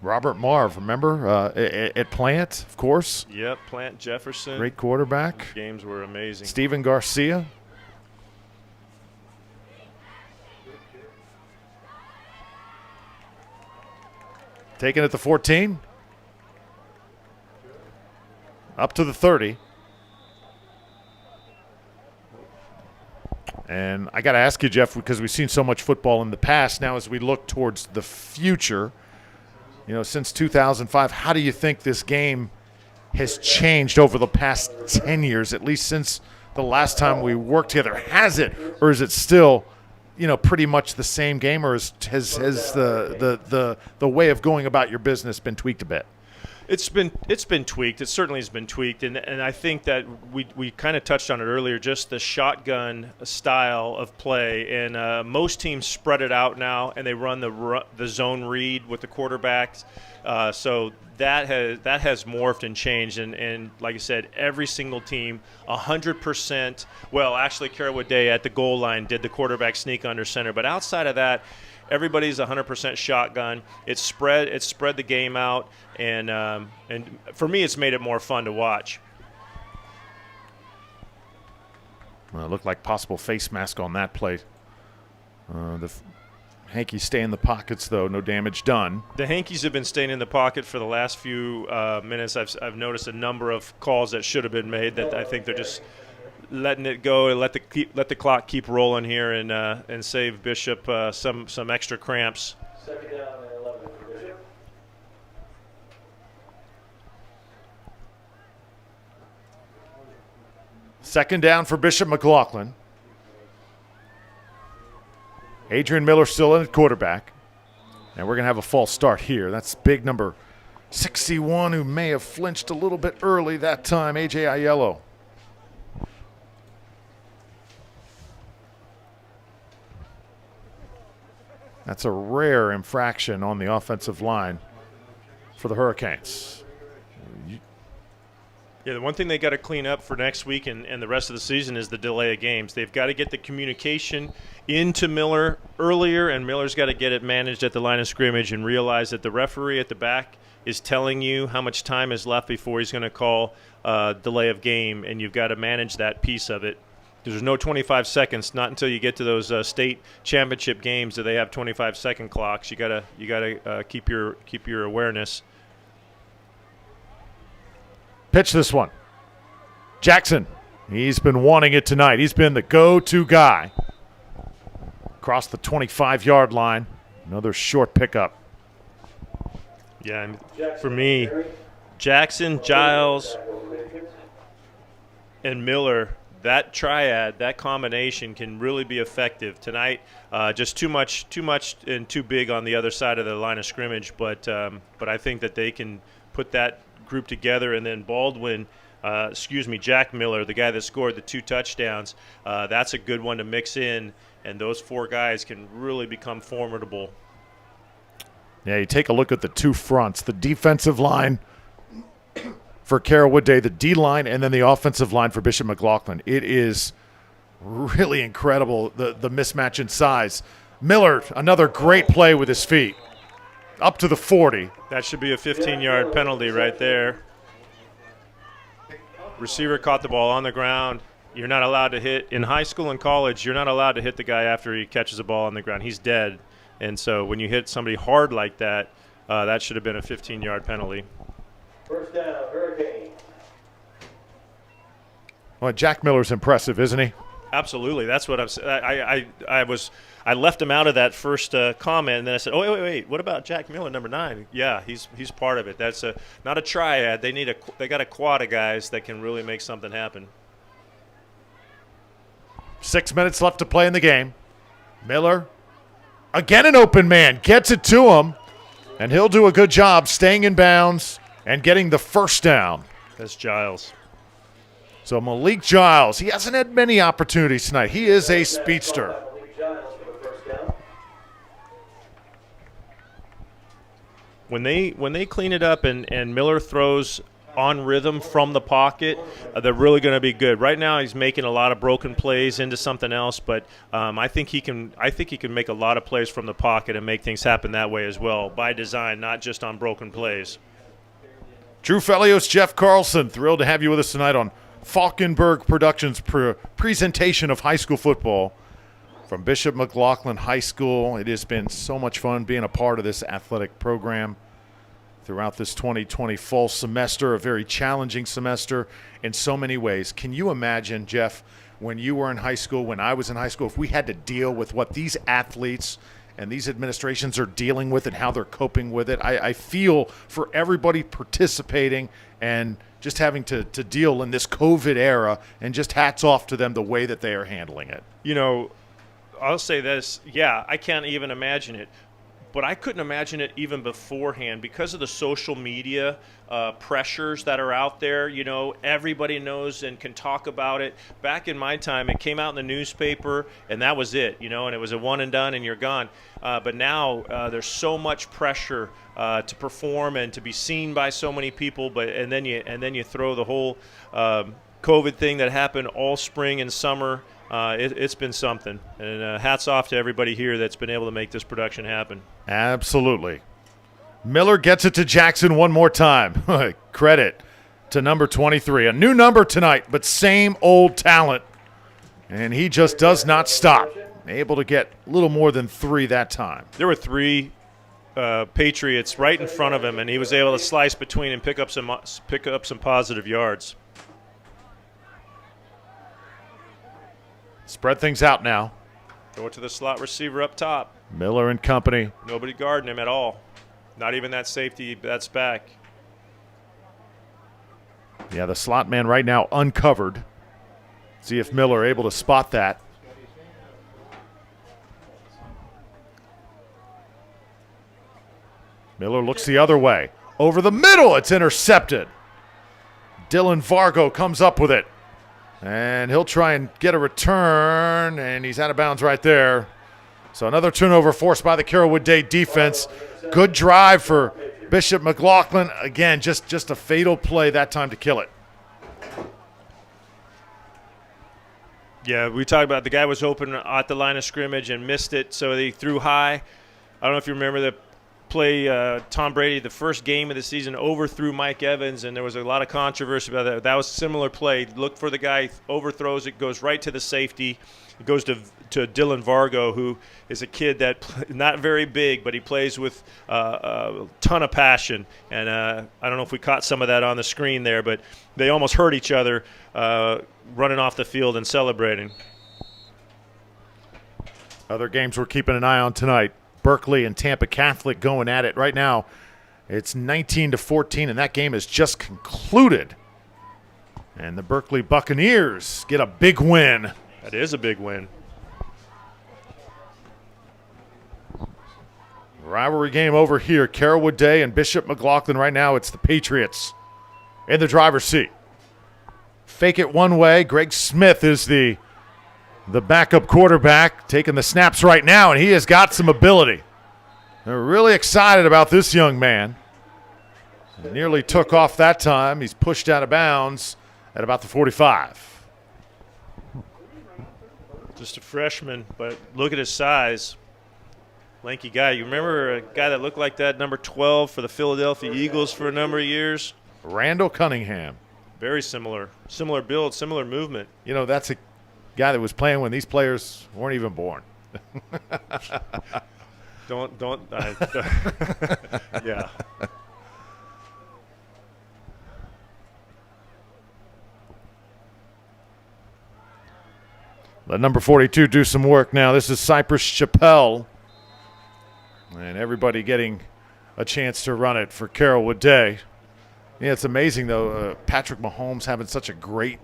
Robert Marv, remember, at Plant, of course. Yep, Plant Jefferson. Great quarterback. Those games were amazing. Steven Garcia. Taking it to 14. Up to the 30. And I got to ask you, Jeff, because we've seen so much football in the past, now as we look towards the future, since 2005, how do you think this game has changed over the past 10 years, at least since the last time we worked together? Has it, or is it still, pretty much the same game, or has the way of going about your business been tweaked a bit? It's been tweaked. It certainly has been tweaked, and I think that we kind of touched on it earlier. Just the shotgun style of play, and most teams spread it out now, and they run the zone read with the quarterbacks. So that has morphed and changed, and like I said, every single team 100%. Well, actually, Carrollwood Day at the goal line did the quarterback sneak under center, but outside of that, everybody's 100% shotgun. It's spread the game out, and for me, it's made it more fun to watch. Well, it looked like possible face mask on that play. The Hankies stay in the pockets, though. No damage done. The Hankies have been staying in the pocket for the last few minutes. I've noticed a number of calls that should have been made that I think they're just letting it go and let the clock keep rolling here and save Bishop some extra cramps. Second down and 11 for Bishop. Second down for Bishop McLaughlin. Adrian Miller still in at quarterback. And we're going to have a false start here. That's big number 61, who may have flinched a little bit early that time, A.J. Aiello. That's a rare infraction on the offensive line for the Hurricanes. Yeah, the one thing they got to clean up for next week and the rest of the season is the delay of games. They've got to get the communication into Miller earlier, and Miller's got to get it managed at the line of scrimmage and realize that the referee at the back is telling you how much time is left before he's going to call delay of game, and you've got to manage that piece of it. There's no 25 seconds. Not until you get to those state championship games do they have 25-second clocks. You gotta keep your awareness. Pitch this one. Jackson. He's been wanting it tonight. He's been the go-to guy. Across the 25-yard line. Another short pickup. Yeah, and for me, Jackson, Giles, and Miller. That triad, that combination can really be effective tonight. Just too much and too big on the other side of the line of scrimmage. But I think that they can put that group together. And then Baldwin, Jack Miller, the guy that scored the 2 touchdowns, that's a good one to mix in. And those 4 guys can really become formidable. Yeah, you take a look at the 2 fronts, the defensive line for Carrollwood Day, the D-line, and then the offensive line for Bishop McLaughlin. It is really incredible, the mismatch in size. Miller, another great play with his feet, up to the 40. That should be a 15-yard penalty right there. Receiver caught the ball on the ground. You're not allowed to hit. In high school and college, you're not allowed to hit the guy after he catches the ball on the ground. He's dead. And so when you hit somebody hard like that, that should have been a 15-yard penalty. First down, Hurricane. Well, Jack Miller's impressive, isn't he? Absolutely. That's what I'm saying. I left him out of that first comment, and then I said, "Oh, wait. What about Jack Miller, number 9? Yeah, he's part of it. That's not a triad. They got a quad of guys that can really make something happen." 6 minutes left to play in the game. Miller, again an open man, gets it to him, and he'll do a good job staying in bounds and getting the first down. That's Giles. So Malik Giles, he hasn't had many opportunities tonight. He is a speedster. When they clean it up and Miller throws on rhythm from the pocket, they're really going to be good. Right now, he's making a lot of broken plays into something else, but I think he can make a lot of plays from the pocket and make things happen that way as well, by design, not just on broken plays. Drew Felios, Jeff Carlson, thrilled to have you with us tonight on Falkenberg Productions' presentation of high school football from Bishop McLaughlin High School. It has been so much fun being a part of this athletic program throughout this 2020 fall semester, a very challenging semester in so many ways. Can you imagine, Jeff, when you were in high school, when I was in high school, if we had to deal with what these athletes and these administrations are dealing with and how they're coping with it? I feel for everybody participating and just having to deal in this COVID era, and just hats off to them the way that they are handling it. You know, I'll say this, yeah, I can't even imagine it. But I couldn't imagine it even beforehand because of the social media pressures that are out there. You know, everybody knows and can talk about it. Back in my time, it came out in the newspaper, and that was it, you know, and it was a one and done and you're gone. But now there's so much pressure to perform and to be seen by so many people. And then you throw the whole COVID thing that happened all spring and summer. It's been something, and hats off to everybody here that's been able to make this production happen. Absolutely. Miller gets it to Jackson one more time. Credit to number 23. A new number tonight, but same old talent. And he just does not stop. Able to get a little more than 3 that time. There were 3 Patriots right in front of him, and he was able to slice between and pick up some positive yards. Spread things out now. Go to the slot receiver up top. Miller and company. Nobody guarding him at all. Not even that safety that's back. Yeah, the slot man right now uncovered. See if Miller able to spot that. Miller looks the other way. Over the middle, it's intercepted. Dylan Vargo comes up with it. And he'll try and get a return, and he's out of bounds right there. So another turnover forced by the Carrollwood Day defense. Good drive for Bishop McLaughlin. Again, just a fatal play that time to kill it. Yeah, we talked about the guy was open at the line of scrimmage and missed it, so they threw high. I don't know if you remember the play, Tom Brady, the first game of the season, overthrew Mike Evans, and there was a lot of controversy about that. That was a similar play. Look for the guy, overthrows it, goes right to the safety. It goes to Dylan Vargo, who is a kid that not very big, but he plays with a ton of passion. And I don't know if we caught some of that on the screen there, but they almost hurt each other running off the field and celebrating. Other games we're keeping an eye on tonight. Berkeley and Tampa Catholic going at it right now. It's 19-14, and that game has just concluded. And the Berkeley Buccaneers get a big win. That is a big win. Rivalry game over here. Carrollwood Day and Bishop McLaughlin right now. It's the Patriots in the driver's seat. Fake it one way. Greg Smith is the backup quarterback, taking the snaps right now, and he has got some ability. They're really excited about this young man. He nearly took off that time. He's pushed out of bounds at about the 45. Just a freshman, but look at his size. Lanky guy. You remember a guy that looked like that, number 12 for the Philadelphia Eagles for a number of years? Randall Cunningham. Very similar. Similar build, similar movement. You know, that's a guy that was playing when these players weren't even born. Yeah. Let number 42 do some work now. This is Cypress Chappelle. And everybody getting a chance to run it for Carrollwood Day. Yeah, it's amazing, though. Patrick Mahomes having such a great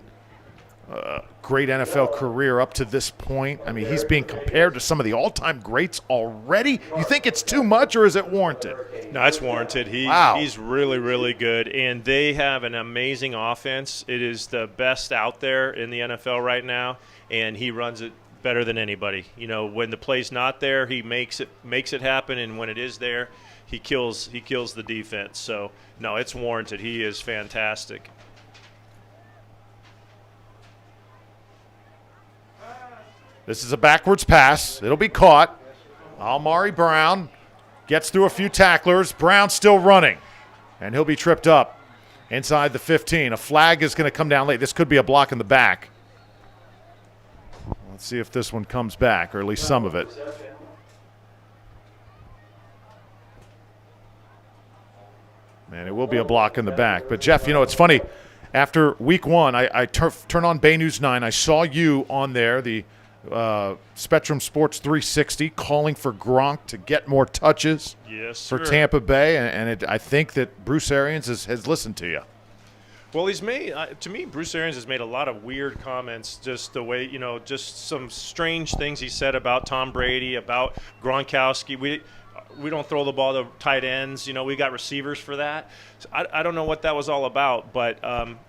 great NFL career up to this point. I mean, he's being compared to some of the all-time greats already. You think it's too much, or is it warranted? No, it's warranted. Wow. He's really, really good, and they have an amazing offense. It is the best out there in the NFL right now, and he runs it better than anybody. You know, when the play's not there, he makes it happen, and when it is there, he kills the defense. So, no, it's warranted. He is fantastic. This is a backwards pass. It'll be caught. Almari Brown gets through a few tacklers. Brown still running, and he'll be tripped up inside the 15. A flag is going to come down late. This could be a block in the back. Let's see if this one comes back, or at least some of it. Man, it will be a block in the back. But, Jeff, you know, it's funny. After week one, I turn on Bay News 9. I saw you on there, the Spectrum Sports 360, calling for Gronk to get more touches for Tampa Bay. And I think that Bruce Arians has listened to you. Well, he's made to me, Bruce Arians has made a lot of weird comments, just the way, you know, just some strange things he said about Tom Brady, about Gronkowski. We don't throw the ball to tight ends. You know, we got receivers for that. So I don't know what that was all about, but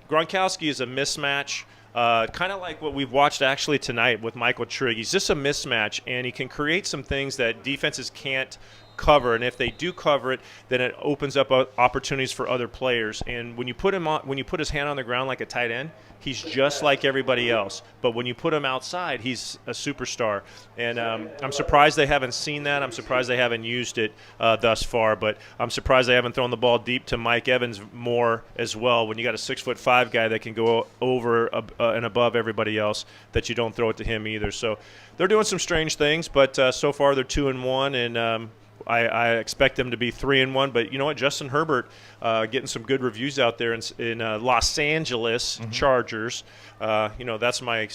Gronkowski is a mismatch, kind of like what we've watched actually tonight with Michael Trigg. He's just a mismatch, and he can create some things that defenses can't cover, and if they do cover it, then it opens up opportunities for other players. And when you put his hand on the ground like a tight end, he's just like everybody else. But when you put him outside, he's a superstar. And I'm surprised they haven't seen that. I'm surprised they haven't used it thus far. But I'm surprised they haven't thrown the ball deep to Mike Evans more as well. When you got a 6'5" guy that can go over and above everybody else, that you don't throw it to him either. So they're doing some strange things, but so far they're 2-1, and I expect them to be 3-1, but you know what? Justin Herbert getting some good reviews out there in Los Angeles Chargers. You know, that's my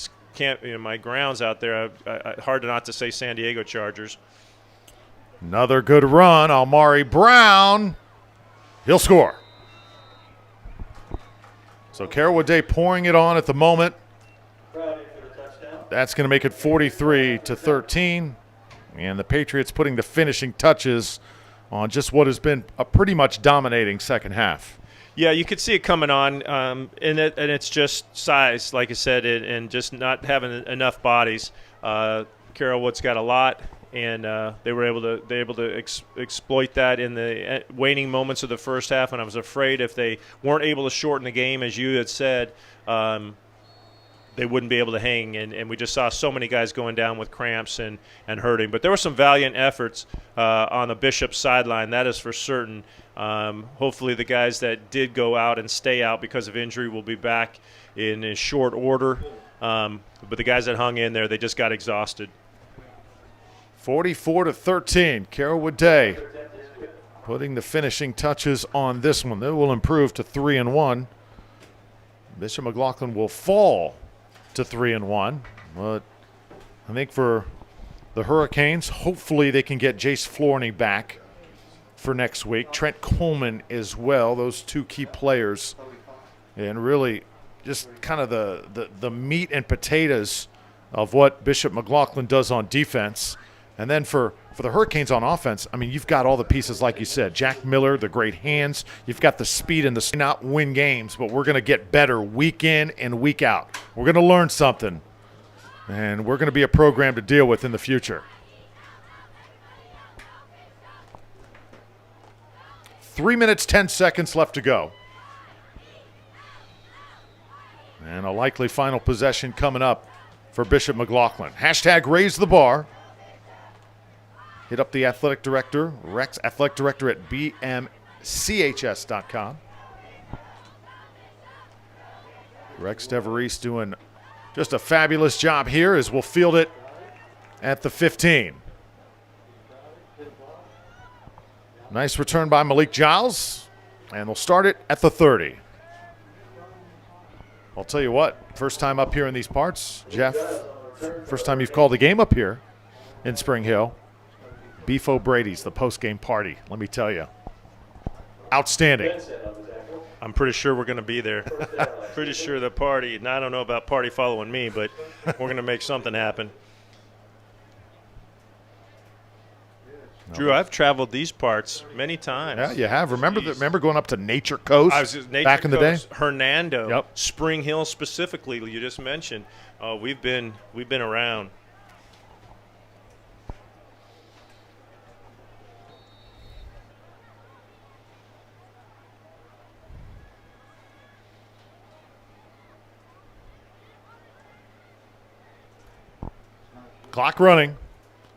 my grounds out there. Hard not to say San Diego Chargers. Another good run. Almari Brown. He'll score. So Carrollwood Day pouring it on at the moment. That's going to make it 43-13. And the Patriots putting the finishing touches on just what has been a pretty much dominating second half. Yeah, you could see it coming on, and it's just size, like I said, and just not having enough bodies. Carrollwood's got a lot, and they were able to exploit that in the waning moments of the first half. And I was afraid if they weren't able to shorten the game, as you had said, they wouldn't be able to hang, and we just saw so many guys going down with cramps and hurting. But there were some valiant efforts on the Bishop sideline, that is for certain. Hopefully the guys that did go out and stay out because of injury will be back in short order. But the guys that hung in there, they just got exhausted. 44-13, Carrollwood Day putting the finishing touches on this one. They will improve to 3-1. Bishop McLaughlin will fall to 3-1, but I think for the Hurricanes, hopefully they can get Jace Flourney back for next week. Trent Coleman as well, those two key players, and really just kind of the meat and potatoes of what Bishop McLaughlin does on defense. And then for the Hurricanes on offense, I mean, you've got all the pieces, like you said. Jack Miller, the great hands. You've got the speed and the not win games, but we're going to get better week in and week out. We're going to learn something, and we're going to be a program to deal with in the future. 3 minutes, 10 seconds left to go. And a likely final possession coming up for Bishop McLaughlin. Hashtag raise the bar. Hit up the athletic director, Rex, athletic director at bmchs.com. Rex DeVries doing just a fabulous job here as we'll field it at the 15. Nice return by Malik Giles, and they'll start it at the 30. I'll tell you what, first time up here in these parts, Jeff, first time you've called a game up here in Spring Hill. Beef O'Brady's, the post-game party, let me tell you. Outstanding. I'm pretty sure we're going to be there. Pretty sure the party, and I don't know about party following me, but we're going to make something happen. Drew, I've traveled these parts many times. Yeah, you have. Remember going up to Nature Coast back in the day? Hernando, Yep. Spring Hill specifically, you just mentioned. We've been around. Clock running.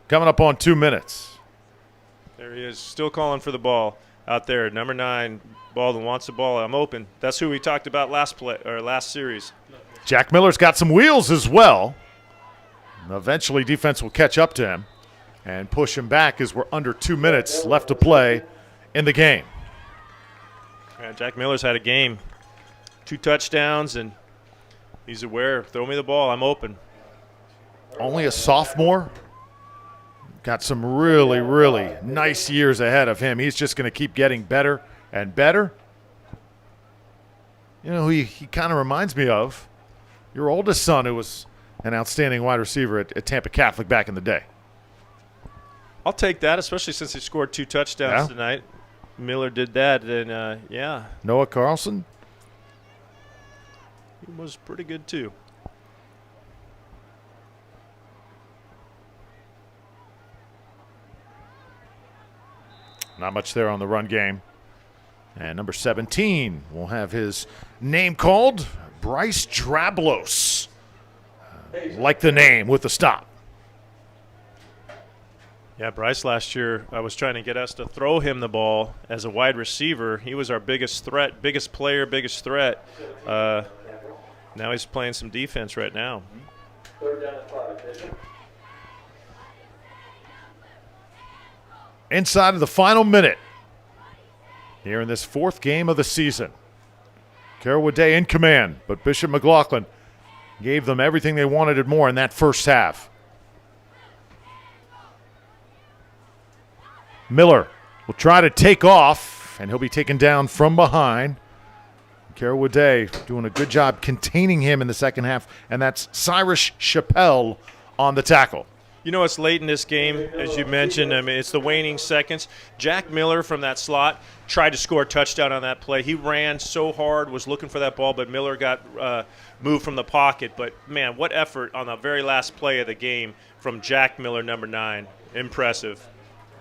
Coming up on 2 minutes. There he is, still calling for the ball out there. Number 9, Baldwin wants the ball. I'm open. That's who we talked about last series. Jack Miller's got some wheels as well. And eventually, defense will catch up to him and push him back as we're under 2 minutes left to play in the game. Yeah, Jack Miller's had a game. 2 touchdowns, and he's aware. Throw me the ball. I'm open. Only a sophomore. Got some really, really nice years ahead of him. He's just going to keep getting better and better. You know, he kind of reminds me of your oldest son, who was an outstanding wide receiver at Tampa Catholic back in the day. I'll take that, especially since he scored 2 touchdowns tonight. Miller did that, and yeah. Noah Carlson? He was pretty good too. Not much there on the run game. And number 17 will have his name called, Bryce Drablos. Like the name with the stop. Yeah, Bryce last year, I was trying to get us to throw him the ball as a wide receiver. He was our biggest threat, biggest player, biggest threat. Now he's playing some defense right now. 3rd down and 5, Bishop. Inside of the final minute here in this 4th game of the season. Carrollwood Day in command, but Bishop McLaughlin gave them everything they wanted and more in that first half. Miller will try to take off, and he'll be taken down from behind. Carrollwood Day doing a good job containing him in the second half, and that's Cyrus Chappelle on the tackle. You know, it's late in this game, as you mentioned. I mean, it's the waning seconds. Jack Miller from that slot tried to score a touchdown on that play. He ran so hard, was looking for that ball, but Miller got moved from the pocket. But, man, what effort on the very last play of the game from Jack Miller, number 9. Impressive.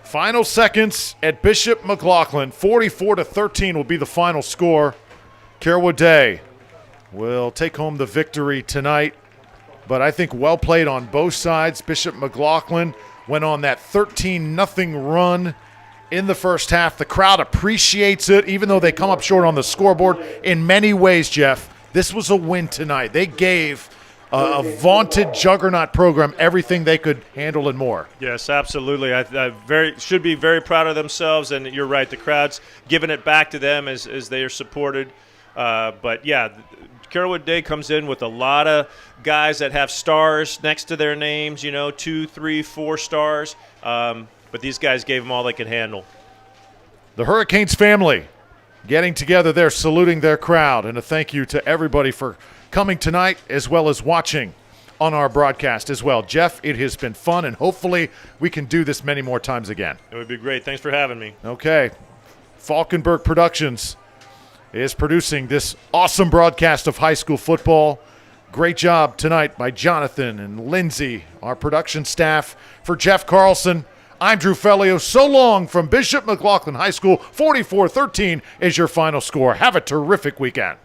Final seconds at Bishop McLaughlin. 44-13 will be the final score. Carrollwood Day will take home the victory tonight. But I think well played on both sides. Bishop McLaughlin went on that 13-0 run in the first half. The crowd appreciates it, even though they come up short on the scoreboard. In many ways, Jeff, this was a win tonight. They gave a vaunted juggernaut program everything they could handle and more. Yes, absolutely. I should be very proud of themselves, and you're right. The crowd's giving it back to them as they are supported. But, yeah, Carrollwood Day comes in with a lot of guys that have stars next to their names, 2, 3, 4 stars. But these guys gave them all they could handle. The Hurricanes family getting together there, saluting their crowd, and a thank you to everybody for coming tonight as well as watching on our broadcast as well. Jeff, it has been fun, and hopefully we can do this many more times again. It would be great. Thanks for having me. Okay. Falkenberg Productions is producing this awesome broadcast of high school football. Great job tonight by Jonathan and Lindsay, our production staff. For Jeff Carlson, I'm Drew Fellio. So long from Bishop McLaughlin High School. 44-13 is your final score. Have a terrific weekend.